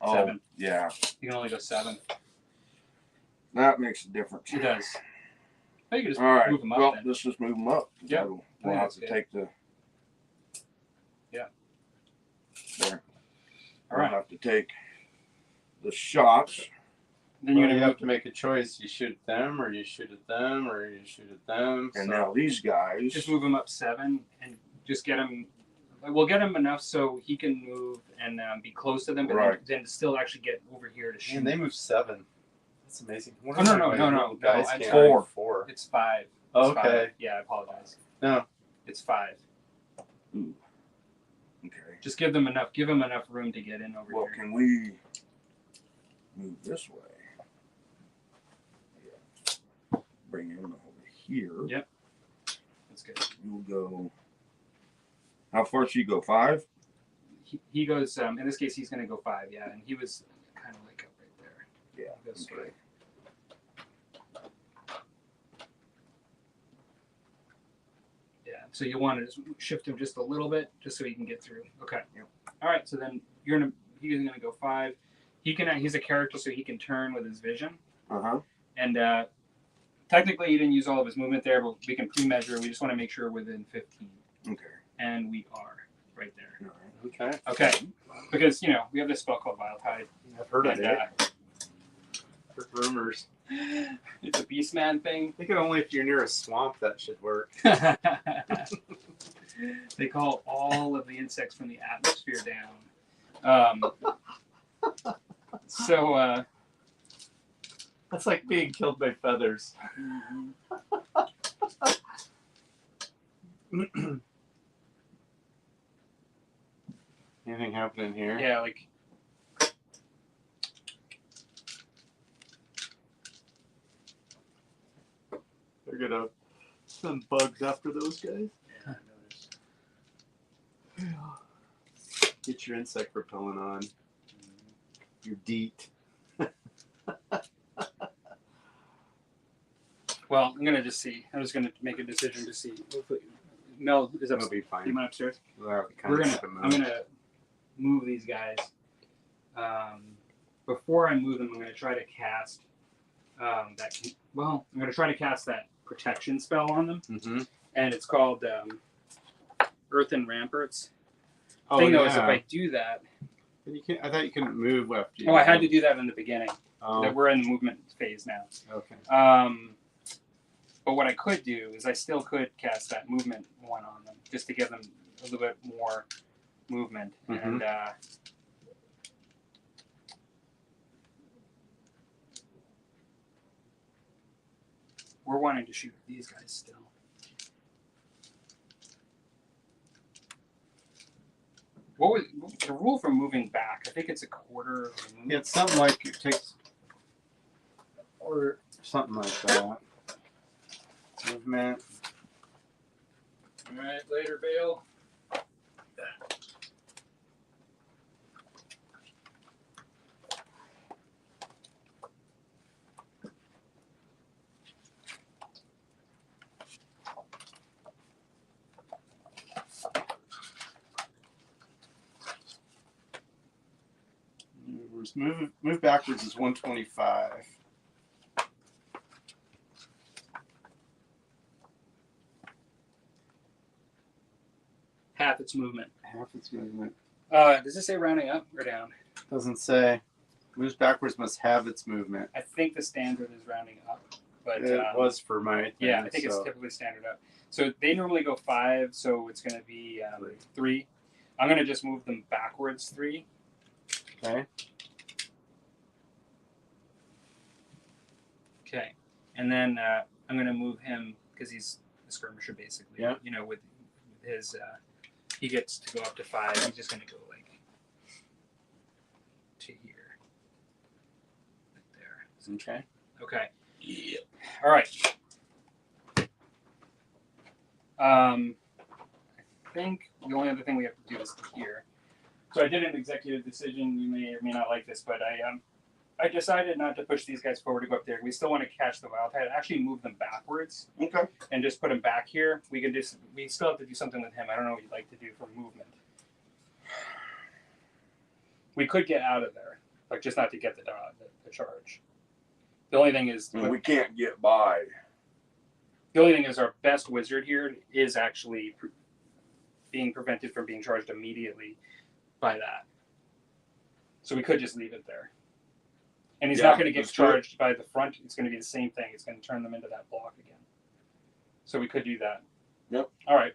Oh, 7. yeah. You can only go 7. That makes a difference. It does. But you can just All right. move them up Well, then. let's just move them up. Yeah. We'll think have that's to good. take the. Yeah. There. All We'll right. have to take the shots. Then Well, you're you gonna have to make a choice. You shoot them, or you shoot at them, or you shoot at them. And so- now these guys. just move them up 7 and just get him. We'll get him enough so he can move and be close to them, but Right. then still actually get over here to shoot. Man, they move 7. That's amazing. Oh, no. Guys I'm can't. sorry. 4. It's 5. It's Okay. 5. Yeah, I apologize. No. It's 5. Okay. Just give them enough. Give them enough room to get in over Well, here. can we move this way? Yeah. Bring him over here. Yep. That's good. You'll go. How far should you go? 5? He goes. In this case, he's going to go 5. Yeah, and he was kind of like up right there. Yeah. He goes Okay. 5. Yeah. So you want to just shift him just a little bit, just so he can get through. Okay. Yep. All right. So then he's gonna go 5. He's a character, so he can turn with his vision. Uh-huh. And technically, he didn't use all of his movement there, but we can pre-measure. We just want to make sure we're within 15, Okay. and we are right there. All right. Okay. Okay. Because we have this spell called Vile Tide, I've heard of and it. Heard rumors. it's a Beastman thing. I think only if you're near a swamp that should work. They call all of the insects from the atmosphere down. So That's like being killed by feathers. Anything happening here? yeah, like They're gonna send bugs after those guys. Yeah, I noticed. Get your insect repellent on. Your DEET. well, I'm gonna just see. I'm just gonna make a decision to see. Mel is That'll up. be You fine. went upstairs. We're I'm gonna move these guys. Before I move them, I'm gonna try to cast I'm gonna try to cast that protection spell on them, Mm-hmm. and it's called Earthen Ramparts. Oh, Thing though is, if yeah. I do that, You can't, I thought you couldn't move after you. I had to do that in the beginning. Oh, That we're in the movement phase now. okay. But what I could do is I still could cast that movement one on them, just to give them a little bit more movement. Mhm. And we're wanting to shoot these guys still. What was the rule for moving back? I think it's a quarter of the movement. It's something like it takes, or something like that. Movement. All right, later, Bale. Move backwards is 125. Half its movement. Half its movement. Does this say rounding up or down? Doesn't say. Moves backwards must have its movement. I think the standard is rounding up, but It was for my thing, yeah, I think it's typically standard up. So they normally go 5, so it's going to be 3. I'm going to just move them backwards 3. Okay. Okay, and then I'm going to move him because he's a skirmisher basically. Yeah. You know, with his, he gets to go up to 5. He's just going to go like to here, like there. Okay. Okay. Yeah. All right. I think the only other thing we have to do is here. So I did an executive decision. You may or may not like this, but I decided not to push these guys forward to go up there. We still want to catch the wild tide. Actually, move them backwards. Okay. And just put him back here. We can just. We still have to do something with him. I don't know what you'd like to do for movement. We could get out of there, like just not to get the charge. The only thing is We can't get by. the only thing is our best wizard here is actually being prevented from being charged immediately by that. So we could just leave it there. And he's not going to get charged by the front. It's going to be the same thing. It's going to turn them into that block again. So we could do that. Yep. All right.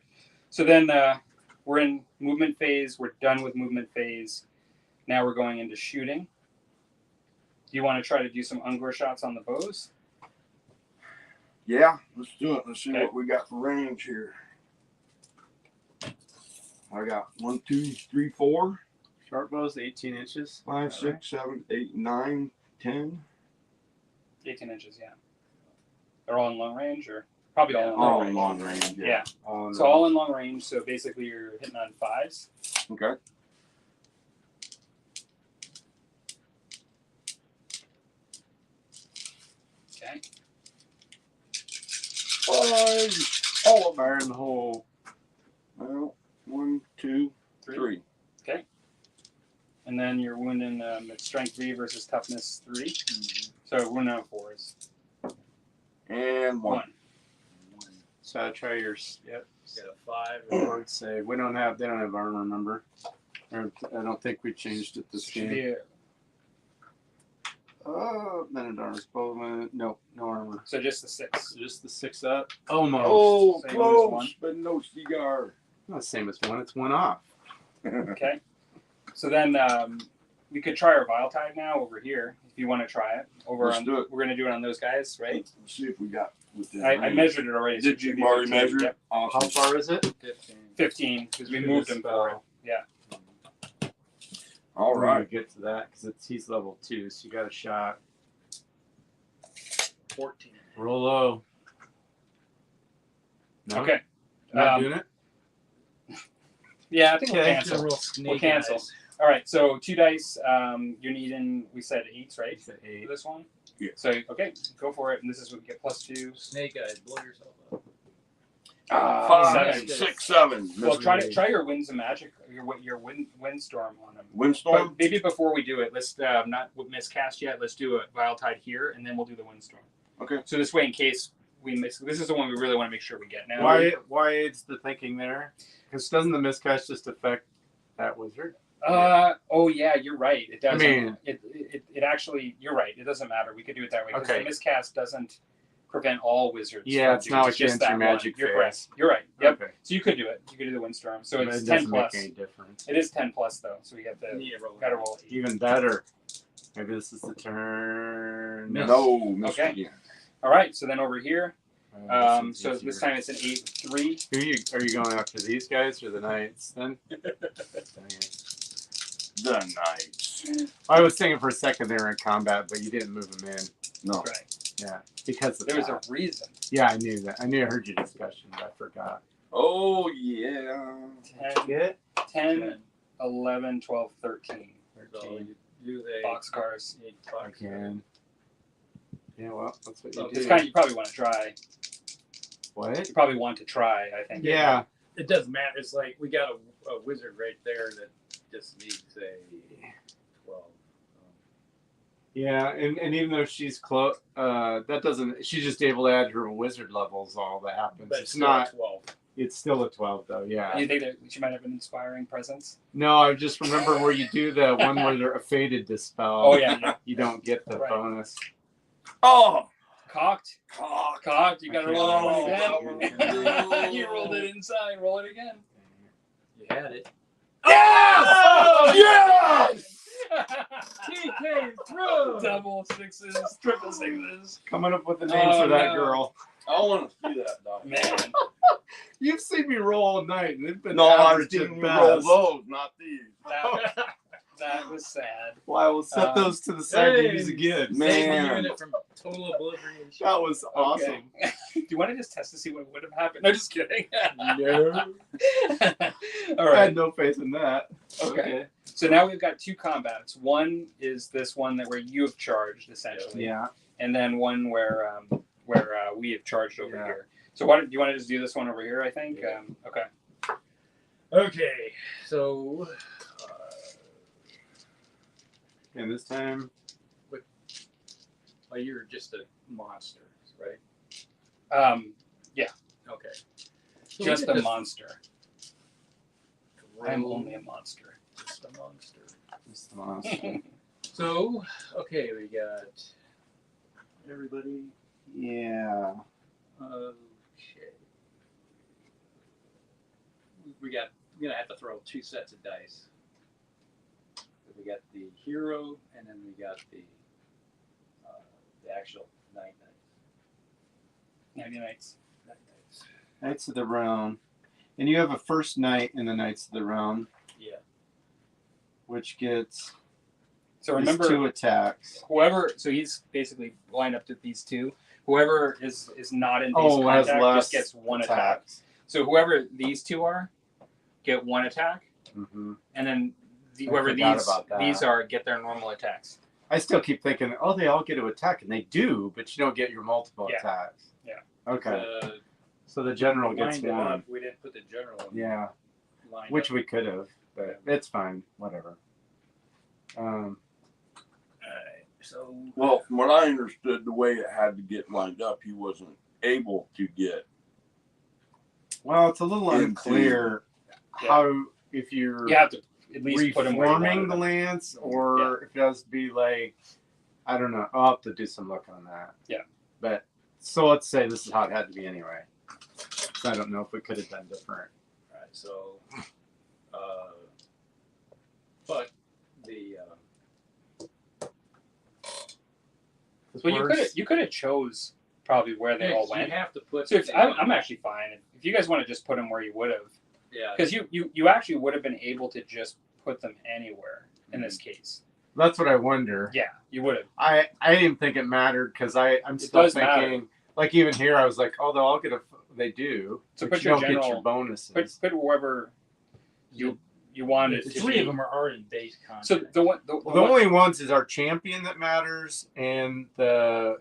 So then we're in movement phase. We're done with movement phase. Now we're going into shooting. Do you want to try to do some Ungor shots on the bows? Yeah, let's do it. Let's see Okay. what we got for range here. I got 1, 2, 3, 4, Short bow's 18 inches. 5, 6, 7, 8, 9, 10. 18 inches, yeah. They're all in long range, or probably all in long All range. in long range. Yeah. Oh, So all in long range. So basically, you're hitting on 5s. Okay. Okay. 5. Oh, fire in the hole. Well, 1, 2, 3. And then you're wounding at strength 3 versus toughness 3. So we're now 4s. And 1. 1. So I try yours. Yep. Got a 5. Lord save. We don't have. They don't have armor. Remember? Or, I don't think we changed it this Should game. be Men at arms bowman. Nope, no armor. so just the 6. Just the 6 up. Almost. Oh, Same as 1. close, but no cigar. Not the same as 1. It's 1 off. Okay. So then we could try our Vile Tide now over here if you want to try it. Let's do it. We're going to do it on those guys, right? Let's see if we got within I range. measured it already. so Did it should you be already 15. measure? Yep. How Awesome. far is it? 15. 15 because we Should moved be him the for it. spell. Yeah. All We're right. gonna get to that because he's level 2, so you got a shot. 14. Roll low. No? Okay. Not doing it? Yeah, I think we'll Okay. cancel. Real snake We'll cancel. eyes. All right, so 2 dice. You're needing, we said 8s, right? It's an For 8. this one? Yeah. So, okay, go for it. And this is what we get +2. Snake eyes. Blow yourself up. 5, 7. 6, 7. Well, Mystery. try your winds of magic, your windstorm on them. Windstorm. But maybe before we do it, let's not miscast yet. Let's do a Vile Tide here, and then we'll do the windstorm. Okay. So this way, in case we miss, this is the one we really want to make sure we get now. Why is the thinking there? Because doesn't the miscast just affect that wizard? Oh yeah, you're right. It doesn't. I mean- it actually, you're right. It doesn't matter. We could do it that way. 'Cause Okay. The miscast doesn't prevent all wizards. Yeah, from it's doing not it. like just against your that one. magic You're phase. correct. You're right. Yep. Okay. So you could do it. You could do the windstorm. So But it's it 10 doesn't plus. make any difference. It is 10 plus though. So we have to Need to roll. gotta roll 8. Even better. Maybe this is the turn. Miss. No, missed Okay. again. All right. So then over here, So this time it's an 8-3. Are you going after these guys or the knights then? The knights. I was thinking for a second they were in combat, but you didn't move them in. No. Right. Yeah, because of There was that. a reason. Yeah, I knew that. I heard your discussion, but I forgot. Oh yeah. 10, 11, 12, 13. So you the Boxcars. Again. Yeah, well, that's what you It's do. kind of, you probably want to try. What? You probably want to try, I think. Yeah. It doesn't matter. It's like we got a wizard right there that just needs a 12. Yeah, and even though she's close, that doesn't. She's just able to add her wizard levels. All that happens. But It's still not. 12. It's still a 12 though. Yeah. You think that she might have an inspiring presence? No, I just remember where you do the one where they're a faded dispel. Oh, yeah. You don't get the Right. bonus. Oh. Cocked. Cock. Cocked. You got to I roll can't it again. You rolled it inside. Roll it again. You had it. Yes! Oh! Yes! He came through. Double sixes, triple sixes. Coming up with the names Oh, for that no. girl. I want to see that dog. Man. You've seen me roll all night, and they've been No, I average at didn't roll best. those, not these. That was sad. Well, I will set those to the side to use Hey, again. man. Save the unit from total obliteration. That was awesome. Okay. Do you want to just test to see what would have happened? No, just kidding. No. All I right. had no faith in that. Okay. So now we've got two combats. One is this one that where you have charged essentially, Yeah. and then one where we have charged over Yeah. here. So why do you want to just do this one over here? I think. Yeah. Okay. Okay, so And this time, well, you're just a monster, right? Okay. So Just we a could monster. I'm only a monster. just a monster. this is the monster. So, okay, we got everybody. Yeah. Okay. We're gonna have to throw 2 sets of dice. We got the hero, and then we got the actual night knights. Nights. Night knights. Knights of the Round. And you have a first knight in the Knights of the Round, Yeah. which gets So his remember, 2 attacks. whoever. So he's basically lined up to these two. Whoever is not in base Oh, has contact less just gets one attack. attacks. So whoever these two are, get one attack, Mm-hmm. and then I whoever forgot these about that. these are get their normal attacks. I still keep thinking, oh, they all get to attack, and they do, but you don't get your multiple Yeah. attacks. Yeah. Okay. So the general gets Lined it one. up. We didn't put the general in Yeah. lined Which up. we could have, but it's fine. Whatever. Alright, so Well, from what I understood, the way it had to get lined up, he wasn't able to get. Well, it's a little Into- unclear how if you're You have to at least put them where you reforming want the them. lance, or if it has to be like, I don't know. I'll have to do some look on that. Yeah. But so let's say this is how it had to be anyway. So I don't know if we could have done different. alright, so but the Well, you could have chose probably where they all you went. have to put So I'm actually fine if you guys want to just put them where you would have, yeah. because you actually would have been able to just put them anywhere in this case. That's what I wonder. Yeah, you would have. I didn't think it mattered because I'm It still does thinking matter. like even here I was like, oh, they'll all get a. They do. So but put you your don't get your general- bonuses. Put wherever you wanted The to 3 be. of them are already base contact. So the one Well, the only ones is our champion that matters and that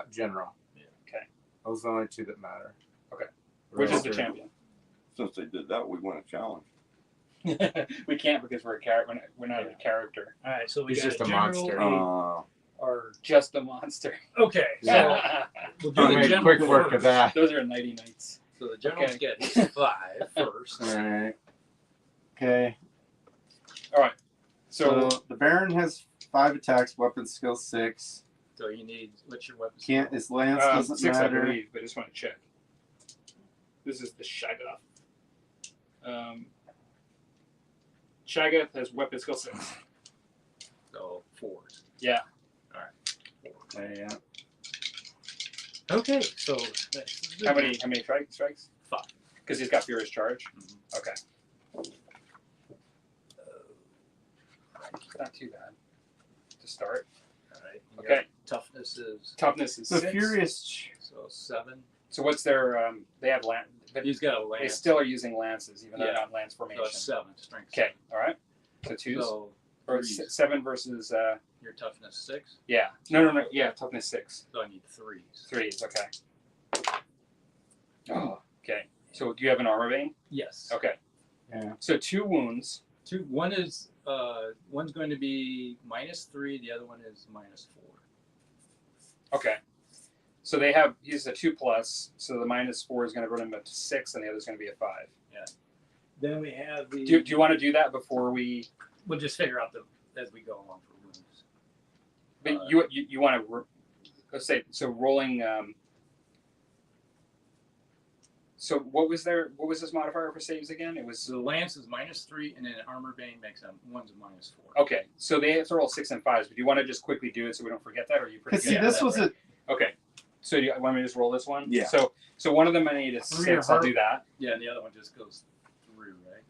general. Yeah. Okay. Those are the only 2 that matter. Okay. Which is the Rest are- champion? Since they did that, we won a challenge. We can't because we're a character. We're not a character. Alright, so we He's got just a general, monster. or Just a monster. okay, so Yeah. we'll do I'll the make general quick work first. of that. Those are nighty nights. So the generals Okay. get his 5 first. All right. Okay. So So the Baron has 5 attacks, weapon skill 6. So you need what's your weapon? Can't his lance doesn't 6, I matter. believe, but I just want to check. This is the Shaggoth. Shaggoth has weapon skill 6. So 4. Yeah. Okay, yeah. Okay, so How many strikes? 5. Because he's got Furious Charge. Mhm. Okay. Not too bad to start. All right. Okay. Toughness is Toughness is So 6. Furious. so 7. So what's their? They have lance, but He's got a they lance. still are using lances, even though they're Yeah. not lance So formation. it's 7 strength. Okay. All right. So 2s So or threes. 7 versus. Your toughness 6. Yeah. No. Yeah. Toughness 6. So I need 3s. 3s. Okay. Oh. Okay. So do you have an armor vein? Yes. Okay. Yeah. So 2 wounds. 2. One is one's going to be -3. The other one is -4. Okay. So they have. He's a 2+. So the -4 is going to run him up to 6, and the other is going to be a 5. Then we have the. Do you want to do that before we? We'll just figure out as we go along for wounds. But you want to. Let's say so. Rolling. So what was this modifier for saves again? It was So the lance is -3, and then armor vein makes one's a -4. okay. So they have to roll 6 and 5s. But do you want to just quickly do it so we don't forget that, or are you pretty Because good? see, at this that, was right? a Okay. So do you want me to just roll this one? Yeah. So one of them I need a 6. I'll do that. Yeah, and the other one just goes through, right?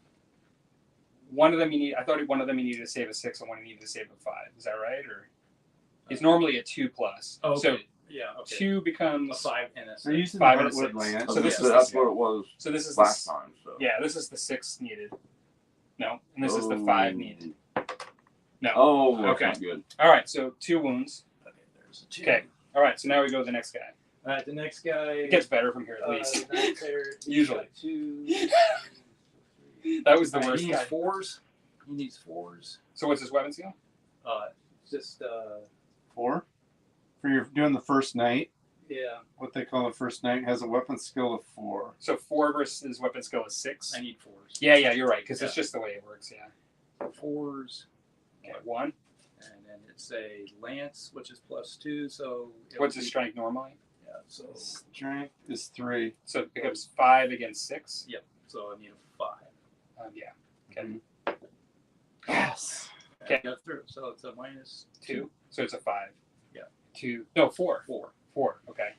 One of them you need. I thought one of them you needed to save a 6, and one you needed to save a 5. Is that right? Or he's normally a 2+. Oh, So okay. Yeah. Okay. 2 a becomes 5 and a 6. they're using 5 and a hardwood 6. lance. So this is that's the- what it was So this is last the, time. So yeah. This is the 6 needed. No, and this is the 5 needed. No. Oh, that's Okay. not good. All right. So 2 wounds. Okay, there's a 2. Okay. All right. So now we go to the next guy. All right, the next guy. It gets better from here at least. the knight there, he's Usually. got 2. That was the All right, worst he needs guy. 4s. He needs 4s. So what's his weapon skill? Just 4. For your doing the first night, yeah. what they call the first night has a weapon skill of 4. So 4 versus weapon skill is 6. I need 4s. Yeah, you're right, because it's Yeah. just the way it works. Yeah. 4s. Okay. 1. And then it's a lance, which is +2. So it'll What's his be- strength normally? Yeah. So Strength is 3. So it becomes 5 against 6. so I need a 5. Yeah. Okay. Yes. Okay. Got through. So it's a -2. 2. So it's a 5. Yeah. 2. No, 4. 4. 4. Okay.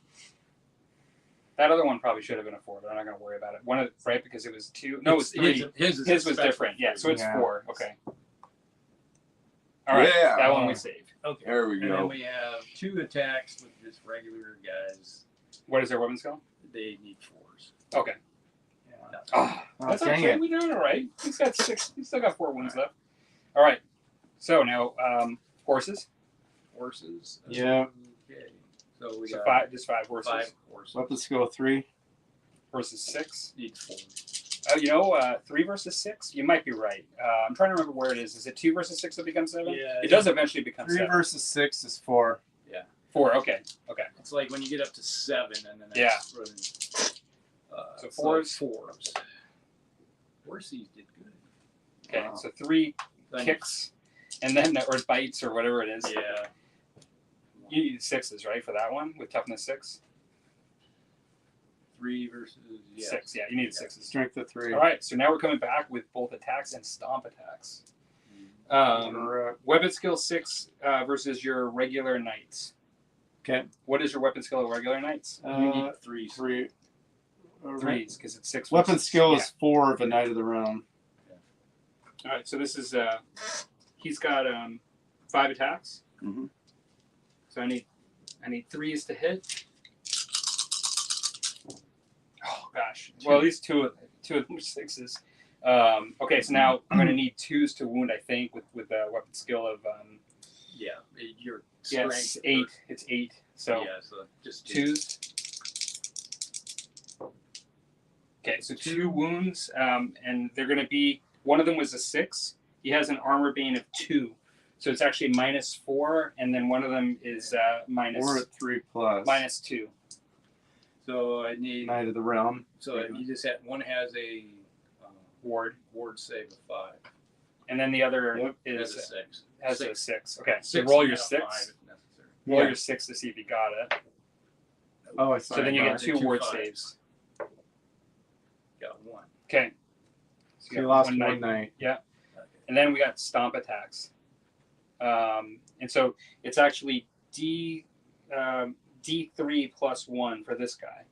That other one probably should have been a 4, but I'm not going to worry about it. Right, because it was 2. No, it was 3. His is His was special different. Yeah, so it's Yeah. 4. Okay. All right. Yeah. That one we saved. Okay. There we And go. then we have 2 attacks with just regular guys. What is their weapon skill? They need 4s. Okay. Yeah. Oh, Oh, that's dang okay. it. We're doing all right. He's got 6. He's still got 4 wounds left. All right. So now horses. Horses. Yeah. Okay. So we So got just 5 horses 5 horses. Weapon skill 3. versus 6. Need 4. 3 versus 6. You might be right. I'm trying to remember where it is. Is it 2 versus 6 that becomes 7? Yeah. It does eventually become 3 7. versus 6 is 4. 4. Okay. It's like when you get up to 7 and then Yeah. that's running. So 4s. 4s. Horses did good. Okay. Wow. So 3 Then- kicks, and then or bites or whatever it is. Yeah. You need 6s, right, for that one with toughness 6. 3 versus 6. Yeah, you need 6s. Strength of 3. All right. So now we're coming back with both attacks and stomp attacks. Correct. Weapon skill 6 versus your regular knights. Okay. What is your weapon skill of regular knights? You need 3s. 3. 3s, because it's 6. Weapon versus- skill yeah. is 4 of a Knight of the Realm. All right, so this is he's got 5 attacks. Mhm. So I need 3s to hit. Oh gosh. Well, at least two of them are 6s. Okay, so now I'm going to need 2s to wound. I think with a weapon skill of Yeah. Your yeah, strength. it's 8. It's 8. So yeah, so just 2s. Okay, so 2 wounds, and they're going to be. One of them was a 6. He has an armor bane of 2, so it's actually -4, and then one of them is Or at 3 plus. -2. So I need. Knight of the Realm. So you just had one has a ward save of 5. And then the other Yep. Has is a 6. has a 6. Okay, so 6 roll your and a 6. 5 if necessary. Roll Yeah. your 6 to see if you got it. Oh, I saw So then you it. get 2 Two ward 5s. saves. Got 1. Okay. So So you got lost one one knight. night. And then we got stomp attacks. And so it's actually D3 plus 1 for this guy.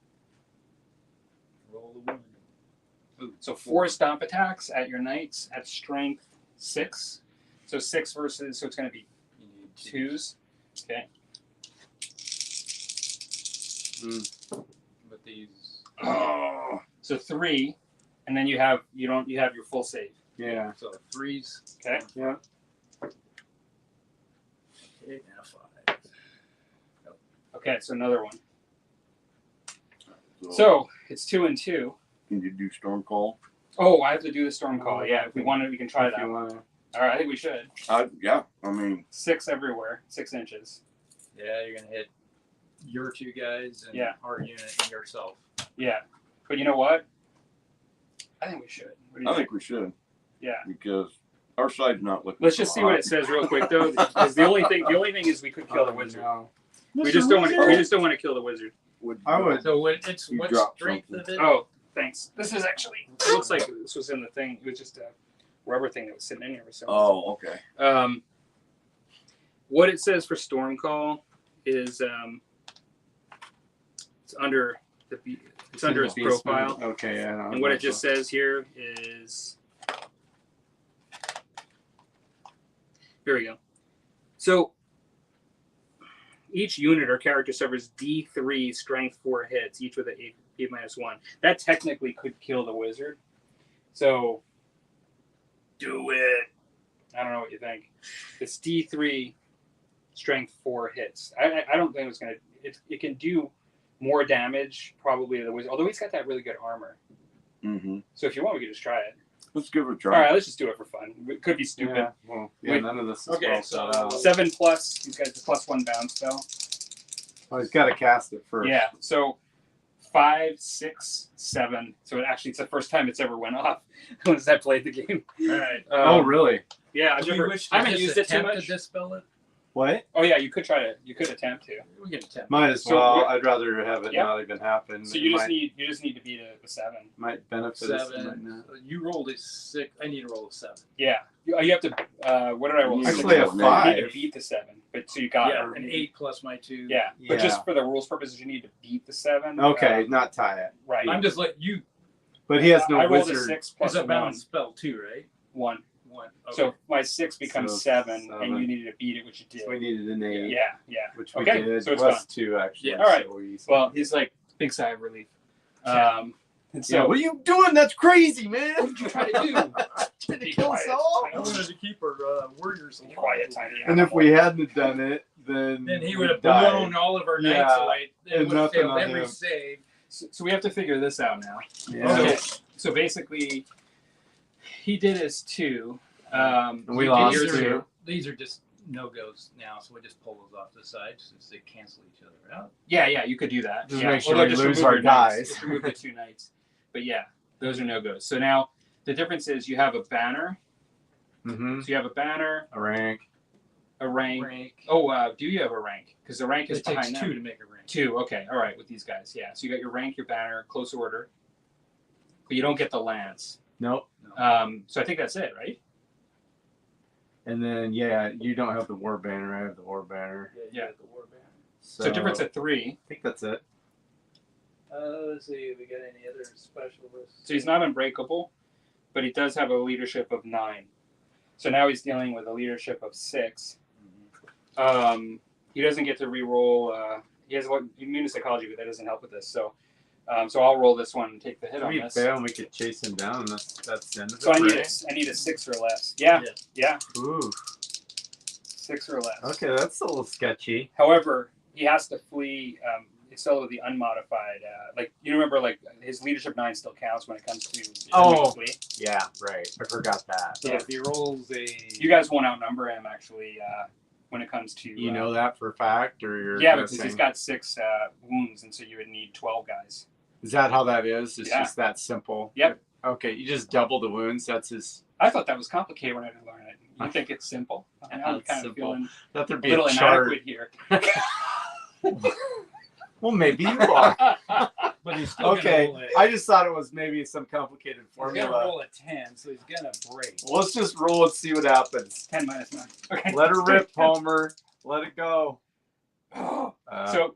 Roll the wound. So 4 stomp attacks at your knights at strength 6. So 6 versus, so it's going to be You need 2s. Okay. With these. Oh, So 3, and then you have your full save. Yeah. So 3s. Okay. Yeah. Okay, now 5. Okay, so another one. So it's 2 and 2. can you do storm call? Oh, I have to do the storm call. Yeah, if we want to, we can try If that. you wanna. All right, I think we should. Yeah, I mean, 6 everywhere, 6 inches. Yeah, you're gonna hit your 2 guys and Yeah. our unit and yourself. Yeah, but you know what? I think we should. What do you I think we should Yeah. because our side's not looking. Let's so just see what hot. it says real quick though, because the only thing is we could kill the Oh, wizard. no. We just don't want to kill the wizard. I would. So it's You what dropped strength something. of it? Oh, thanks. This is actually. It looks like this was in the thing. It was just a rubber thing that was sitting in here for some reason. Oh, okay. What it says for storm call is it's under it's under his Basement. profile, Okay, yeah. and what it just says here is here we go. So each unit or character suffers D3 strength 4 hits, each with an 8 minus 1. That technically could kill the wizard. So do it. I don't know what you think. It's D3 strength 4 hits. I don't think it's gonna. It can do more damage probably to the wizard. Although he's got that really good armor. Mm-hmm. So if you want, we could just try it. Let's give it a All try. right, let's just do it for fun. It could be stupid. Yeah, well, yeah, Wait. none of this is Okay, well so- thought out. 7 plus. He's got the +1 bounce spell. Well, he's got to cast it first. Yeah. So 5, 6, 7. So it's the first time it's ever went off since I played the game. All right. Oh, really? Yeah, Do we wish to I haven't just used it too attempt much. to dispel it? What? Oh yeah, you could try to. You could attempt to. We can attempt. Might as So well. what- I'd rather have it Yeah. not even happen. So It you just might, need to beat a 7. might benefit us. Might 7. not. You rolled a 6. I need to roll a 7. Yeah. You have to. What did I roll? Actually, a You need 5. to beat the 7, but so you got Yeah, it. an 8 plus my 2. Yeah, but Yeah. just for the rules purposes, you need to beat the 7. Okay, not tie it. Right. I'm just letting you. But he has no I rolled a wizard. 6 It's plus a 1. bound spell too, right? 1. 1. Okay. So my 6 becomes So 7, 7. and you needed to beat it, which you did. So we needed an 8, Yeah. which we Okay, did. so it's Plus gone. 2, actually. Yeah. All right. So we- Well, he's like big sigh of relief. Yeah. And yeah, so what are you doing? That's crazy, man. what you trying to do? Trying to Be kill quiet. Saul. I wanted to keep our warriors alive. Quiet, tiny And if we hadn't done it, then Then he we'd would have die. blown all of our knights Yeah, away. It and would have nothing failed on every him. save. So we have to figure this out now. Yeah. Okay. So basically, he did his 2. And we These lost are- 2. These are just no-goes now, so we just pull those off to the side since they cancel each other out. Yeah, you could do that. Just yeah. make sure Or we just lose remove our your knights. guys. Just remove the 2 knights. But yeah, those are no-goes. So now the difference is you have a banner. Mm-hmm. So you have a banner, A rank. a rank. Rank. Oh, do you have a rank? Because the rank is It takes behind 2 them. to make a rank. 2, okay, all right, with these guys, yeah. So you got your rank, your banner, close order, but you don't get the lance. Nope. So I think that's it, right? And then, yeah, you don't have the war banner. I have the war banner. Yeah. The war banner. So difference of 3. I think that's it. Let's see if we got any other specialists. So he's not unbreakable, but he does have a leadership of 9. So now he's dealing with a leadership of 6. He doesn't get to re-roll. He has immune to psychology, but that doesn't help with this. So I'll roll this one and take the hit If on we this. fail and we could chase him down, and that's the end of it. So I right? need a 6 or less. Yeah. Ooh. 6 or less. Okay, that's a little sketchy. However, he has to flee. It's still with the unmodified. You remember, his leadership 9 still counts when it comes to flee. Yeah, right. I forgot that. So if he rolls a. You guys won't outnumber him actually when it comes to. You know that for a fact, or you're Yeah, because guessing? he's got 6 wounds, and so you would need 12 guys. Is that how that is? It's Yeah. just that simple. Yep. Okay, you just double the wounds. That's his. I thought that was complicated when I didn't learn it. You think it's simple? I'm It's kind of simple. feeling That there a be little a chart. inadequate here. Well, maybe you are. But he's still Okay, gonna roll I just thought it was maybe some complicated he's gonna formula. roll a 10, so he's gonna break. Let's just roll and see what happens. 10 minus 9. Okay. Let her rip, Palmer. Let it go.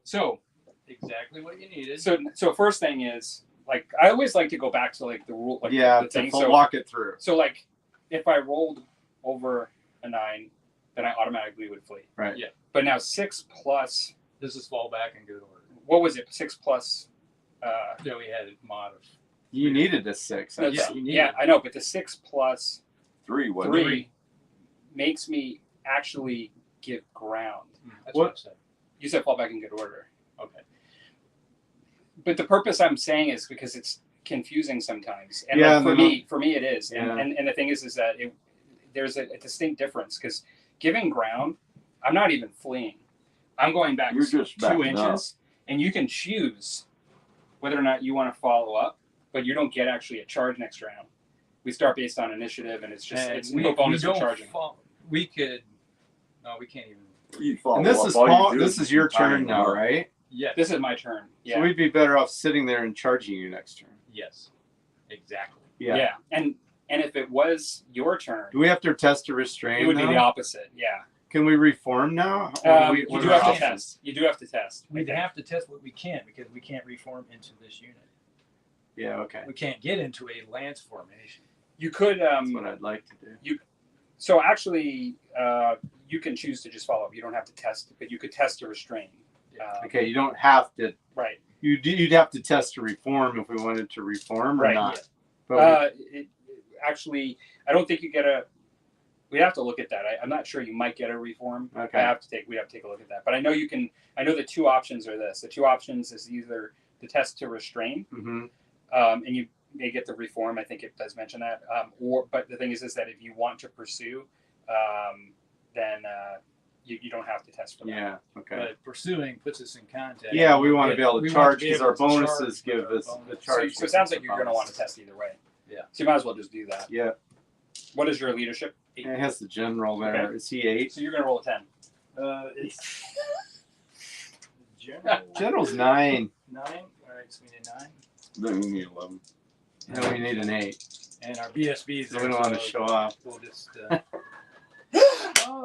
So exactly what you needed. So first thing is, like, I always like to go back to like the rule, like Yeah, the thing. to walk it through. So like, if I rolled over a 9, then I automatically would flee. Right. Yeah. But now 6 plus, This is fall back in good order. what was it? 6 plus. Yeah, we had a mod of. You needed a 6. I Yeah, thought. yeah, I know, but the 6 plus 3, wasn't it? 3 makes me actually give ground. That's What- what I said. You said fall back in good order. Okay. But the purpose I'm saying is because it's confusing sometimes, and Yeah, like for me it is. Yeah. And the thing is that there's a distinct difference because giving ground, I'm not even fleeing. I'm going back You're just 2 backing inches, and you can choose whether or not you want to follow up, but you don't get actually a charge next round. We start based on initiative, and it's just And it's no bonus for don't charging. we could. No, we can't even. You follow And this up, is all you Paul. do This is your turn now, right? Yes. This is my turn. Yeah. So we'd be better off sitting there and charging you next turn. Yes. Exactly. Yeah. And if it was your turn, Do we have to test a restraint? it would be now? the opposite. Yeah. Can we reform now? Or You what do are have our to options? test. You do have to test. We'd have to test what we can because we can't reform into this unit. Yeah. Okay. We can't get into a lance formation. You could. That's what I'd like to do. So actually, you can choose to just follow up. You don't have to test, but you could test to restrain. Okay. You don't have to. Right. You'd have to test to reform if we wanted to reform or Right, not. yeah. But Actually, I don't think you get a. We'd have to look at that. I'm not sure. You might get a reform. Okay. We'd have to take a look at that. But I know you can. I know the 2 options are this. The 2 options is either the test to restrain, Mhm. and you may get the reform. I think it does mention that. But the thing is that if you want to pursue, then you don't have to test for that. Yeah. Okay. But pursuing puts us in contact. Yeah, we want to be able to We want charge to be because able our to charge bonuses for give our us the bonus. charge. So it sounds like gives you're us going a to want to bonus. test either way. Yeah. So you might as well just do that. Yeah. What is your leadership? 8. It has the general there. Okay. Is he 8? So you're going to roll a 10. It's general. General's 9. 9. All right, so we need 9. Then you need 11. And we need an 8. And our BSBs. So we don't want to show off. We'll just.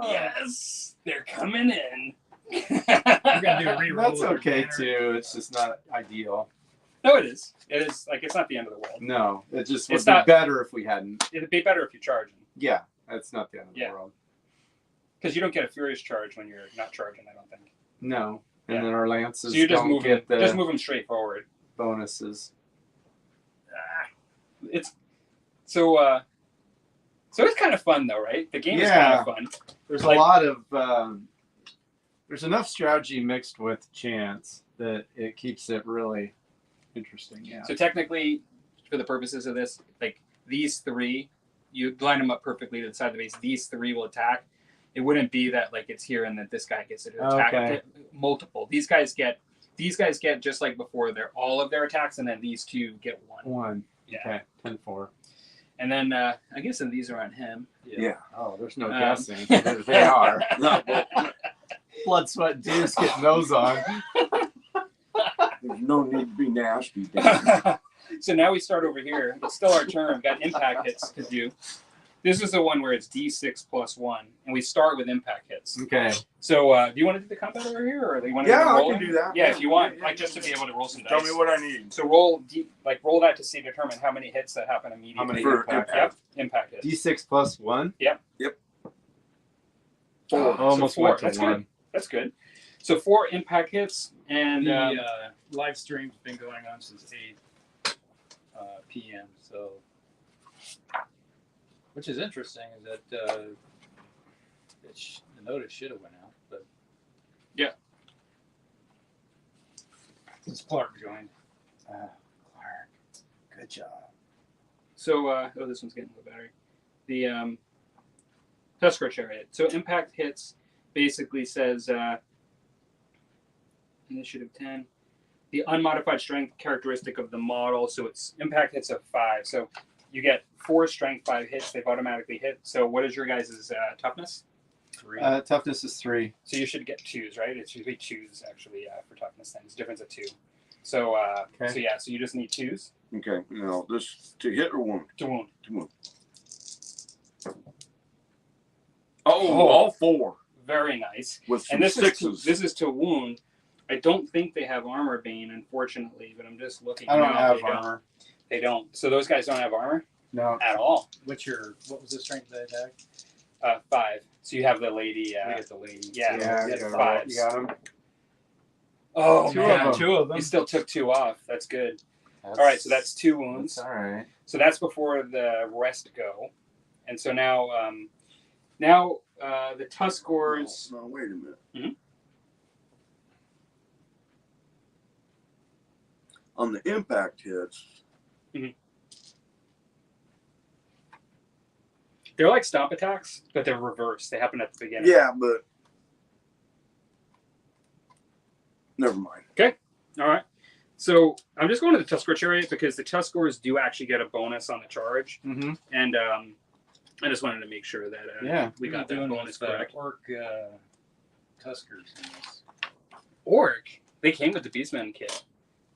Yes, they're coming in. We're gonna do a reroll. That's with our okay banner. too. It's just not ideal. No, it is. It is like it's not the end of the world. No, it just would It's be not- better if we hadn't. It'd be better if you charge them Yeah, that's not the end of the Yeah. world. because you don't get a furious charge when you're not charging. I don't think. No, and Yeah. then our lances So you just don't move get them. the Just move them straight forward. bonuses. It's so. So it's kind of fun though, right? The game is kind of fun. There's Like- a lot of there's enough strategy mixed with chance that it keeps it really interesting. Yeah. So technically, for the purposes of this, like these 3, you line them up perfectly to the side of the base. These 3 will attack. It wouldn't be that like it's here and that this guy gets to attack Okay. multiple. These guys get just like before. They're all of their attacks, and then these 2 get 1. 1. Yeah. Okay. 10-4. And then I guess these are on him. Yeah. Oh, there's no Um, guessing. They are. No, well, Blood, sweat, and tears getting those on. there's no need to be nasty. Dan. So now we start over here. It's still our turn. We've got impact hits to do. This is the one where it's D6 plus 1, and we start with impact hits. Okay. So do you want to do the combat over here, or do you want to Yeah, do I rolling? can do that. Yeah, if you want, Yeah, like just to be able to roll some dice. Tell me what I need. So roll that to see determine how many hits that happen immediately. How many For impact? Yep, impact hits. D6 plus 1. 4. Almost So 4. went to That's 1. good. That's good. So 4 impact hits, and The live stream's been going on since 8 p.m. So, which is interesting is that the notice should have went out, but Yeah. Since Clark joined. Clark, good job. so this one's getting low battery. The Tuskar Chariot. So impact hits basically says initiative 10. The unmodified strength characteristic of the model. So it's impact hits of 5. So you get 4 strength, 5 hits. They've automatically hit. So what is your guys' toughness? 3. Toughness is 3. So you should get 2s, right? It should be 2s actually for toughness. Then it's a difference of 2. So Okay. so yeah. So you just need 2s Okay. Now, this to hit or wound? to wound. To wound. Oh, all 4 Very nice. with some And this sixes. is to wound. I don't think they have armor bane, unfortunately, but I'm just looking. I don't No, have they armor. They don't. So those guys don't have armor No. at all. What was the strength of the attack? 5. So you have the lady. We get the lady. Yeah, Yeah, you you got got 5s. You got him. Oh, Two of man. them. 2 of them. You still took 2 off. That's good. All right, so that's 2 wounds. That's all right. So that's before the rest go. And so now, the Tuskors. No, wait a minute. Mhm. On the impact hits, They're like stomp attacks, but they're reversed. They happen at the beginning. yeah, but never mind. All right. So I'm just going to the Tuskor chariot because the Tuskors do actually get a bonus on the charge, Mm-hmm. and I just wanted to make sure that we got that bonus correct. Orc Tuskers in this. Orc, they came with the Beastman kit.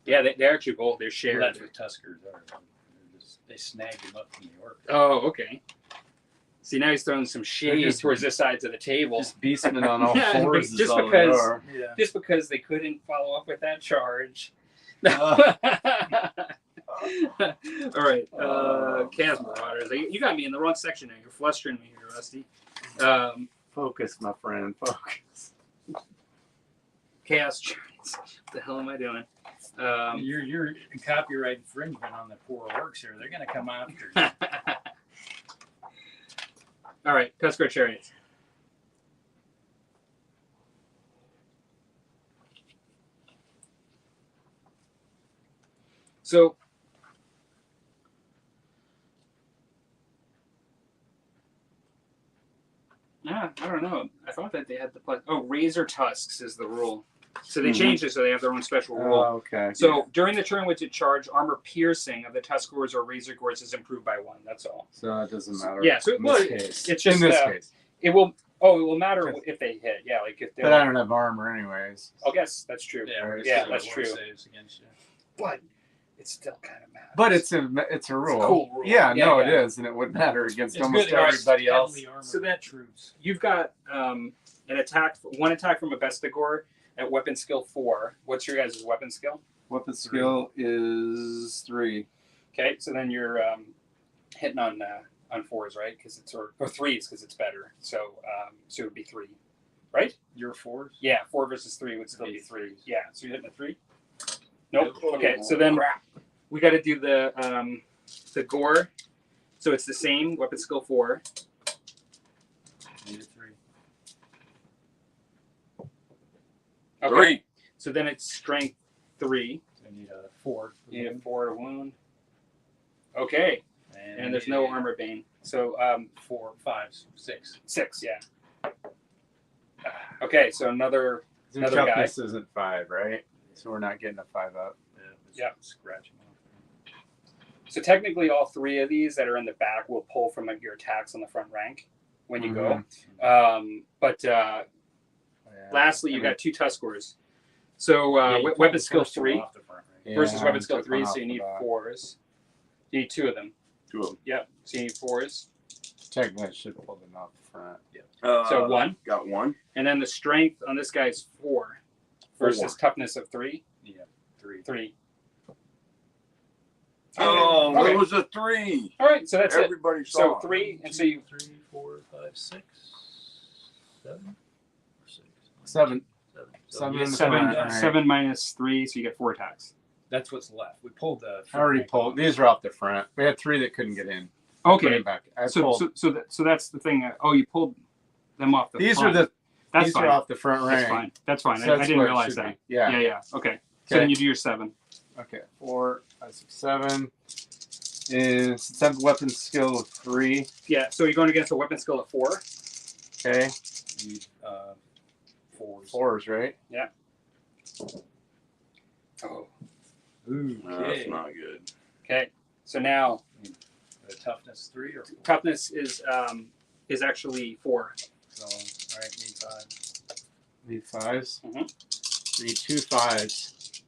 Yeah, they're actually both. They're Well, shared. that's what Tuskers are. They snagged him up from the orc. Oh, okay. See, now he's throwing some shade just- towards this side of the table. Just beastmen on all Yeah, fours just is all because- they are. Yeah. Just because they couldn't follow up with that charge. All right, Chaos Marauders. You got me in the wrong section now. You're flustering me here, Rusty. Focus, my friend. Focus. Chaos Giants. What the hell am I doing? You're in copyright infringement on the poor orcs here. They're going to come after you. All right, Tuskor Chariots. So, yeah, I don't know. I thought that they had the plus. Oh, Razor Tusks is the rule. So they changed it so they have their own special rule. Oh, okay. So during the turn which it charge, armor piercing of the Tuskors or Razor Gores is improved by 1. That's all. So it doesn't matter. Yeah, so in well, this case. it's just in this uh, case. It will. Oh, it will matter if they hit. Yeah, like if they. But I don't have armor anyways. I guess that's true. Yeah, that's true. Saves against you. But it still kind of matters. But it's a rule. a cool rule. Yeah, Yeah, no, yeah. it is, and it would matter against It's almost good against everybody else. heavily armored So that- troops. You've got one attack from a Bestigor at weapon skill 4. What's your guys' weapon skill? Weapon skill is 3. Okay, so then you're hitting on 4s, right? Because it's or 3s because it's better. So it would be 3, right? Your 4s? Yeah, 4 versus 3 would still be Be 3. threes. Yeah, so you're hitting a 3. Nope. Okay, so then we got to do the gore. So it's the same weapon skill 4. Need a 3. Okay. 3. So then it's strength 3. So I need a 4. You need a 4 to wound. Okay, and there's no armor bane. So 4, 5, 6. 6, yeah. Okay, so another Another guy. Toughness isn't 5, right? So we're not getting a 5 up. Yeah. Scratch them off. So technically, all 3 of these that are in the back will pull from your attacks on the front rank when you go. But lastly, you got 2 Tuskors. So weapon skill 3 versus weapon skill 3, so you need 4s. You need 2 of them. 2 of them. Yep. So you need 4s. Technically, I should pull them off the front. So 1. Got 1. And then the strength on this guy's 4 versus toughness of 3. Yeah, 3. 3. Oh, Okay. it was a 3. All right, so that's it. Everybody saw So it. 3, and so you 3, 4, 5, 6, 7, 6, 7. 7. Seven you get in the 7, front, right. 7 minus 3, so you get 4 attacks. That's what's left. We pulled the. I already pulled. These are off the front. We had 3 that couldn't get in. Okay. Put it back. I So pulled. so that's the thing. You pulled them off the These front. are the. That's These fine. are off the front rank. That's fine. That's fine. So I that's didn't where it realize should that. be. Yeah. Yeah. Okay. So Okay. then you do your 7. Okay. 4, 5, 6, 7. Is since I have weapon skill of 3. Yeah. So you're going against a weapon skill of 4. Okay. Need 4s. 4s, right? Oh. Ooh, No, that's not good. Okay. So now Toughness 3 or 4? toughness is actually 4. So, all right, need 5. Need 5s. Mhm. Need 2 5s.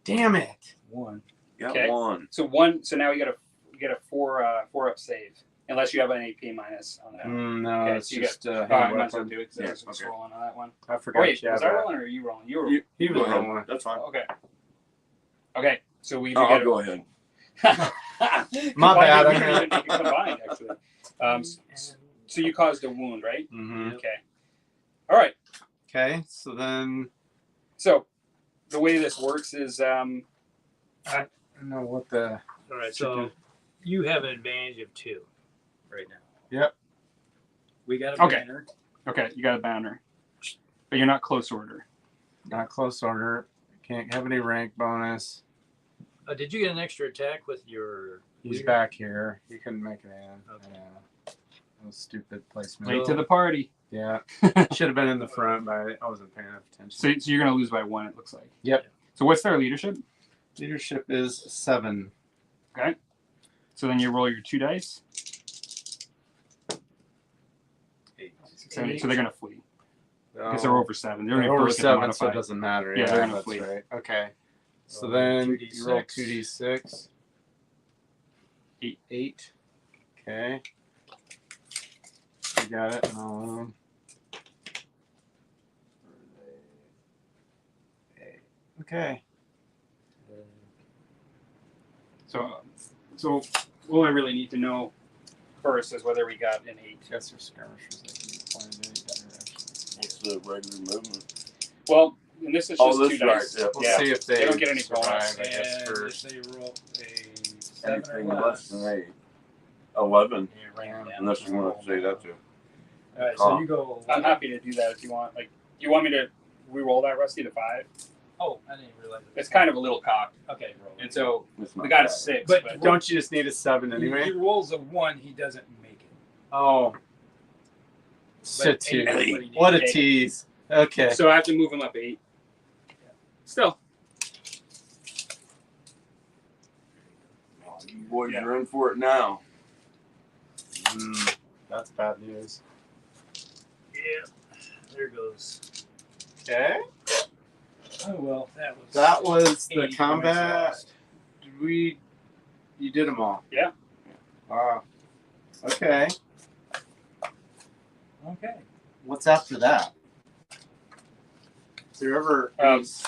Damn it! 1. Got Okay. 1. So 1. So now you get a 4 up save. Unless you have an AP minus on that. No, Okay, it's so you just All right, hand might as well weapon. do it. 'Cause I was just okay. rolling on that one. I Oh, forgot wait, you was have I that. rolling or are you rolling? You were. He Go was ahead. rolling. That's fine. Okay. Okay, so we. I'll go ahead. My bad, We I didn't meant- even make it combined, actually. So you caused a wound, right? Mm-hmm. Okay. All right. Okay, so then So the way this works is I don't know what the. All right, so you have an advantage of 2 right now. Yep. We got a Okay. banner. okay. You got a banner, but you're not close order. Not close order. Can't have any rank bonus. Did you get an extra attack with your? He's leader? back here. He couldn't make it in. Okay. Yeah. That was stupid placement. Late to the party. Yeah. Should have been in the front, but I wasn't paying enough attention. So you're gonna lose by 1. It looks like. Yep. So what's their leadership? Leadership is 7. Okay. So then you roll your 2 dice. 8. 6, 7, 8. So they're gonna flee because So they're over 7. They're they're gonna over both get 7, so it modified. doesn't matter. Yeah, they're gonna that's flee. right. Okay. So Roll then 2d6. you roll 2d6. 8. 8. Okay. You got it. Okay. So all I really need to know first is whether we got an 8. Guess there's skirmishers that can be pointed in any direction. What's the regular movement? Well, and this is just Oh, 2 this right. dice. Yeah. We'll Yeah. see if They don't get any survive, bonus. I guess, And first. if they roll a 7 or Anything less, less than 8. 11. you write it down. Unless you want to say that's a. All right, so you go. I'm happy to do that if you want. Like, you want me to re-roll that, Rusty, to 5? Oh, I didn't realize it. It's kind of a little cocked, Okay, roll. and so It's we not got a bad. 6. But- But Don't you just need a 7 He anyway? rolls a 1, he doesn't make it. Oh. But Shit, eight is what he what a needs. tease. Okay. so I have to move him up 8. Still, Oh, you boys Yeah. are in for it now. That's bad news. Yeah, there goes. Okay. Oh well, That was the 80 combat. points Did we? You did them all. Yeah. Wow. Okay. lost. Okay. What's after that? Is there ever is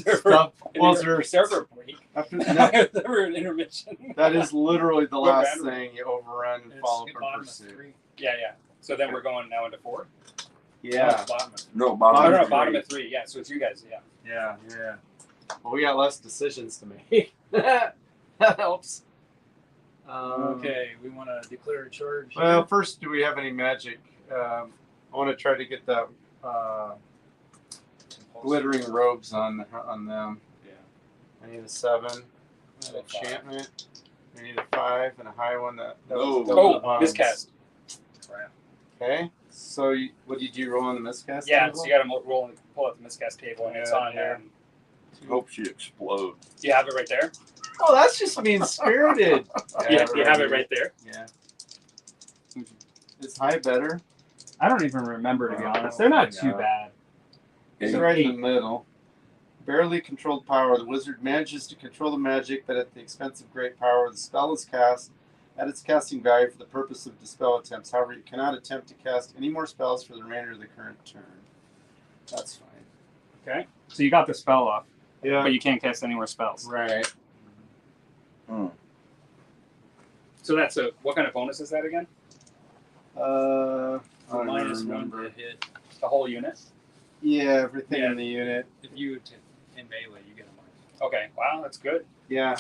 there stuff? Was there is there ever a break? after, Is no, there ever an intermission? that is literally the What last round? thing. You overrun and It's follow the from bottom of pursuit. 3. Yeah. So then we're going now into 4. Yeah. Bottom of No, Oh, bottom. no, of bottom three. of 3. Yeah. So it's you guys. Yeah. Yeah. Well, we got less decisions to make. That helps. Okay, we want to declare a charge. Well, here. first, do we have any magic? I want to try to get that glittering robes on them. Yeah. I need a 7. An enchantment. I need a 5 and a high one. That was No. double Oh, bonds. miscast. Okay. So, what did you roll on the miscast? Yeah. table? So you got to roll and pull out the miscast table, and it's Yeah, on yeah. there. Hope she explodes. Do you have it right there? Oh, that's just mean spirited. Yeah. You have it right there. Yeah. Is high better? I don't even remember, to be Oh, honest. They're not too no. bad. It's Eight. right in the middle. Barely controlled power. The wizard manages to control the magic, but at the expense of great power. The spell is cast at its casting value for the purpose of dispel attempts. However, you cannot attempt to cast any more spells for the remainder of the current turn. That's fine. Okay. So you got the spell off, Yeah. but you can't cast any more spells. Right. Hmm. So that's a what kind of bonus is that again? I don't minus remember. 1 to hit. The whole unit. Yeah, everything Yeah. in the unit. If you in melee, you get a minus. Okay. Wow, that's good. Yeah.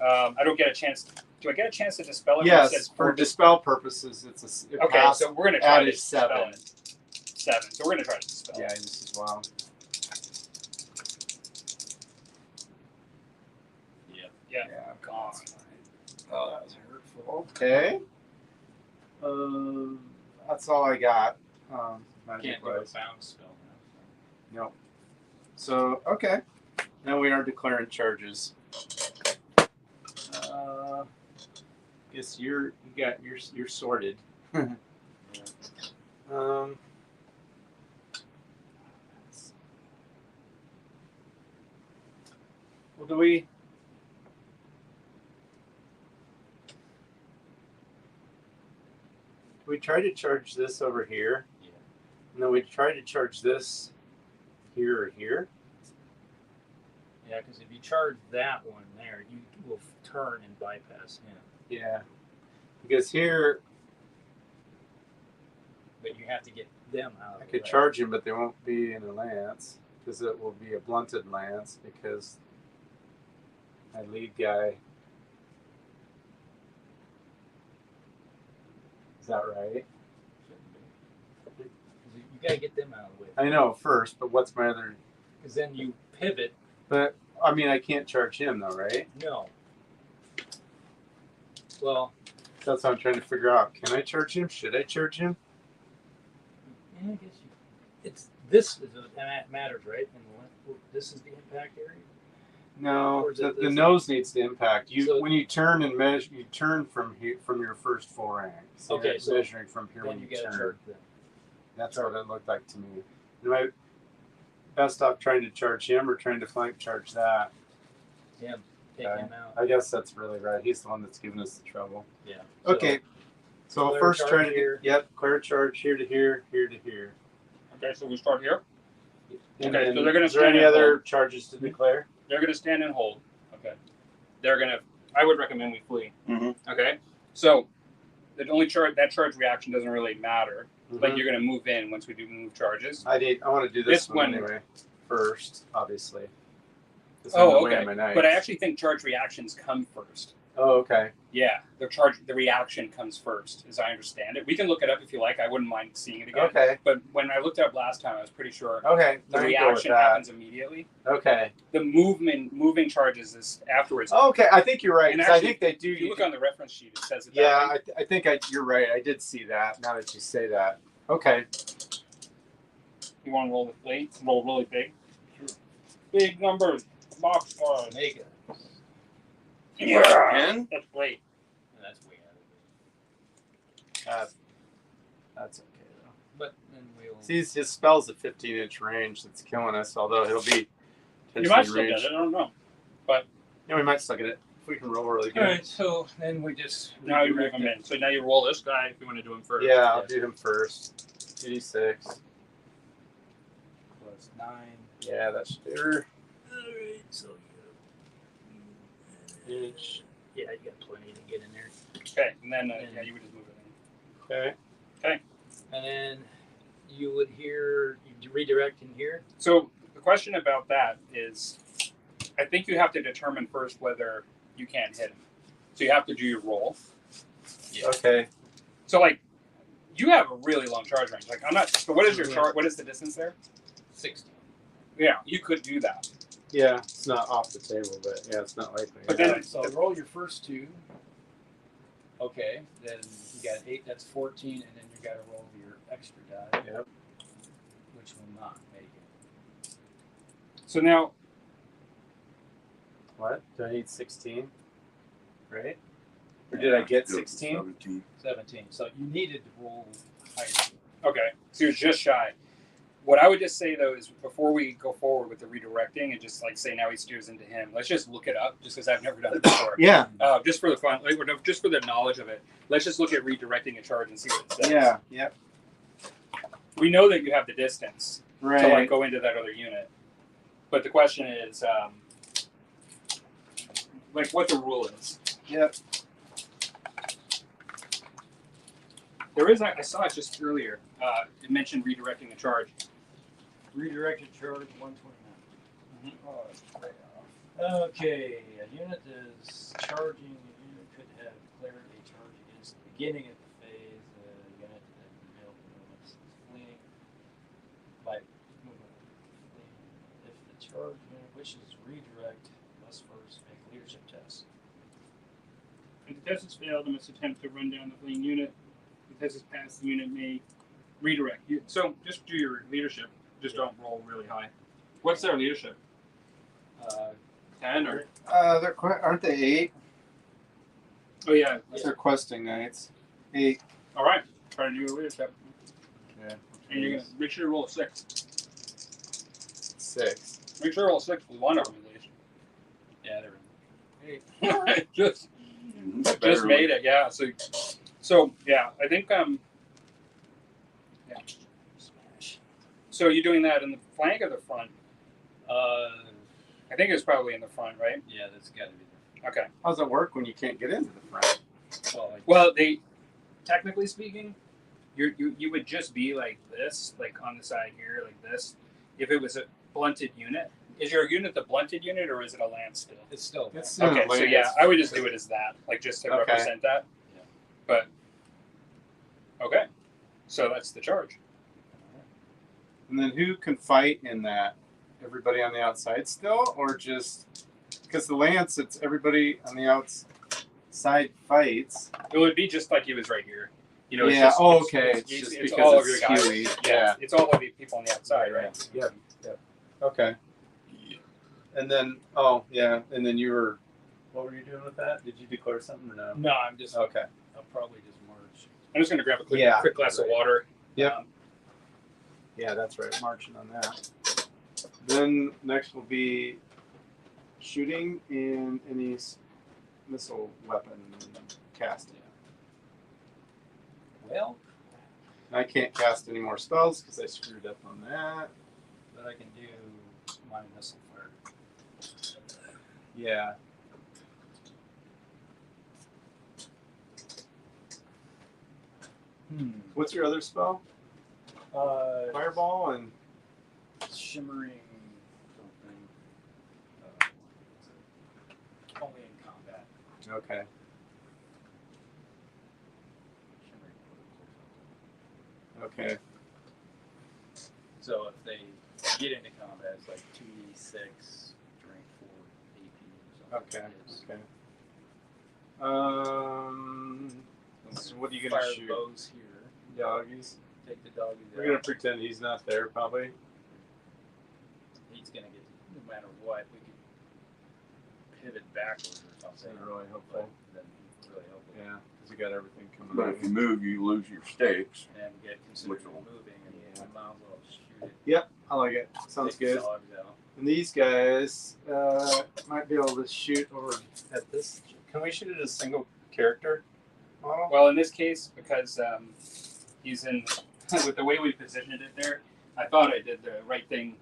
I don't get a chance. Do I get a chance to dispel it? Yes, for dispel purposes, it's a Okay, pass so we're gonna try to added dispel 7. it. 7. So we're gonna try to dispel. Yeah, it. this is wild. Yeah. Yeah. Gone. Oh, that was hurtful. Okay. That's all I got. Can't do a bounce spell now. Nope. So okay. Now we are declaring charges. Guess you're sorted. Well, do we? we tried to charge this over here. Yeah. And then we tried to charge this here or here. Yeah, because if you charge that one there, you will turn and bypass him. Yeah. Because here But you have to get them out of I the could way. charge him, but they won't be in a lance because it will be a blunted lance because my lead guy. Is that right? Shouldn't be. 'Cause you got to get them out of the way. I know first, but what's my other? Because then you pivot. But I mean, I can't charge him though, right? No. Well, That's what I'm trying to figure out. Can I charge him? Should I charge him? yeah, I guess you. It's this is that matters, right? And this is the impact area. No, Or is it the this? nose needs to impact. You So- when you turn and measure, you turn from here from your first full rank. So Okay, you're so measuring from here Then when you you got to turn. charge them. That's what it looked like to me. Am I best off trying to charge him or trying to flank charge that? Him. Take Okay. him out. I guess that's really right. He's the one that's giving us the trouble. Yeah. Okay. So we'll clear first try charge to here. get, yep, clear charge here to here, here to here. Okay, so we start here. And Okay, then, so they're gonna is there any stand and other hold. charges to declare? They're going to stand and hold. Okay. They're going to. I would recommend we flee. Mm-hmm. Okay. So the only charge that charge reaction doesn't really matter. Like Mhm. you're going to move in once we do move charges. I want to do this This one one- anyway first, obviously. This is Oh, in the way okay. of my knights. But I actually think charge reactions come first. Oh, okay. Yeah, the reaction comes first, as I understand it. We can look it up if you like. I wouldn't mind seeing it again. Okay. But when I looked it up last time, I was pretty sure Okay. the now you go with reaction that. happens immediately. Okay. The moving charges is afterwards. Okay, I think you're right. And 'cause I actually, think they do. If you look on the reference sheet, it says it. Yeah, That way. I think you're right. I did see that. Now that you say that. Okay. You want to roll the plates? Roll really big. Big numbers. Box cars. Mega. Yeah. And That's great. That's way out of it. That's okay though. But then we'll. See, his spell's a 15-inch range that's killing us. Although he'll be You might potentially still get range. it. I don't know. Yeah, we might still get it if we can roll really good. All right, so then we just Now you move redirect him it. in. So now you roll this guy if you want to do him first. Yeah, I'll do him first. 2d6. Plus 9. Yeah, that's better. Alright, so Inch. yeah, you got plenty to get in there. Okay, and then yeah, you would just move it in. Okay. And then you would hear, you redirect in here. So the question about that is, I think you have to determine first whether you can't hit him. So you have to do your roll. Okay. So like, you have a really long charge range. Like I'm not. So what is your charge? What is the distance there? 60. Yeah, you could do that. Yeah, it's not off the table, but yeah, it's not likely. But Yeah. then- So roll your first two. Okay, then you got 8, that's 14, and then you got to roll your extra die, Yep. which will not make it. So now, What? Do I need 16? Right? Or did I get 16? 17. 17. So you needed to roll higher. okay, so you're just shy. What I would just say though is before we go forward with the redirecting and just like say now he steers into him, let's just look it up just because I've never done it before. Yeah. Just for the fun, like, or no, just for the knowledge of it. Let's just look at redirecting a charge and see what it says. Yeah. Yep. We know that you have the distance Right. to like go into that other unit, but the question is, like, what the rule is. Yep. There is, I saw it just earlier. It mentioned redirecting a charge. Redirected charge 129. Mm-hmm. Oh, that's way off. Okay, a unit is charging. A unit could have declared a charge against the beginning of the phase. The unit that failed movements fleeing by movement. If the charge unit wishes to redirect, must first make a leadership test. If the test has failed, it must attempt to run down the fleeing unit. If the test has passed, the unit may redirect. So just do your leadership. Just don't roll really high. What's their leadership? 10 or? Aren't they 8? Oh yeah. They're questing knights. 8. All right. Try to do your leadership, Okay. and you're gonna make sure you roll a 6. 6. Make sure you roll a 6 with one of them at least. Yeah, they're in. just Better made it. Yeah. So yeah, I think Smash. So are you doing that in the flank or the front? I think it's probably in the front, right? Yeah, that's got to be there. Okay. How does it work when you can't get into the front? Well, like, Well, they, technically speaking, you would just be like this, like on the side here, like this. If it was a blunted unit, is your unit the blunted unit or is it a lance still? it's still there. It's Okay, so yeah, I would just do it as that, like just to Okay. represent that. Yeah. But okay, so that's the charge. And then who can fight in that? Everybody on the outside still, or just because the lance, it's everybody on the outside fights. It would be just like he was right here. You know, Yeah. it's just, Oh, it's- okay. It's, It's just it's because all it's of your guys. skewy. Yeah, Yeah. it's all of the people on the outside, right? Yep. Okay. And then, oh yeah, and then you were. What were you doing with that? Did you declare something or no? No, I'm just. Okay. I'll probably just march. I'm just gonna grab a quick, Yeah. quick glass of water. Yep. Um, Yeah, that's right. Marching on that. Then next will be shooting and any missile weapon casting. Well, I can't cast any more spells because I screwed up on that. but I can do my missile fire. Yeah. What's your other spell? Fireball and Shimmering something. Only in combat. okay. Shimmering portals or something. Okay. So if they get into combat, it's like 2d6 during 4 AP or something. Okay. It's Okay. So what are you gonna fire shoot? bows here. Doggies. Take the doggy We're there. gonna pretend he's not there, probably. He's gonna get, no matter what, we could pivot backwards or That's something. really helpful. Then really helpful. Yeah, because you got everything coming. But out. if you move, you lose your stakes. And get considered Which one? moving, and Yeah. I might as well shoot it. Yep, I like it. Sounds Take the good. dogs out. And these guys might be able to shoot over at this. Can we shoot it as single character model? Well, in this case, because he's in, with the way we positioned it there, I thought I did the right thing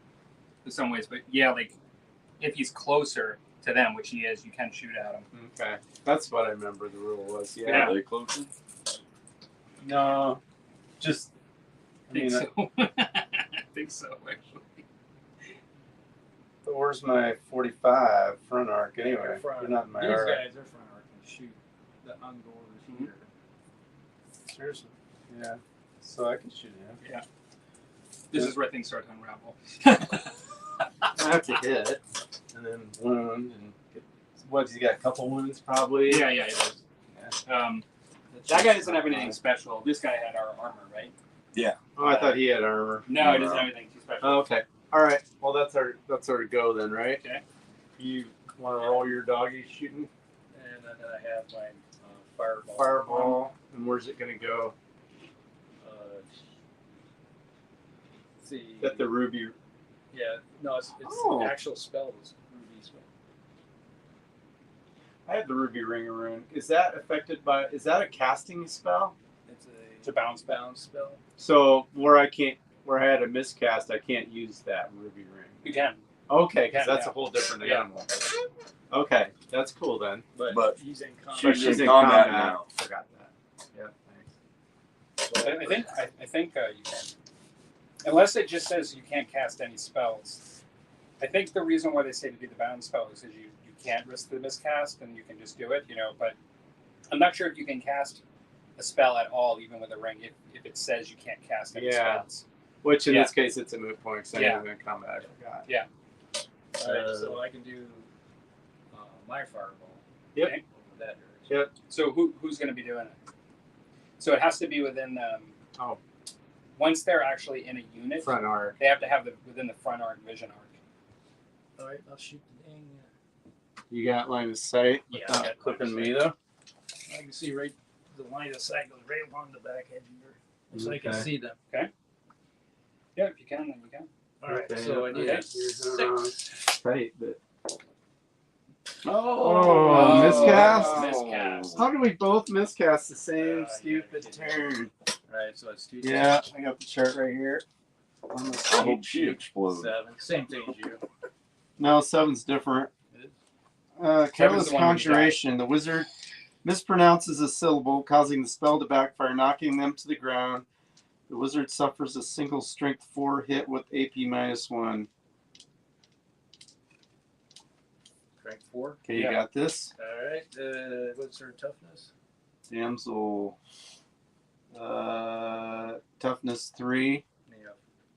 in some ways. But yeah, like if he's closer to them, which he is, you can shoot at him. Okay, that's what I remember the rule was. Yeah. Yeah. Are they closer? No, just. I think so. I think so, actually. Where's my 45 front arc anyway? They're front. You're not in my These arc. guys are front arc and shoot the ungores here. Seriously. Yeah. So I can shoot him. This is where things start to unravel. I have to hit and then wound and get. What? He's got a couple wounds probably. Yeah, he does. That guy doesn't have anything special. This guy had our armor, right? Oh, I thought he had armor. No, he doesn't have anything too special. Oh, okay. All right. Well, that's our go then, right? Okay. You want to roll your doggy shooting And then I have my fireball. fireball, and where's it gonna go? Let's see. At the ruby. Yeah, no, it's Oh. the actual spell is ruby spell. I had the ruby ring rune. Is that affected by? Is that a casting spell? It's a bounce spell. So where I had a miscast, I can't use that ruby ring. You can. Okay, because Yeah, that's yeah. a whole different Yeah. animal. Okay, that's cool then. But he's in combat. But she's in combat now. Forgot that. Yeah, thanks. I think you can. Unless it just says you can't cast any spells. I think the reason why they say to do the bound spell is because you can't risk the miscast and you can just do it, but I'm not sure if you can cast a spell at all, even with a ring, if it says you can't cast any spells. Which in Yeah. this case, it's a moot point because Yeah. I'm in combat. I forgot. Yeah. Alright, so I can do my fireball. Yep. Okay. Over that direction. Yep. So who's going to be doing it? So it has to be within Oh. once they're actually in a unit, Front arc. they have to have within the front arc vision arc. Alright, I'll shoot the dang. You got line of sight Yeah, I without got clipping line of me though. I can see right, the line of sight goes right along the back edge of your, so I can Okay. see them. Yeah, if you can, then you can. Alright, Okay, so I need okay. a 6. Tight, but Oh, miscast? Miscast. How do we both miscast the same Yeah, stupid yeah. turn? Right, so it's 2. Yeah, I got the chart right here. I hope she explodes. 7. Same thing as you. No, 7's different. It is? Careless the one where you die. conjuration. The wizard mispronounces a syllable, causing the spell to backfire, knocking them to the ground. The wizard suffers a single strength 4 hit with AP -1. Strength 4. Okay, you got this? Alright, what's her toughness? Damsel. Toughness 3. Yeah,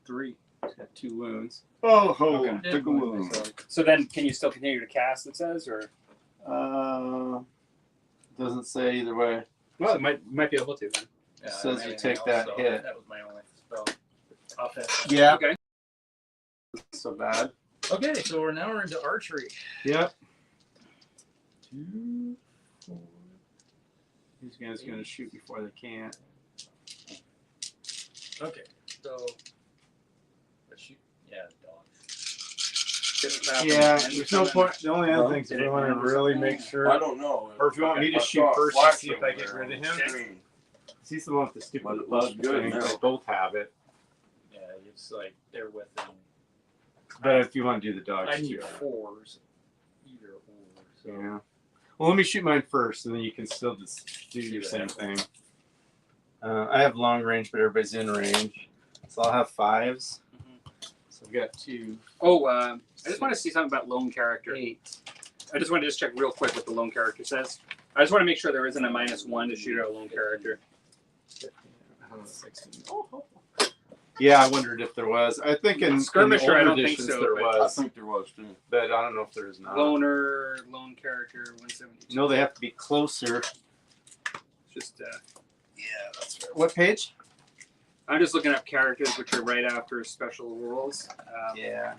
3. She's got 2 wounds. Oh, Okay. took a wound. So then, can you still continue to cast? It says, or Doesn't say either way. well, it might be able to then. Yeah, Says you anything take else, that so hit. That was my only spell. Offense. Yeah. Okay. So bad. Okay, so we're into archery. Yep. 2, 4. These guys are gonna shoot before they can. Okay, so let's shoot. Yeah, dog. Yeah, there's no point. The only other thing is if Did we it want to land or really something? make sure, I don't know. or if you want me to I shoot saw a first to flash see if I over get there rid of on the him. screen. He's the one with the But stupid it looks bug good thing. now. They both have it. Yeah, it's like they're within. But if you want to do the dogs I need too. 4s, either or. So Yeah. Well, let me shoot mine first, and then you can still just do See your what same happens. thing. I have long range, but everybody's in range, so I'll have 5s. So we got 2. Oh, I just want to see something about lone character. 8. I just want to check real quick what the lone character says. I just want to make sure there isn't a -1 to shoot out a lone character. 16. Yeah, I wondered if there was. I think in Skirmisher, in the I older don't think editions so, there but I was, think there was too. but I don't know if there's not. Loner, lone character, 172. No, they have to be closer. Just Yeah, that's right. What page? I'm just looking up characters which are right after special rules. Yeah.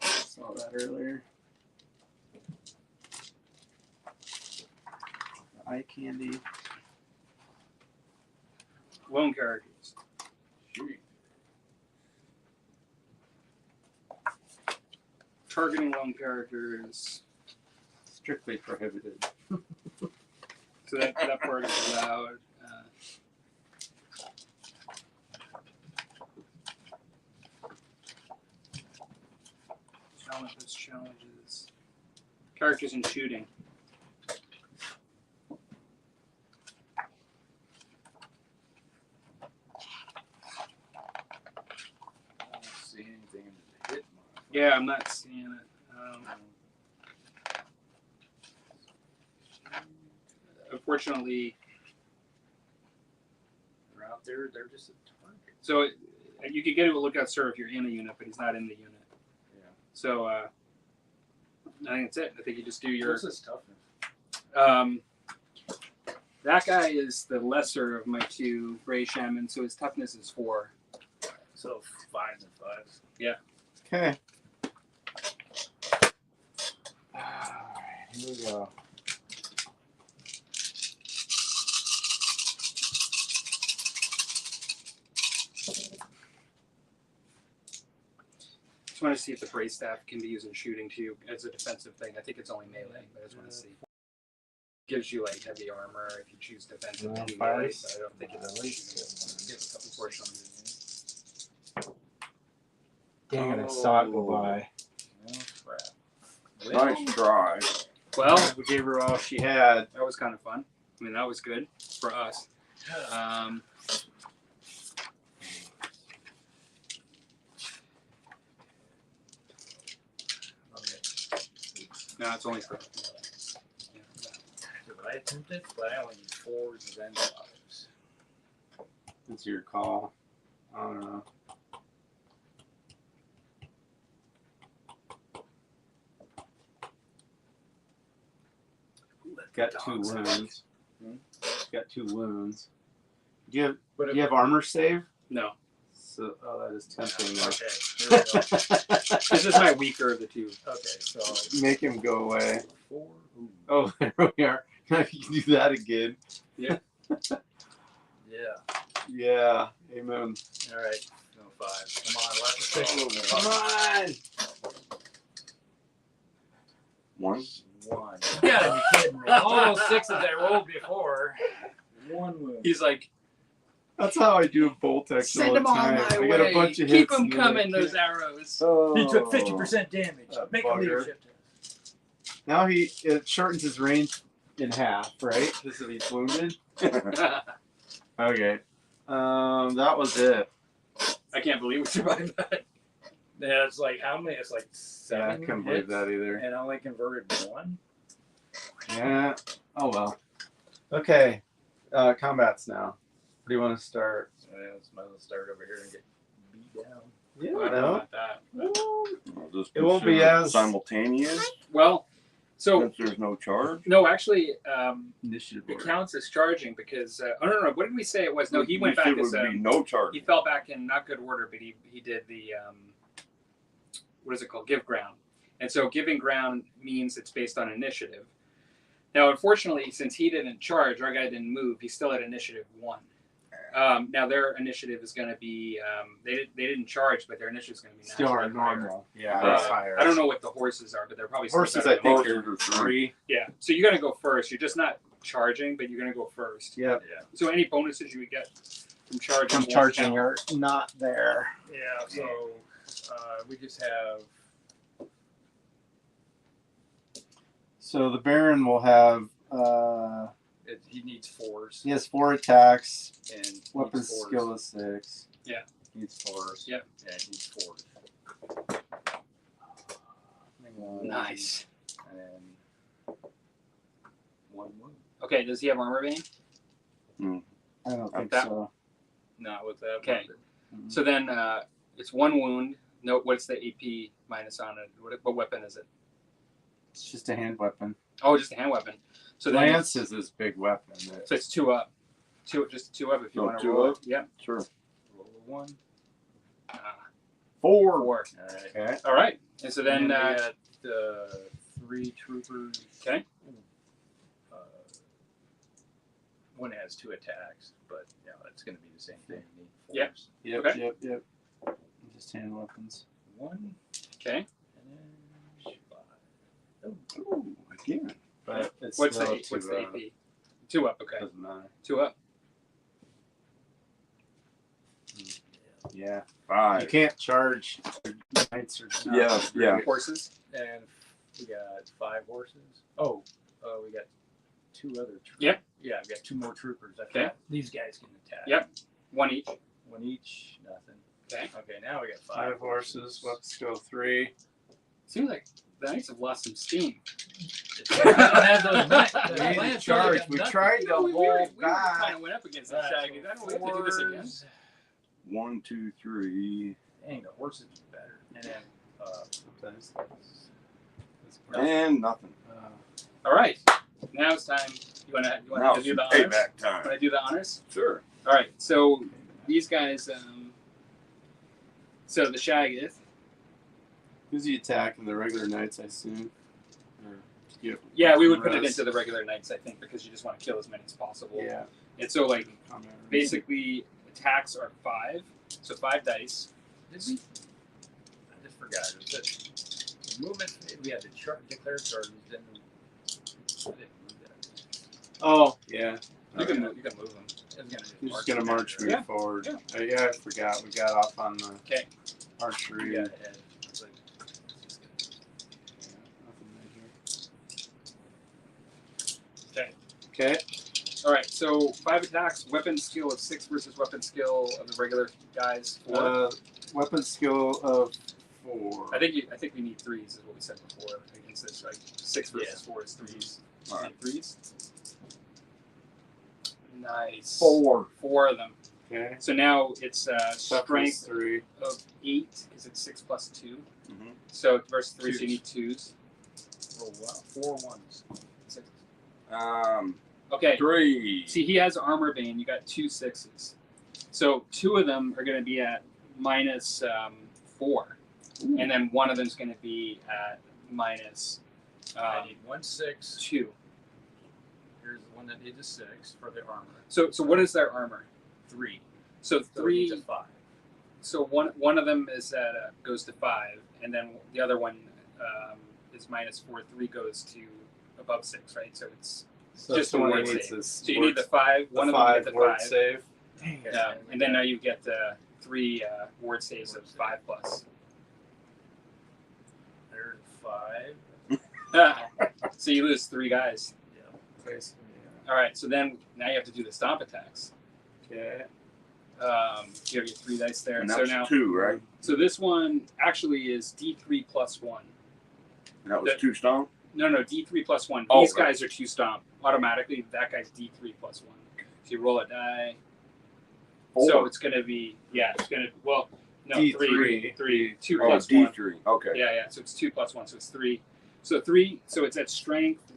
Saw that earlier. Eye candy. Lone characters. Shoot. Targeting lone characters. Strictly prohibited. So that part is allowed. Challenges. Characters in shooting. I don't see anything in the hit mark. Yeah, I'm not seeing it. Unfortunately, they're out there. They're just a target. so you could get a lookout, sir, if you're in a unit, but he's not in the unit. Yeah. So I think that's it. I think you just do your. What's his toughness? That guy is the lesser of my 2 gray shaman, so his toughness is 4. So 5s and 5s. Yeah. Okay. Alright, here we go. Just want to see if the brace staff can be used in shooting too as a defensive thing. I think it's only melee, but I just want to see. Gives you like heavy armor if you choose defensive No, anyway, fires. but I don't think it's unfortunately. Dang it, I saw it go by. Oh crap. Nice try. Well, We gave her all she had. that was kind of fun. I mean, that was good for us. No, it's only for. Yeah, I attempted, but I only need 4s and then 5s. It's your call. I don't know. Got 2 wounds. Got 2 wounds. Do you have armor save? no, So, that is tempting. Okay, here we go. this is my weaker of the 2. Okay, so Make him go away. 4. Ooh. Oh, there we are. Now you can do that again. Yeah. Yeah. Amen. All right. No 5. Come on, let's take a little bit. Come on. 1. 1. You gotta be kidding me. All those 6s I rolled before. 1 wound. He's like, That's how I do Boltex send all the them on time. my I way. get a bunch of Keep hits. them and then I coming, those can't- arrows. Oh. He took 50% damage. That Make a bugger. leadership test. Now it shortens his range in half, right? Because if he's wounded. Okay. That was it. I can't believe we survived that. Yeah, it's like how many? It's like Yeah, I 7 couldn't believe hits, that either. and I only converted 1. Yeah. Oh well. Okay. Combats now. What do you want to start? So yeah, let's might as well start over here and get beat down. Yeah. I don't know about that. Well, just It won't be consider it as- simultaneous Well, so since there's no charge. no, actually, Initiative it order. counts as charging because no. What did we say it was? No, he You went said back it as would be no charge. he fell back in not good order, but he did the what is it called? Give ground. And so giving ground means it's based on initiative. Now, unfortunately, since he didn't charge, our guy didn't move. He's still at initiative 1. Now their initiative is going to be they didn't charge, but their initiative is going to be Still our naturally higher. normal. Yeah, Right. it's higher. I don't know what the horses are, but they're probably still Horses, better I than think, mine. Horses are are 3. Yeah, so you're going to go first. You're just not charging, but you're going to go first. Yep. Yeah. So any bonuses you would get from charging, From won't charging count. are not there. Yeah. So we just have. So the Baron will have. He needs 4s He has 4 attacks. and Weapon needs 4s. skill is 6. Yeah. Needs 4s. Yep. Yeah, he needs 4s. Nice. And then 1 wound. Okay, does he have armor vein? I don't think that- so. Not with that. Okay. weapon. So then it's 1 wound. No, what's the AP minus on it? What weapon is it? It's just a hand weapon. Oh, just a hand weapon. So then Lance is his big weapon. so it's 2 up. Just 2 up if you So want to 2 roll. up? Yeah. Sure. Roll a 1. 4. 4. All right. Okay. All right. And so then we got 3 troopers. okay. One has 2 attacks, but you know it's going to be the same thing. You need 4s. Yep. Yep. Okay. Yep. Just hand weapons. 1 Okay. and then 5. Ooh, again. But it's What's still the AP? 2 up. Okay. Doesn't matter. 2 up. Yeah. 5. You can't charge knights or Yeah. Horses. And we got 5 horses. Oh, we got 2 other troopers. Yep. Yeah, we got 2 more troopers. I Okay. thought these guys can attack. Yep. 1 each. 1 each, nothing. Okay. Okay, now we got 5 horses. Weapon skill 3. Seems like the Knights have lost some steam. I don't have those knights. We need to charge. We tried to we hold kind back. of went up against the Shaggy. I don't we have to do this again. 1, 2, 3. Dang, the horses is better. And then Sometimes. And nothing. All right. Now it's time. You want Now to do some the honors? payback time. Want to do the honors? Sure. All right. So these guys. So the Shaggoth. Who's the attack in the regular knights, I assume? Or, Yeah, we would put it Rest. into the regular Knights, I think, because you just want to kill as many as possible. Yeah. And so, like, Combat. basically, attacks are 5. So 5 dice. did we? I just forgot. It was the movement. We had to declare charges. Then we didn't move that. Oh, yeah. You can move them. It's gonna You're just going to march me Yeah. forward. Yeah. Yeah, I forgot. We got off on the Okay. archery. We got ahead. It's like, Okay. Okay. All right. So 5 attacks. Weapon skill of 6 versus weapon skill of the regular guys 4. Weapon skill of 4. I think we need 3s, is what we said before. Against this, like 6 versus 4 is 3s. All right. 3s. Nice. 4. 4 of them. Okay. So now it's Toughness strength 3. of 8 because it's 6 plus 2. Mhm. So versus 3, so you Twos. need 2s. roll 4 1s. 6. 3. Okay. See, he has armor vein. You got 2 6s. So 2 of them are going to be at minus 4, and then one of them is going to be at minus I need 1 6. 2. Here's the one that needs a 6 for the armor. So what is their armor? 3. So So it needs 3. a 5. So one of them is at goes to 5, and then the other one is minus 4. 3 goes to above 6, right? So it's So Just the someone word needs save. this So you need the 5. One of them five get the word 5. save. Dang it. And then now you get 3 word saves of 5+. There's 5. So you lose 3 guys. Basically, All right. So then now you have to do the stomp attacks. yeah. You have your 3 dice there. And So that's now, 2, right? so this one actually is D3 plus 1. And that was The- 2 stomp? No, D3 plus 1. Oh, These right. guys are 2 stomp automatically. That guy's D3 plus 1. So you roll a die. 4. So it's gonna be no D3. 3 2 Oh, plus 1. D3. Okay. Yeah. So it's 2 plus 1. So it's 3. So 3. So it's at strength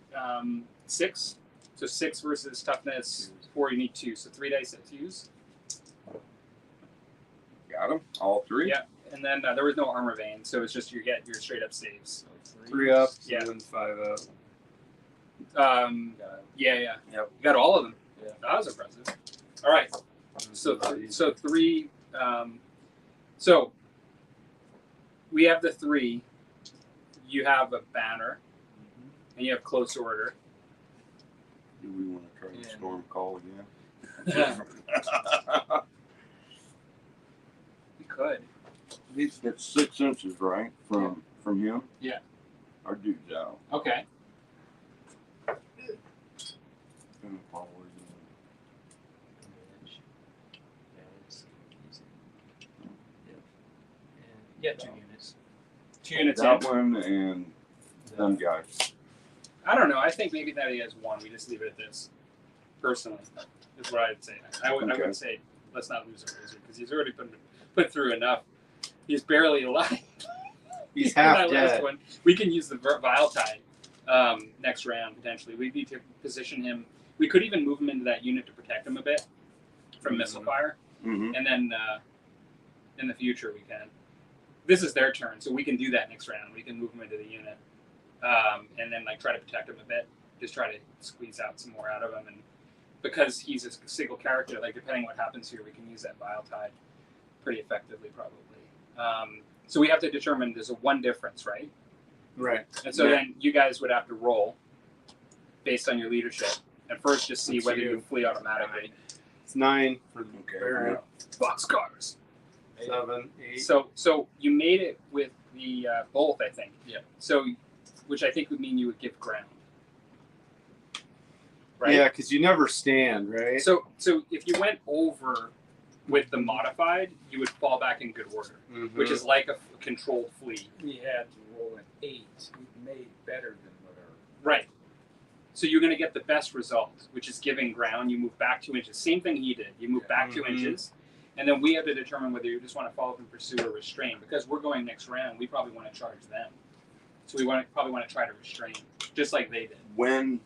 6. So 6 versus toughness 4. You need 2. So 3 dice at 2s. Got them? All 3? Yeah. And then there was no armor vein, so it's just you get your straight up saves. So 3 up, Yeah. and then 5 up. Yeah. Yep. You got all of them. Yeah. That was impressive. All right. So 3. So we have the 3. You have a banner, and you have close order. Do we want to try the Yeah. storm call again? We could. It's 6 inches, right? From him? Yeah. Our dude's out. Okay. And probably, Yeah, 2 units. 2 units that in. one and them guys. I don't know. I think maybe that he has 1. We just leave it at this. Personally, is what I'd say. I would Okay. say let's not lose a wizard because he's already been put through enough. He's barely alive. He's In half that last dead. one. We can use the Vile Tide next round potentially. We need to position him. We could even move him into that unit to protect him a bit from missile fire, Mm-hmm. and then in the future we can. This is their turn, so we can do that next round. We can move him into the unit, and then try to protect him a bit. Just try to squeeze out some more out of him, and because he's a single character, depending what happens here, we can use that Vile Tide pretty effectively, probably. So we have to determine there's a 1 difference, right? Right. And so Yeah. then you guys would have to roll based on your leadership. And first, just see That's whether you. you flee automatically. It's 9 for the Okay. Baron. Boxcars. 7, 8. So you made it with the both, I think. Yeah. So, which I think would mean you would give ground. Right. Yeah, because you never stand, right? So if you went over with the modified, you would fall back in good order, Mhm. which is like a controlled flee. We had to roll an 8. We made better than what our. Right. So you're going to get the best result, which is giving ground. You move back 2 inches. Same thing he did. You move back 2 Mhm. inches. And then we have to determine whether you just want to follow and pursue or restrain. Because we're going next round, we probably want to charge them. So we probably want to try to restrain, just like they did. When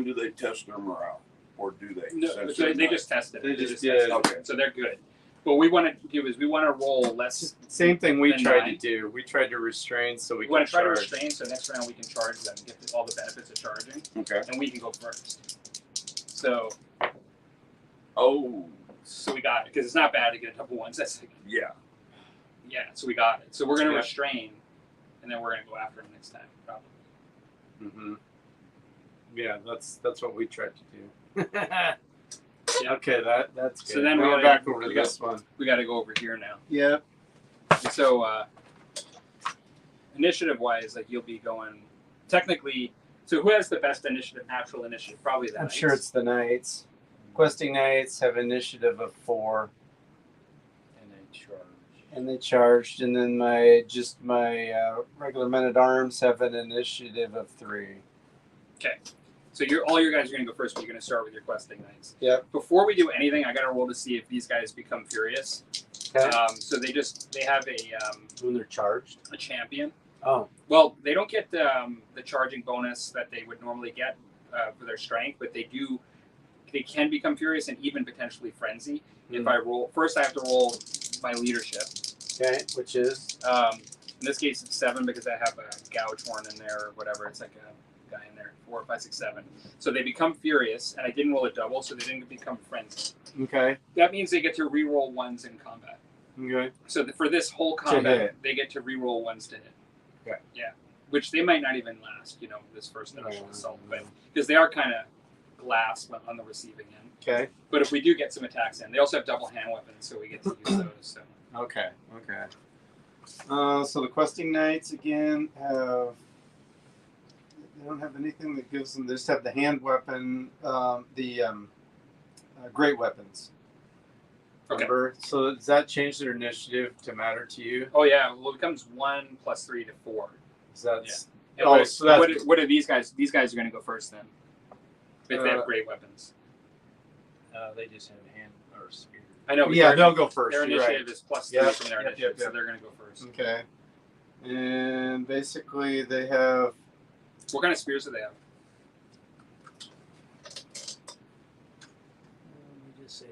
do they test their morale? Or do they? No, Since so they're they not- just tested. They it. just tested did. it. Okay. So they're good. What we want to do is we want to roll less. Same thing we Then tried 9. to do. We tried to restrain so we We could want to try to charge. restrain, so next round we can charge them, get all the benefits of charging, Okay. and we can go first. So Oh, we got it because it's not bad to get a double ones. That's yeah. yeah. So we got it. So we're gonna Yeah. restrain, and then we're gonna go after him next time, probably. Mm-hmm. Yeah, that's what we tried to do. Yeah. Okay, that's good. So then now we we're gotta- back over to we got- this one. We got to go over here now. Yep. So initiative-wise, you'll be going technically. So who has the best initiative? Natural initiative, probably the I'm Knights. sure it's the Knights. Questing Knights have initiative of 4, And they charge. and they charged. And then my regular men at arms have an initiative of 3. So all your guys are gonna go first, but you're gonna start with your questing knights. Yep. Before we do anything, I gotta roll to see if these guys become furious. Okay. So they have When they're charged. a champion. Oh. Well, they don't get the charging bonus that they would normally get for their strength, but they do. They can become furious and even potentially frenzy. If I roll first, I have to roll my leadership. Okay, which is In this case, it's 7 because I have a gouge horn in there or whatever. It's like a guy in there. 4, 5, 6, 7. So they become furious, and I didn't roll a double, so they didn't become frenzy. okay. That means they get to re-roll 1s in combat. Okay. So for this whole To combat, hit. they get to re-roll 1s to hit. Okay. Yeah. which they might not even last. You know, this first initial Yeah. assault, but because they are kind of glass on the receiving end. Okay. But if we do get some attacks in, they also have double hand weapons, so we get to use those. So. Okay. Okay. So the questing knights again have. They don't have anything that gives them. They just have the hand weapon, great weapons. Okay. Remember? So does that change their initiative to matter to you? Oh yeah, well it becomes 1 + 3 to 4. So that's And Oh, so that's- what are these guys? These guys are going to go first then. If they have great weapons. They just have hand or spear. I know. But yeah, their- they'll go first. Their You're initiative right. is +3 Yep, from their yep, initiative, yep, so they're going to go first. Okay. And basically, they have. What kind of spears do they have? Let me just say.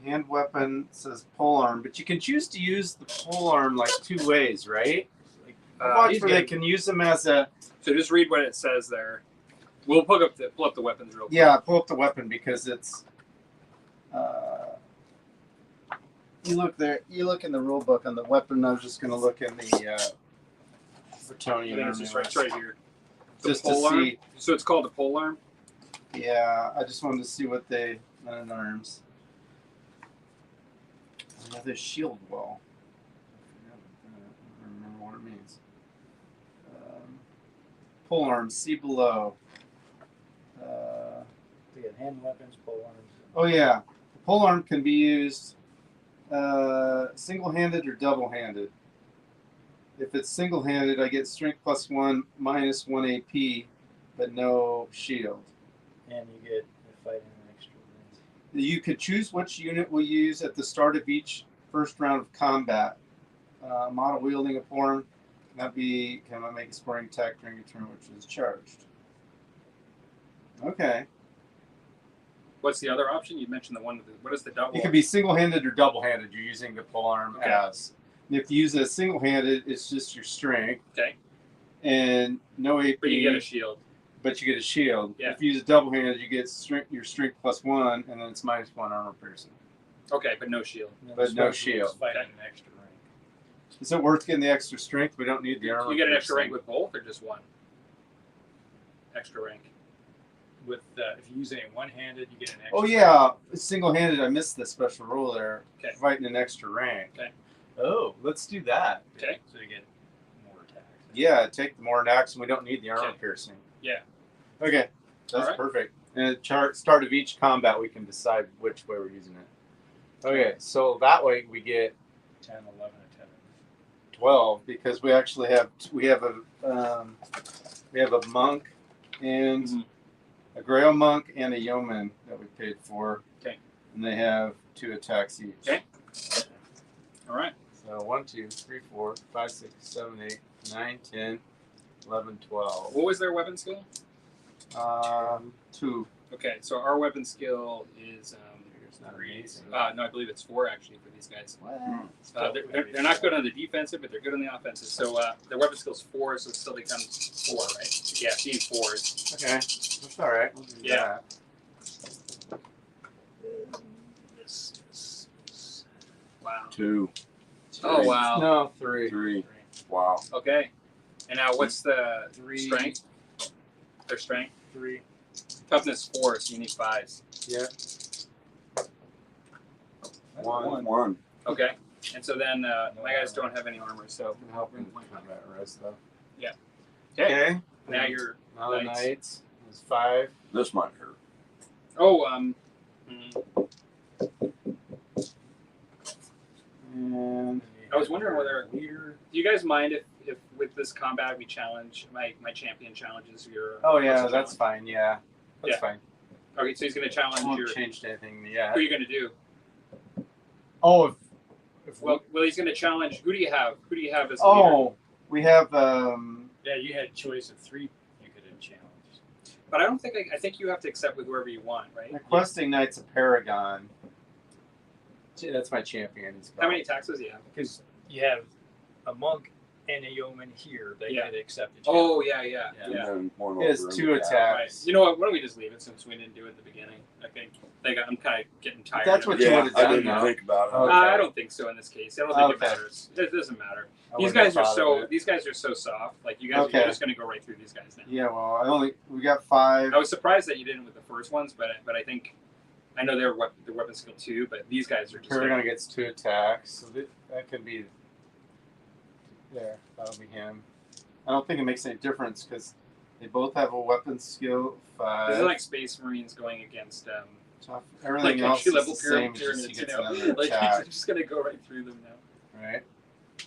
Hand weapon says polearm, but you can choose to use the polearm like 2 ways, right? Like, watch he's where they good. can use them as a. So just read what it says there. We'll pull up the weapons real quick. Yeah, pull up the weapon because it's. You look there. You look in the rule book on the weapon. I was just going to look in the Bretonian And then it's army. just right here. The Just to polearm. see. So it's called a polearm. Yeah, I just wanted to see what they men in arms. Another shield wall. I don't remember what it means. Polearm, see below. They have hand weapons, pole arms. Oh yeah, the polearm can be used single-handed or double-handed. If it's single-handed, I get strength +1, -1 AP, but no shield. And you get a fighting an extra range. You could choose which unit will use at the start of each first round of combat. Model wielding a polearm cannot make a sporting attack during a turn which is charged. Okay. What's the other option? You mentioned the one. What is the double? It could be single-handed or double-handed. You're using the polearm Okay. as. If you use it single-handed, it's just your strength. Okay. And no AP. But you get a shield. But you get a shield. Yeah. If you use it double-handed, you get your strength +1, and then it's -1 armor piercing. Okay, but no shield. And then But the no special shield. is Fighting an extra rank. Is it worth getting the extra strength? We don't need the armor. You get an extra piercing. rank with both, or just one? Extra rank. With if you use it one-handed, you get an extra. Oh yeah, single-handed. I missed the special rule there. Okay. Fighting an extra rank. Okay. Oh, let's do that. Okay. So you get more attacks. Yeah, take the more attacks, and we don't need the armor Okay. piercing. Yeah. Okay, that's Alright. perfect. And at the start of each combat, we can decide which way we're using it. Okay, so that way we get 10, 11, and 10. 12 because we actually have a monk and Mhm. a Grail monk and a yeoman that we paid for. Okay. And they have 2 attacks each. Okay. All right. So 1, 2, 3, 4, 5, 6, 7, 8, 9, 10, 11, 12. What was their weapon skill? 2. Okay, so our weapon skill is It's not 3. amazing. No, I believe it's 4 actually for these guys. What? They're not good on the defensive, but they're good on the offensive. So their weapon skill is 4, so it still becomes 4, right? Yeah, being 4s. Okay, that's all right. We'll do Yeah. that. Wow. 2, Oh wow. No, 3. 3. Wow. Okay. And now what's the 3. strength? Their strength. 3. Toughness 4, so you need 5s. Yeah. 1. 1. Okay. And so then my guys don't have any armor, so I'm helping combat rest though. Yeah. Okay. now you're Now the Knights. knights is 5. This might hurt. And I was wondering whether leader. do you guys mind if with this combat we challenge my champion challenges your oh yeah, personal that's fine. Yeah, that's Yeah. fine. challenge? Okay, so he's gonna I challenge won't your change anything who yet. are you gonna do? Oh, if Well he's gonna challenge who do you have? Who do you have as leader? oh, we have Yeah, you had a choice of 3 you could have challenged. But I don't think I think you have to accept with whoever you want, right? the questing knight's a paragon. That's my champion. He's How many attacks does he have? Because you have a monk and a yeoman here, they Yeah. could accept it. Oh yeah. And then one He has over in 2 the back. attacks. Right. You know what? Why don't we just leave it since we didn't do it at the beginning? I think I'm kind of getting tired. That's of what it. you Yeah, would've I done, didn't though. think about it. Okay. I don't think so in this case. I don't think it Okay. matters. It doesn't matter. I These wouldn't have guys are thought of so it. these guys are so soft. Like you guys, Okay. you're just gonna go right through these guys now. Yeah, well, we got 5. I was surprised that you didn't with the first ones, but I think I know they're weapon skill 2, but these guys are just. Paragon gets 2 attacks, so that could be there. That'll be him. I don't think it makes any difference because they both have a weapon skill 5. This is like Space Marines going against Tough. Everything like else is entry-level the same. pyramids, Just he gets you know? another Like attack, you're just gonna go right through them now. right? You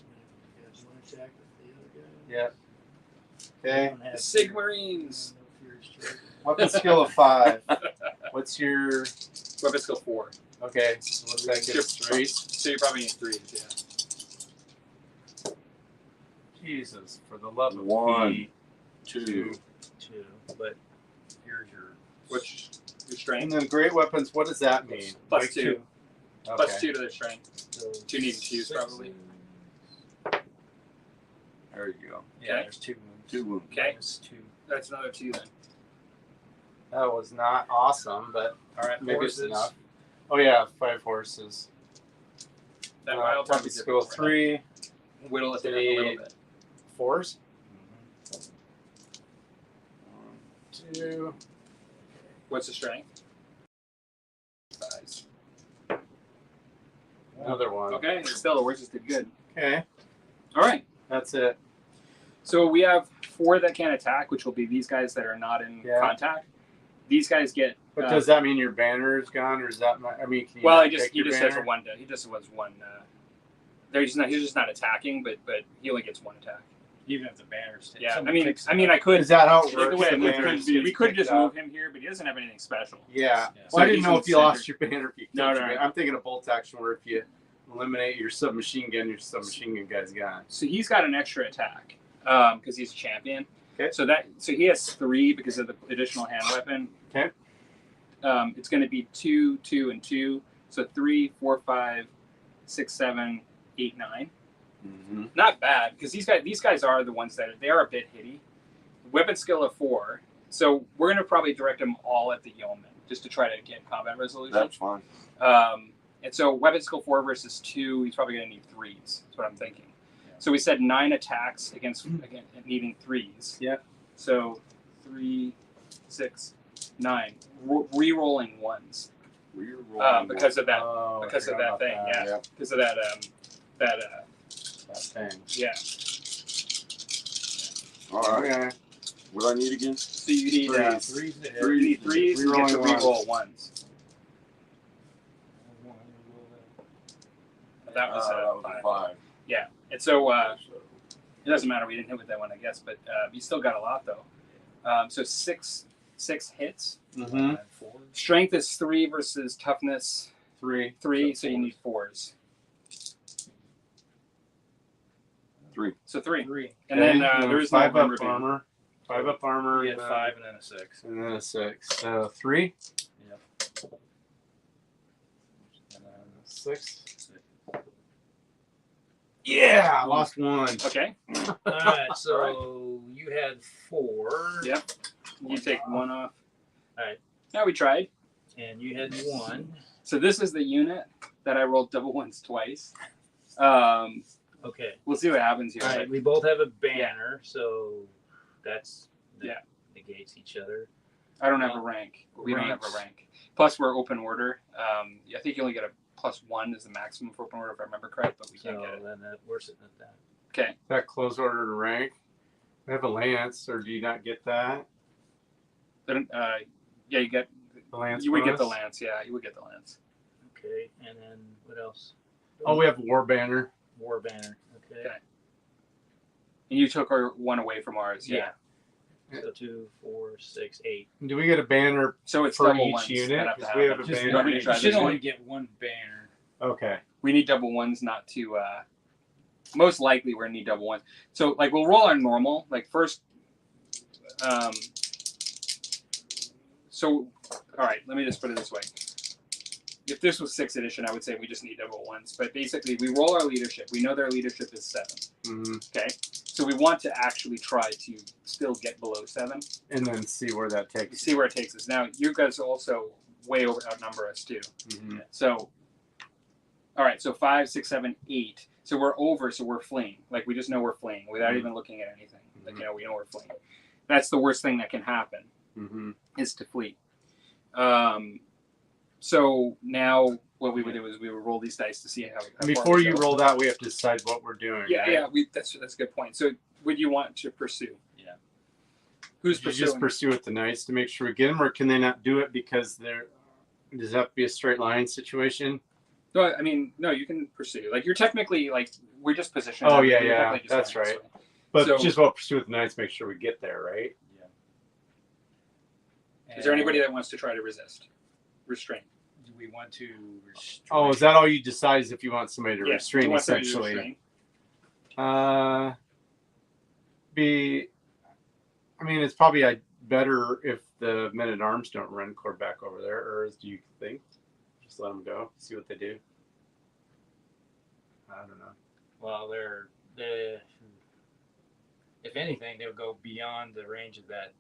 guys want to attack with the other guy? Yeah. They Okay. don't have The Sig fear. Marines. No fear is charging. Weapon skill of 5. What's your? Weapon skill 4. Okay. So what's that get? 3. So you probably need 3. Yeah. Jesus, for the love of 1, Pete. 2. 2, but here's your. Which your And strength then great weapons. What does that mean? plus Like 2. Okay. Plus 2 to their strength. So 2 need to use probably. There you go. Yeah, Okay. there's 2 wounds. 2 wounds. Okay. Minus 2. That's another 2 then. That was not awesome, but All right, maybe horses. it's enough. Oh yeah, 5 horses. That wild Tough skill 3. Whittle it down a little bit. 4s. Mm-hmm. 2. What's the strength? 5s. Another 1. Okay, still the worst just did good. Okay. All right. That's it. So we have 4 that can attack, which will be these guys that are not in Yeah. contact. These guys get. But does that mean your banner is gone, or is that? I mean, can you Well, not he pick your just has a banner? 1. He just was 1. He's just not attacking, but he only gets 1 attack. Even if the banner's taken. Yeah, Somebody picks it I up. could. Is that how it Either works? way, The we banner could, gets we could picked just up? move him here, but he doesn't have anything special. Yeah. Yeah. Well, So I didn't he's know in if you center. lost your banner. If you No, killed no, your no. I'm thinking of bolt action where if you eliminate your submachine gun guy's gone. So he's got an extra attack because he's a champion. Okay. So he has 3 because of the additional hand weapon. Okay. It's going to be 2, 2, and 2. So 3, 4, 5, 6, 7, 8, 9. Mm-hmm. Not bad because these guys are the ones that they are a bit hitty. Weapon skill of 4. So we're going to probably direct them all at the yeoman just to try to get combat resolution. That's fine. And so weapon skill 4 versus 2, he's probably going to need 3s. That's what I'm thinking. Yeah. So we said 9 attacks against needing 3s. Yeah. So 3, 6, 9. Re-rolling 1s We're rolling because of that. Oh, I Because of forgot that about thing, yeah. Yeah. Because of that. That. That thing. Yeah. All right. Okay. What do I need again? So you need Threes. 3's the head. you need 3s and get to Re-rolling re-roll 1s. That was that was 5. a 5. Yeah. And so it doesn't matter. We didn't hit with that one, I guess, but you still got a lot though. So 6 hits. Mm-hmm. And 4. Strength is 3 versus toughness 3. 3, So so you need 4s. 3. So 3. 3. And then there is no 5 armor up being- armor. 5 up armor. You had and 5 and then a 6. And then a 6. So 3. Yep. And then 6. Yeah, I lost 1. Okay. Alright, so you had 4. Yep. You take 1 off. Alright. Now we tried. And you had 1. So this is the unit that I rolled double 1s twice. Okay. We'll see what happens here. Alright, we both have a banner, so that's Yeah. negates each other. I don't have a rank. We don't have a rank. Plus, we're open order. I think you only get a +1 is the maximum for open order, if I remember correct, but we So can't get it. then we're sitting at that. Okay. That close order to rank. We have a lance, or do you not get that? Then, yeah, you get. The lance. You would get the bonus? lance. Yeah, you would get the lance. Okay, and then what else? Oh, we have war banner. War banner. Okay. Okay. And you took our 1 away from ours. Yeah. So 2, 4, 6, 8. Do we get a banner So it's for double each 1s unit? that have to 'Cause we have happen. a Just banner. want me to you try should this only one? get 1 banner. Okay. We need double 1s not to. Most likely, we're gonna need double 1s. So like we'll roll our normal. Like first. So, all right. Let me just put it this way. if this was 6th edition, I would say we just need double ones. But basically, we roll our leadership. We know their leadership is 7. Mm-hmm. Okay, so we want to actually try to still get below 7. And then see where that takes. See where it takes us. Now, you guys also way outnumber us too. Mm-hmm. So, all right. So 5, 6, 7, 8. So we're over. So we're fleeing. Like we just know we're fleeing without even looking at anything. Like we know we're fleeing. That's the worst thing that can happen. Mm-hmm. Is to flee. So now what we would do is we would roll these dice to see how Before you roll that, we have to decide what we're doing. Yeah, right? yeah. That's a good point. So would you want to pursue? Yeah. Who's You pursuing? just pursue with the knights to make sure we get them, or can they not do it because they're? Does that have to be a straight line situation? No, I mean, no. You can pursue. Like you're technically like we're just positioned. Oh, You're yeah, technically just that's going this right. way. But So- just well pursue with the knights, make sure we get there, right? Is there anybody that wants to try to resist? Restrain. Do we want to restrain? Oh, is that all you decide? Is if you want somebody to Yeah, restrain, you want somebody to essentially? restrain? I mean, it's probably better if the men at arms don't run core back over there, or do you think just let them go, see what they do? I don't know. Well, if anything, they'll go beyond the range of that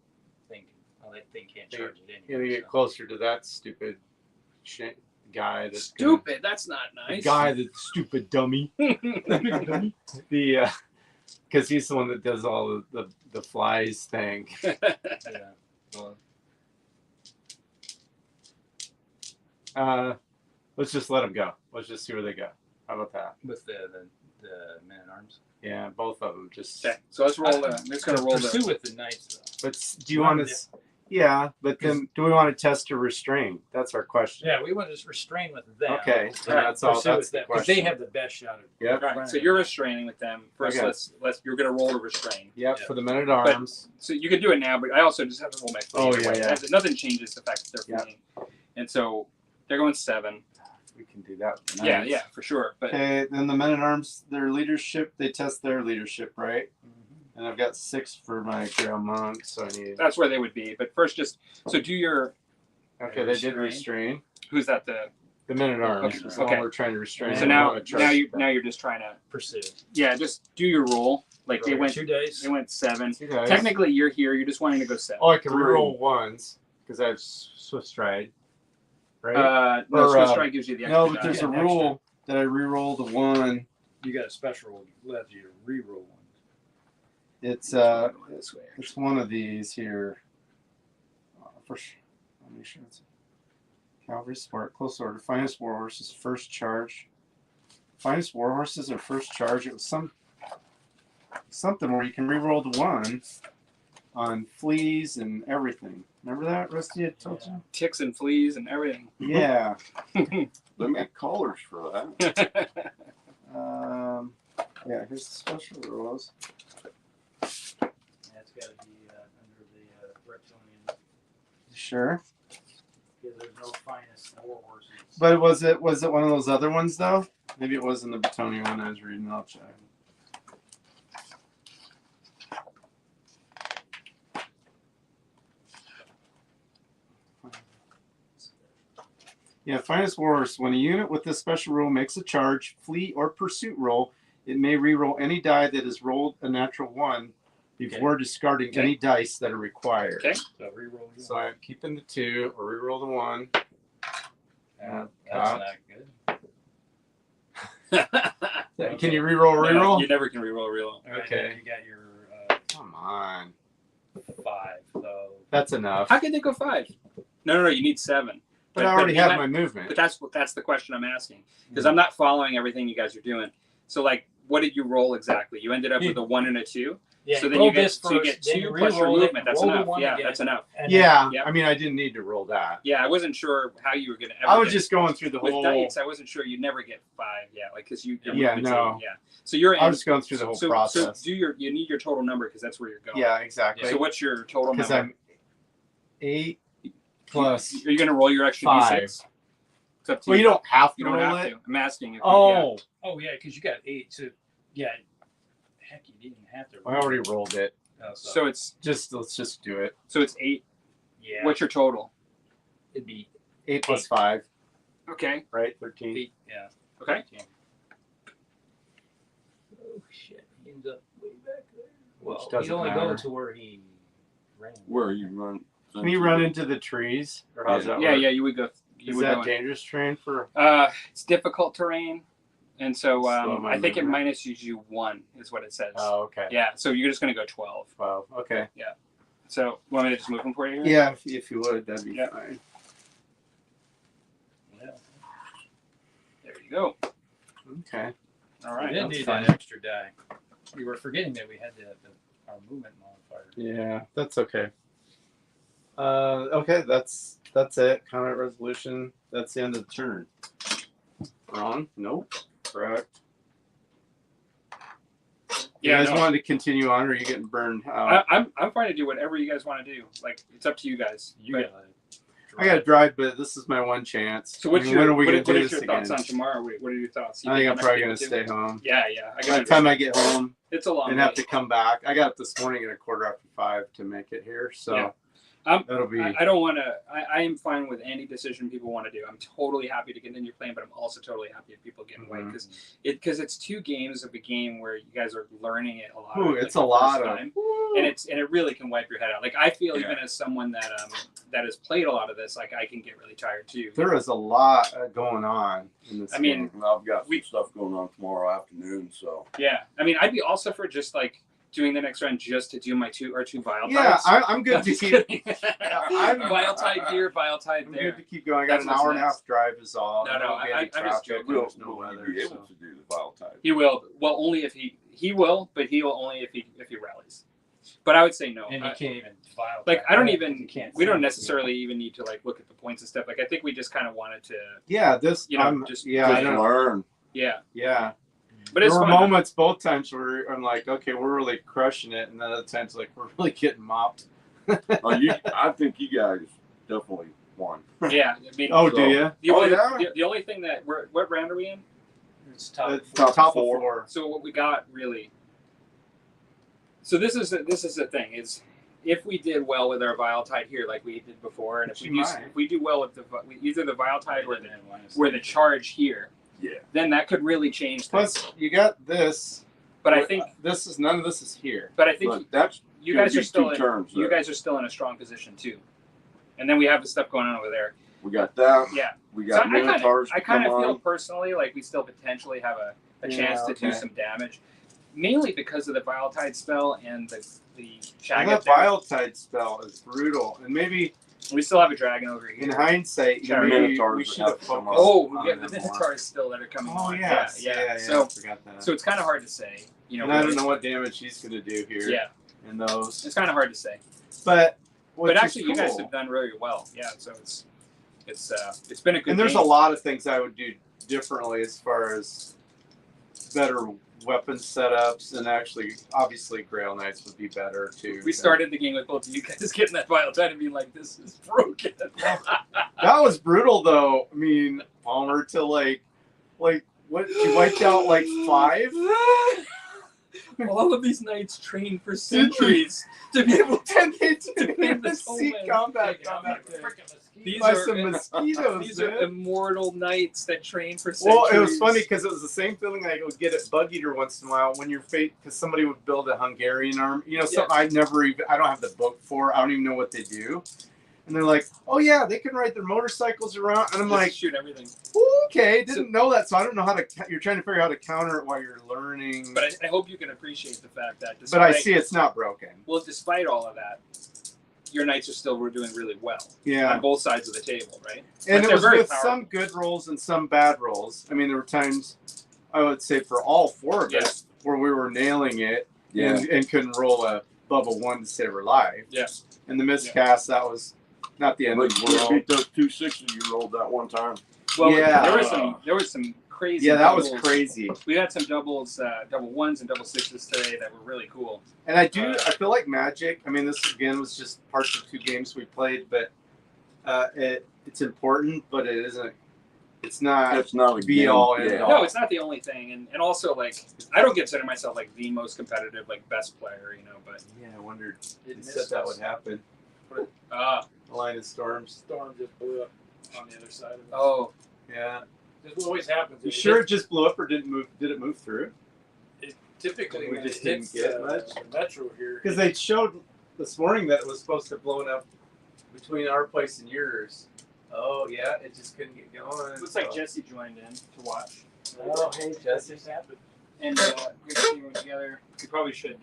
thing. Well, that thing can't charge it You anyway. get closer to that stupid guy. That's Stupid. That's not The nice. guy, the stupid dummy. The because he's the one that does all the flies thing. Yeah. Well, Let's just let them go. Let's just see where they go. How about that? with the men at arms. Yeah, both of them. Just. Okay, so let's roll. I'm just gonna roll Pursue the. with the knights though. But do you want to? Yeah, but then do we want to test or restrain? That's our question. Yeah, we want to just restrain with them. Okay, so that's all. Pursue That's with the them, 'cause question. they have the best shot at. Yep. All right, so you're restraining with them first. Okay. Let's. You're gonna roll to restrain. Yep, Yeah. for the men at arms. So you can do it now, but I also just have to roll my. Oh, fleet yeah, away. yeah. Nothing changes the fact that they're Yeah. fleeing, and so they're going 7. We can do that. With the Yeah, knights. yeah, for sure. But Okay, then the men at arms, their leadership, they test their leadership, right? Mm-hmm. And I've got 6 for my Grail Monk, so I need. that's where they would be. But first, just so do your. Okay, they did restrain. Who's that? The. The men at arms. Okay. is the one we're trying to restrain. So I now, wanna charge now you're just trying to. Pursue. Yeah, just do your roll. Like they Roll went. 2 days. They went 7. You guys. Technically, you're here. You're just wanting to go 7. Oh, I can reroll ones because I have Swift Stride, right? No, Or, Swift Strike gives you the extra. no, but there's die. a Yeah, rule that I reroll the 1. You got a special rule that allows you to reroll one. It's This way. it's one of these here. First, let me make sure it's cavalry sport, close order. Finest war horses, first charge. Finest war horses are first charge. It was something where you can reroll the 1 on fleas and everything. Remember that, Rusty had told you? Ticks and fleas and everything. Yeah. They make colors for that. Yeah, here's the special rules. Yeah, it's got to be under the reptilian. Sure. Because there's no finest war horses. But was it one of those other ones though? Maybe it wasn't the Bretonian one I was reading. I'll check. Yeah, finest war horse. When a unit with this special rule makes a charge, flee, or pursuit roll, it may re-roll any die that is rolled a natural 1 before discarding Okay. any dice that are required. Okay. So reroll. So I'm keeping the 2 or re-roll the 1. That's God. not good. Can you re-roll? No, Re-roll? you never can reroll. All right, Okay. then you got your Come on. 5. So That's enough. How could they go 5? No. You need 7. But I already you have went- my movement. But that's the question I'm asking because I'm not following everything you guys are doing. So like, what did you roll exactly? You ended up with a 1 and a 2. yeah, So then roll you get this so you first, get then 2 you plus your reroll it, movement. That's roll the enough. 1 Yeah, again, that's enough. and Yeah, Yep. I mean, I didn't need to roll that. Yeah, I wasn't sure how you were gonna. Ever I was get- just going through the with whole. dice. I wasn't sure you'd never get 5. Yeah, like because you. your Yeah, movement's no. 8, yeah. So you're. I was just going through the whole so, process. So you need your total number because that's where you're going. Yeah, exactly. So what's your total Because number? I'm 8 plus. Are you gonna roll your extra 5. d6? It's up to Well, you don't have to You don't roll have it. to. I'm asking if. Oh, Oh yeah, because you got 8. So yeah, heck, you didn't have to. I already rolled it. Oh, So it's Let's just do it. 8. yeah, What's your total? it'd be 8 plus 5. Okay. right? 13. 8, yeah. Okay. 13. Oh shit! He ends up way back there. Well, Which doesn't he'd only matter. go to where he ran. Where you run? Can you run into the trees, or how's that Yeah, work? yeah. You would go. You Is would that go in. dangerous terrain for? It's difficult terrain, and so Slow my I think it movement? minuses you 1 is what it says. Oh, okay. Yeah, so you're just gonna go 12. 12. Okay. So want me to just move them for you? Here? Yeah, if you would, that'd be Yeah. fine. Yeah. There you go. Okay. All We right. did that's need fine. that extra die. We were forgetting that we had our movement modifier. Yeah, that's okay. Okay, that's it. Combat resolution. That's the end of the turn. Wrong? Nope. Correct. Yeah, You guys no. wanted to continue on, or are you getting burned out? I'm fine to do whatever you guys want to do. Like it's up to you guys. You But- got it. I got to drive, but this is my one chance. So what's I mean, when are we what, going what to do is this your thoughts again? on tomorrow? What are your thoughts? You I think I'm I'm probably able going to stay home. Yeah, yeah. By the time I get home it's a long and way. have to come back, I got up this morning at 5:15 to make it here, so Yeah. that'll be. I don't want to. I am fine with any decision people want to do. I'm totally happy to continue playing, but I'm also totally happy if people get away because it's 2 games of a game where you guys are learning it a lot. Ooh, like, it's the a lot first of. time. And it really can wipe your head out. Like I feel Yeah. even as someone that has played a lot of this, like I can get really tired too. There is a lot going on in this I mean, game. I've got some stuff going on tomorrow afternoon, so. Yeah, I mean, I'd be also for just like doing the next round just to do my 2 Vile Yeah, Tides. I'm good to keep. I'm Vile Tide here, Vile Tide I'm there. good to keep going. I got That's an wust hour and a next. half drive is all. No, There no, won't be any I'm just traffic. joking. Will, There's no will weather. you be able So. to do the Vile Tide? He will. Well, only if he will, but he will only if he rallies. But I would say no. And you can't even file. Like that. I don't You even. can't We see don't it. necessarily even need to like look at the points and stuff. Like I think we just kind of wanted to. Yeah, this. You know, I'm, just- yeah, I Just know. learn. Yeah, Yeah. but There it's were fun. moments both times where I'm like, okay, we're really crushing it, and then other times like we're really getting mopped. I think you guys definitely won. Yeah, I mean. Oh, So- do you? The Oh, only, yeah? the only thing that what round are we in? It's top. It's top top of four. 4. So what we got really. So this is the thing is, if we did well with our Vile Tide here, like we did before, and if Which we you do, might. if we do well with either the Vile Tide or Where the charge here, Yeah. then that could really change things. Plus, you got this. But I think, this is none of this is here. but I think But that's you gonna guys be are still 2 in, turns you there. guys are still in a strong position too. And then we have the stuff going on over there. We got that. Yeah. We So got Minotaurs I to kind come of feel on. personally like we still potentially have a chance to do okay. some damage, mainly because of the Vile Tide spell and the And Shag that up there. Vile Tide spell is brutal, and maybe We still have a dragon over here. in hindsight, Yeah, maybe Minotaurs we should have have to come focused. Oh, on we have the them more. Minotaurs still that are coming Oh on. yes. Yeah. I So forgot that. it's kind of hard to say. You know. and I don't know what damage he's gonna do here. Yeah, In those, it's kind of hard to say. but But actually, is you guys cool. have done really well. Yeah. So it's been a good. And there's game. a lot of things I would do differently as far as better weapon setups, and actually, obviously, Grail Knights would be better too. We started the game with both of you guys getting that Vile Tide and being like, "This is broken." That was brutal, though. I mean, Palmer to like what? She wiped out like 5. All of these knights trained for centuries to be able to. And they be did this whole see way. combat Freaking coming up there. mosquitoes. These By are some mosquitoes, these are man. immortal knights that train for centuries. Well, it was funny because it was the same feeling I would get at Bug Eater once in a while when you're because somebody would build a Hungarian army. You know, something I don't have the book for. I don't even know what they do. And they're like, oh yeah, they can ride their motorcycles around. And I'm Just like, shoot everything. okay, didn't know that. So I don't know how to, you're trying to figure out how to counter it while you're learning. But I hope you can appreciate the fact that But I despite- see it's not broken. Well, despite all of that, your knights are still doing really well Yeah. on both sides of the table, right? And But it they're was very with powerful. some good rolls and some bad rolls. I mean, there were times, I would say, for all 4 of Yeah. us, where we were nailing it Yeah. and couldn't roll above a 1 to save our life. Yeah. And the miscast, that was not the end But of you the world. beat those 2 6s you rolled that one time. Well, Yeah. there was some crazy. Yeah, that was doubles. crazy. We had some doubles, double 1s and double 6s today that were really cool. And I feel like Magic, I mean, this again was just parts of 2 games we played, but it's important, but it isn't, it's not It's not a be game. all end Yeah. all. No, it's not the only thing, and also like I don't consider myself like the most competitive, like best player, you know. But Yeah, I wondered, It you missed said that us. would happen. uh The Line of Storms. Storm just blew up on the other side of us. oh Yeah. This is what always happens. You sure it just blew up or didn't move? Did it move through? Typically, We when just it didn't hits get much? the metro here, Because they showed this morning that it was supposed to blow up between our place and yours. Oh yeah, it just couldn't get going. Looks like Jesse joined in to watch. Oh hey that Jesse. just happened. And good to see everyone together. We probably should.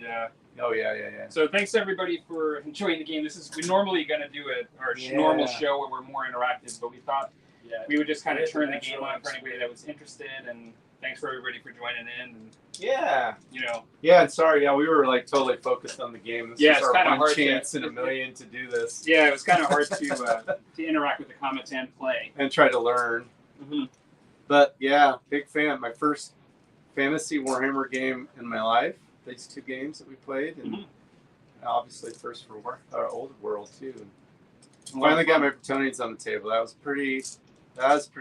Oh yeah. So thanks everybody for enjoying the game. We're normally going to do our Yeah. normal show where we're more interactive, but we thought Yeah, we would just kind of It's turn an the game extra on for one. anybody that was interested. And thanks for everybody for joining in. And Yeah. you know, Yeah, and sorry, we were like totally focused on the game. This Yeah, was it's our kinda one hard to- chance in a million to do this yeah, it was kind of hard to interact with the comments and play. and try to learn. Mm-hmm. But yeah, big fan. My first fantasy Warhammer game in my life. These two games that we played, and obviously first for Old World too. And finally got my Bretonians on the table. That was pretty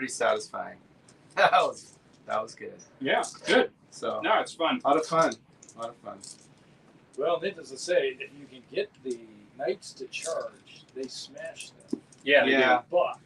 satisfying. That was good. Yeah, good. So No, it's fun. a lot of fun. Well, needless to say, if you can get the knights to charge, they smash them. Yeah, they Yeah. But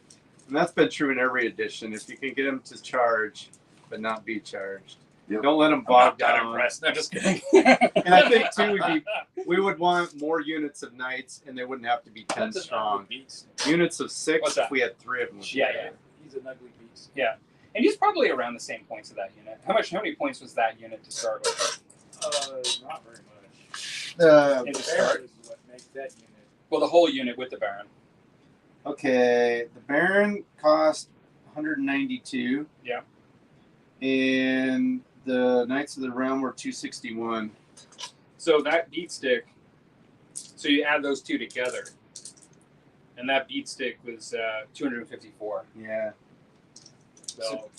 And that's been true in every edition. If you can get them to charge, but not be charged, Yep. don't let them I'm bog not that down. impressed. No, just kidding. And I think too, we would want more units of knights, and they wouldn't have to be 10 that's an strong. ugly beast. Units of 6 What's that? if we had 3 of them. Yeah. He's an ugly beast. And he's probably around the same points of that unit. How many points was that unit to start with? Not very much. In the The start? Baron is what makes that unit. Well, the whole unit with the Baron. Okay, the Baron cost 192. Yeah. And the Knights of the Realm were 261. So that beat stick. So you add those two together, and that beat stick was 254. Yeah. So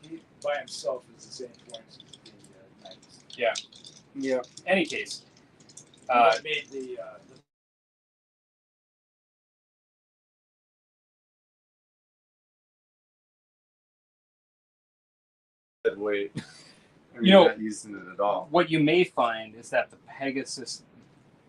he by himself is the same points as the knights. Yeah. Any case, That made the Dead weight. I mean, You know- not using it at all. what you may find is that the Pegasus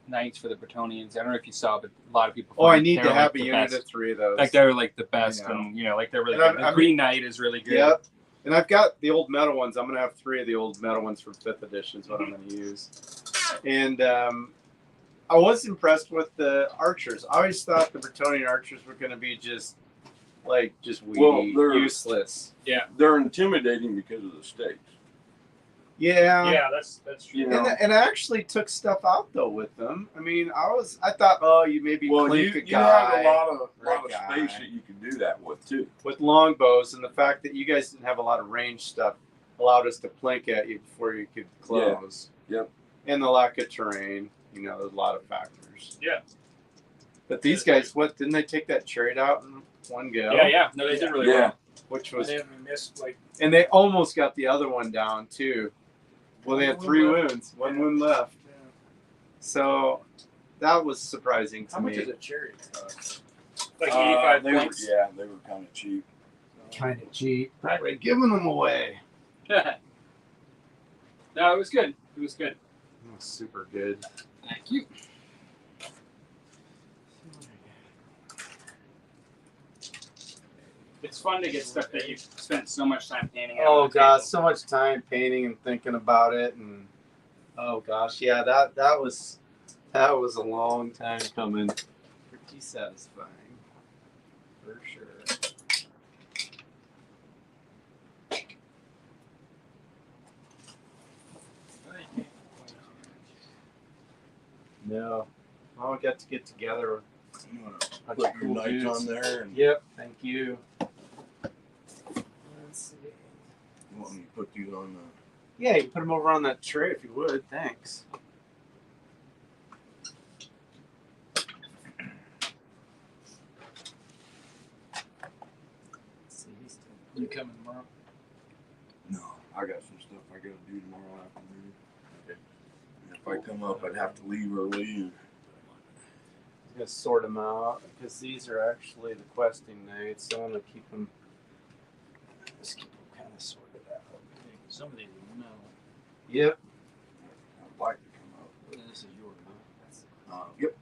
Knights for the Bretonians. I don't know if you saw, but a lot of people. Oh, I find need they're to have like a the unit best. of 3 of those. Like they're like the best, I know. and like they're really And good. I The Green Knight is really good. Yep. And I've got the old metal ones. I'm going to have 3 of the old metal ones from 5th edition is what I'm going to use. And I was impressed with the archers. I always thought the Bretonian archers were going to be just weedy, Well, they're- useless. They're intimidating because of the stakes. Yeah. That's true. You know. And I actually took stuff out though with them. I mean, I thought, oh, you maybe Well, clink you a have guy a lot of or a space guy. that you can do that with too. with longbows, and the fact that you guys didn't have a lot of range stuff allowed us to plink at you before you could close. Yep. And the lack of terrain, there's a lot of factors. Yeah. But these guys, didn't they take that chariot out in one go? Yeah. No, they did really Yeah. well. Which and was, then we missed like and they almost got the other one down too. Well, they had 3 wounds, 1 wound left. So that was surprising to how much me. is a chariot cost? Like 85 they were, points. yeah, they were kind of cheap. Kind of cheap. Probably giving them away. No, it was good. It was good. That was super good. Thank you. It's fun to get stuff that you've spent so much time painting. out Oh on the gosh, table. so much time painting and thinking about it, and oh gosh, yeah, that was a long time coming. Pretty satisfying, for sure. No, well, we got to get together. You want to Bunch put of your cool knights dudes. on there, and Yep, thank you. Let's see. you want me to put these on the. Yeah, you can put them over on that tray if you would. Thanks. You coming tomorrow? No, I got some stuff I got to do tomorrow afternoon. Okay. And if I come up, I'd have to leave early. And I'm gonna sort them out because these are actually the questing knights. So I'm gonna keep them. Just keep them kind of sorted out. Some of these are metal. Yep. I'd like to come up. This is yours, huh? Yep.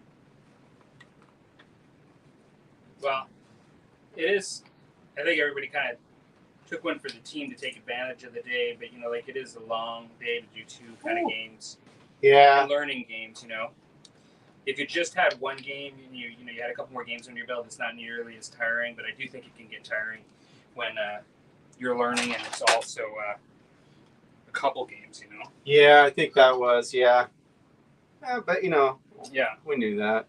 Well, it is. I think everybody kind of took one for the team to take advantage of the day, but you know, like it is a long day to do 2 kind of games. Yeah. Learning games, you know. If you just had one game and you had a couple more games on your belt, it's not nearly as tiring. But I do think it can get tiring when you're learning and it's also a couple games, you know. Yeah, I think that was but you know, Yeah. we knew that.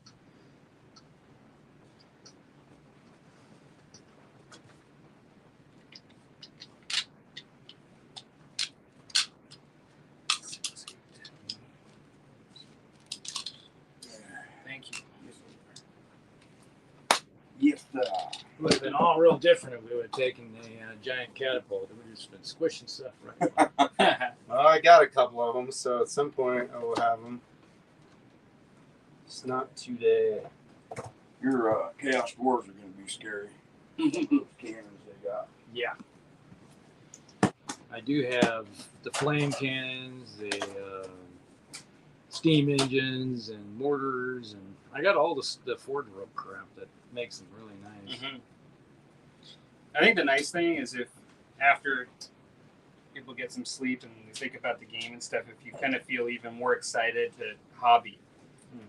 Thank you. Yes, It would have been all real different if we would have taken the giant catapult. We would have just been squishing stuff right. Well, I got a couple of them, so at some point I will have them. It's not today. Your Chaos Dwarves are going to be scary. Those cannons they got. Yeah. I do have the flame cannons, the steam engines, and mortars, and I got all the Ford rope crap that makes them really nice. Mm-hmm. I think the nice thing is if after people get some sleep and they think about the game and stuff, if you kind of feel even more excited to hobby,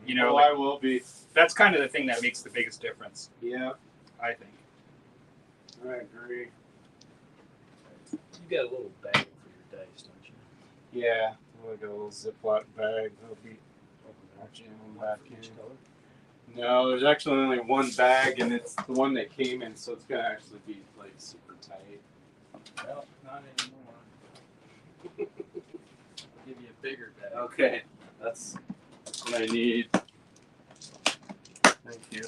you know, I will be. that's kind of the thing that makes the biggest difference. Yeah, I think. I agree. You got a little bag for your dice, don't you? Yeah, like a little Ziploc bag. I'll be jam them back in. No, there's actually only one bag, and it's the one that came in, so it's gonna actually be like super tight. Well, not anymore. I'll give you a bigger bag. Okay, that's what I need. Thank you.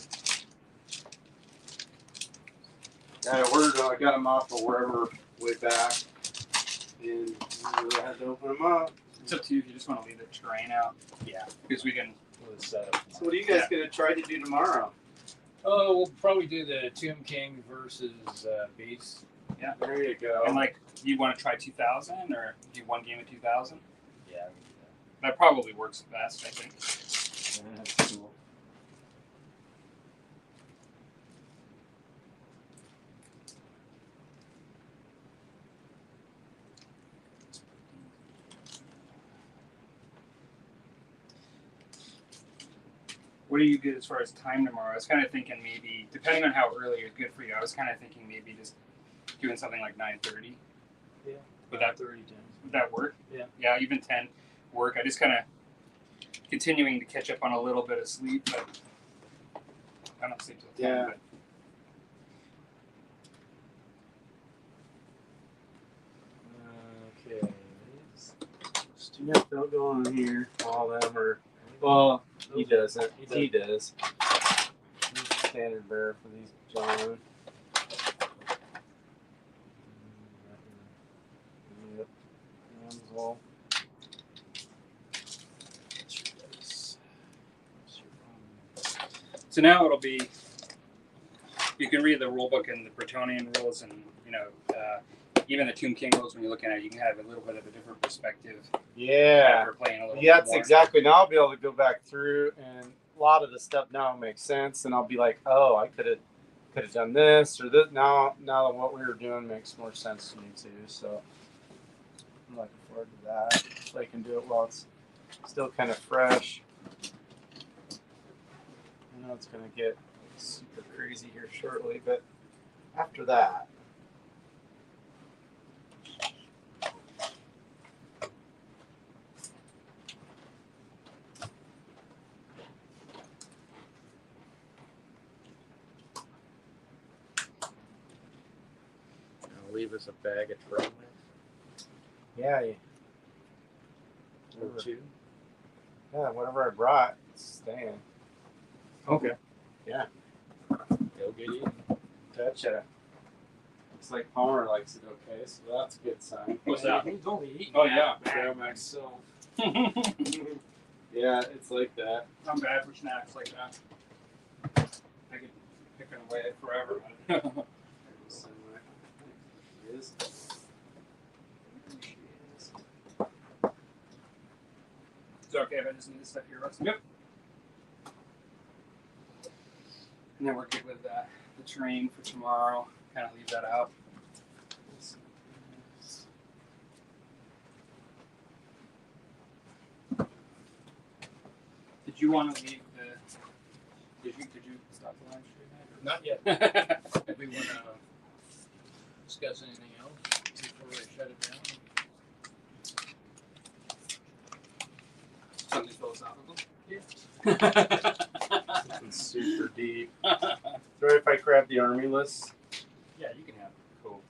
Yeah, I got them off of wherever way back, and I had to open them up. It's up to you if you just want to leave the terrain out. Yeah, because we can. So what are you guys gonna try to do tomorrow? Oh, we'll probably do the Tomb King versus Beast. Yeah, there you go. And like, you want to try 2000 or do one game of 2000? Yeah, That probably works best, I think. Yeah, that's cool. What do you get as far as time tomorrow? I was kind of thinking maybe, depending on how early is good for you, I was kind of thinking maybe just doing something like 9:30. Yeah. Would that 30 times. Would that work? Yeah. Yeah, even 10 work. I just kind of continuing to catch up on a little bit of sleep, but I don't sleep till 10. Yeah. But Okay. Yep, they'll go on here. All of them are. Well, he doesn't. He does. He's the standard bearer for these gentlemen. Yep. Well. so now it'll be, you can read the rule book and the Bretonian rules, and even the Tomb King rules. When you're looking at it, you can have a little bit of a different perspective. Yeah. After playing a little Yeah, bit that's more. exactly. Now I'll be able to go back through, and a lot of the stuff now makes sense, and I'll be like, oh, I could have done this or this. Now that what we were doing makes more sense to me too. So I'm looking forward to that. So I can do it while it's still kind of fresh. I know it's going to get super crazy here shortly, but after that. Leave us a bag of trail mix. Yeah. Or two. Yeah, whatever I brought, it's staying. Okay. Yeah. Go get eaten. Touch it. Looks like Palmer likes it okay, so that's a good sign. What's that? He's only eating. Oh, yeah. Trail mix. So. Yeah, it's like that. I'm bad for snacks like that. I could pick it away forever. Is. Is it okay if I just need this stuff here, Russ? Yep. And then we're good with the terrain for tomorrow. Kind of leave that out. Did you want to leave the? Did you stop the live stream? Not yet. If we want to discuss anything else before I shut it down. Something philosophical. Something super deep. Sorry if I grab the army list. Yeah, you can have it. Cool.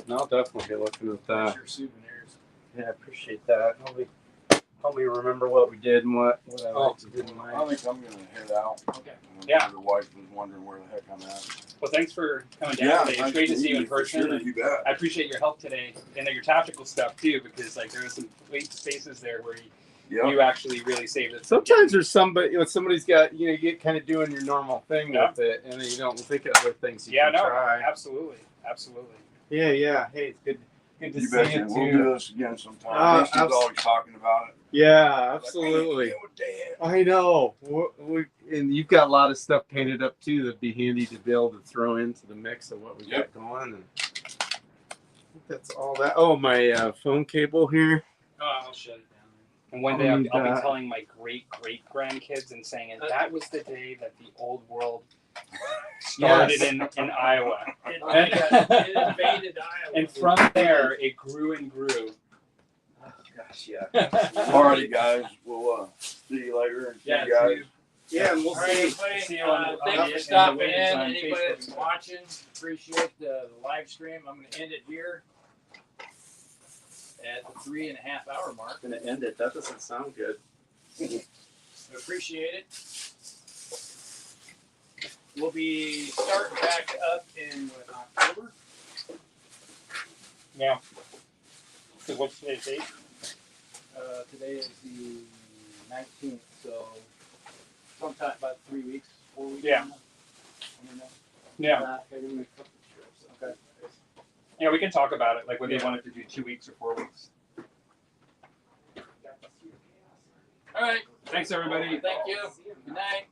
No, I'll definitely be looking at That's that. your souvenirs. Yeah, I appreciate that. Help me remember what we did and what I liked and didn't I like. think I'm gonna head out. Okay. Yeah. The wife was wondering where the heck I'm at. Well, thanks for coming down today. It's nice great to see meet you in for person. Sure, and you bet. I appreciate your help today and your tactical stuff too, because like there was some great spaces there where Yeah. you actually really saved it. Sometimes there's somebody, somebody's got, you get kind of doing your normal thing Yeah. with it, and then you don't think of other things you Yeah, can no, try. absolutely. Yeah. Hey, it's good to You see betcha. you We'll too. do this again sometime. He's always talking about it. Yeah, Like, absolutely. "Man, with Dad." I know. And you've got a lot of stuff painted up too that'd be handy to be able to throw into the mix of what we got going. And I think that's all that. Oh, my phone cable here. Oh, I'll shut it down. And one day I'll be that. telling my great grandkids and saying, and that was the day that the old world started Yes. in Iowa. It invaded Iowa. And from there, it grew and grew. Oh, gosh, yeah. Alrighty, guys. We'll see you later. And see Yeah, you guys. see you. Yeah, and we'll All right, see. everybody. See you on the- Thanks on for the- stopping on in. the- on Anybody Facebook. that's watching, appreciate the live stream. I'm going to end it here at the 3.5 hour mark. I'm going to end it. That doesn't sound good. I appreciate it. We'll be starting back up in October. Yeah. So what's today's date? Today is the 19th, so sometime about 3 weeks, 4 weeks. Yeah. from now. I don't know. Yeah. I'm gonna make a couple trips. Okay. Yeah, we can talk about it, like whether you wanted to do 2 weeks or 4 weeks. All right. Thanks, everybody. Thank you. Good night.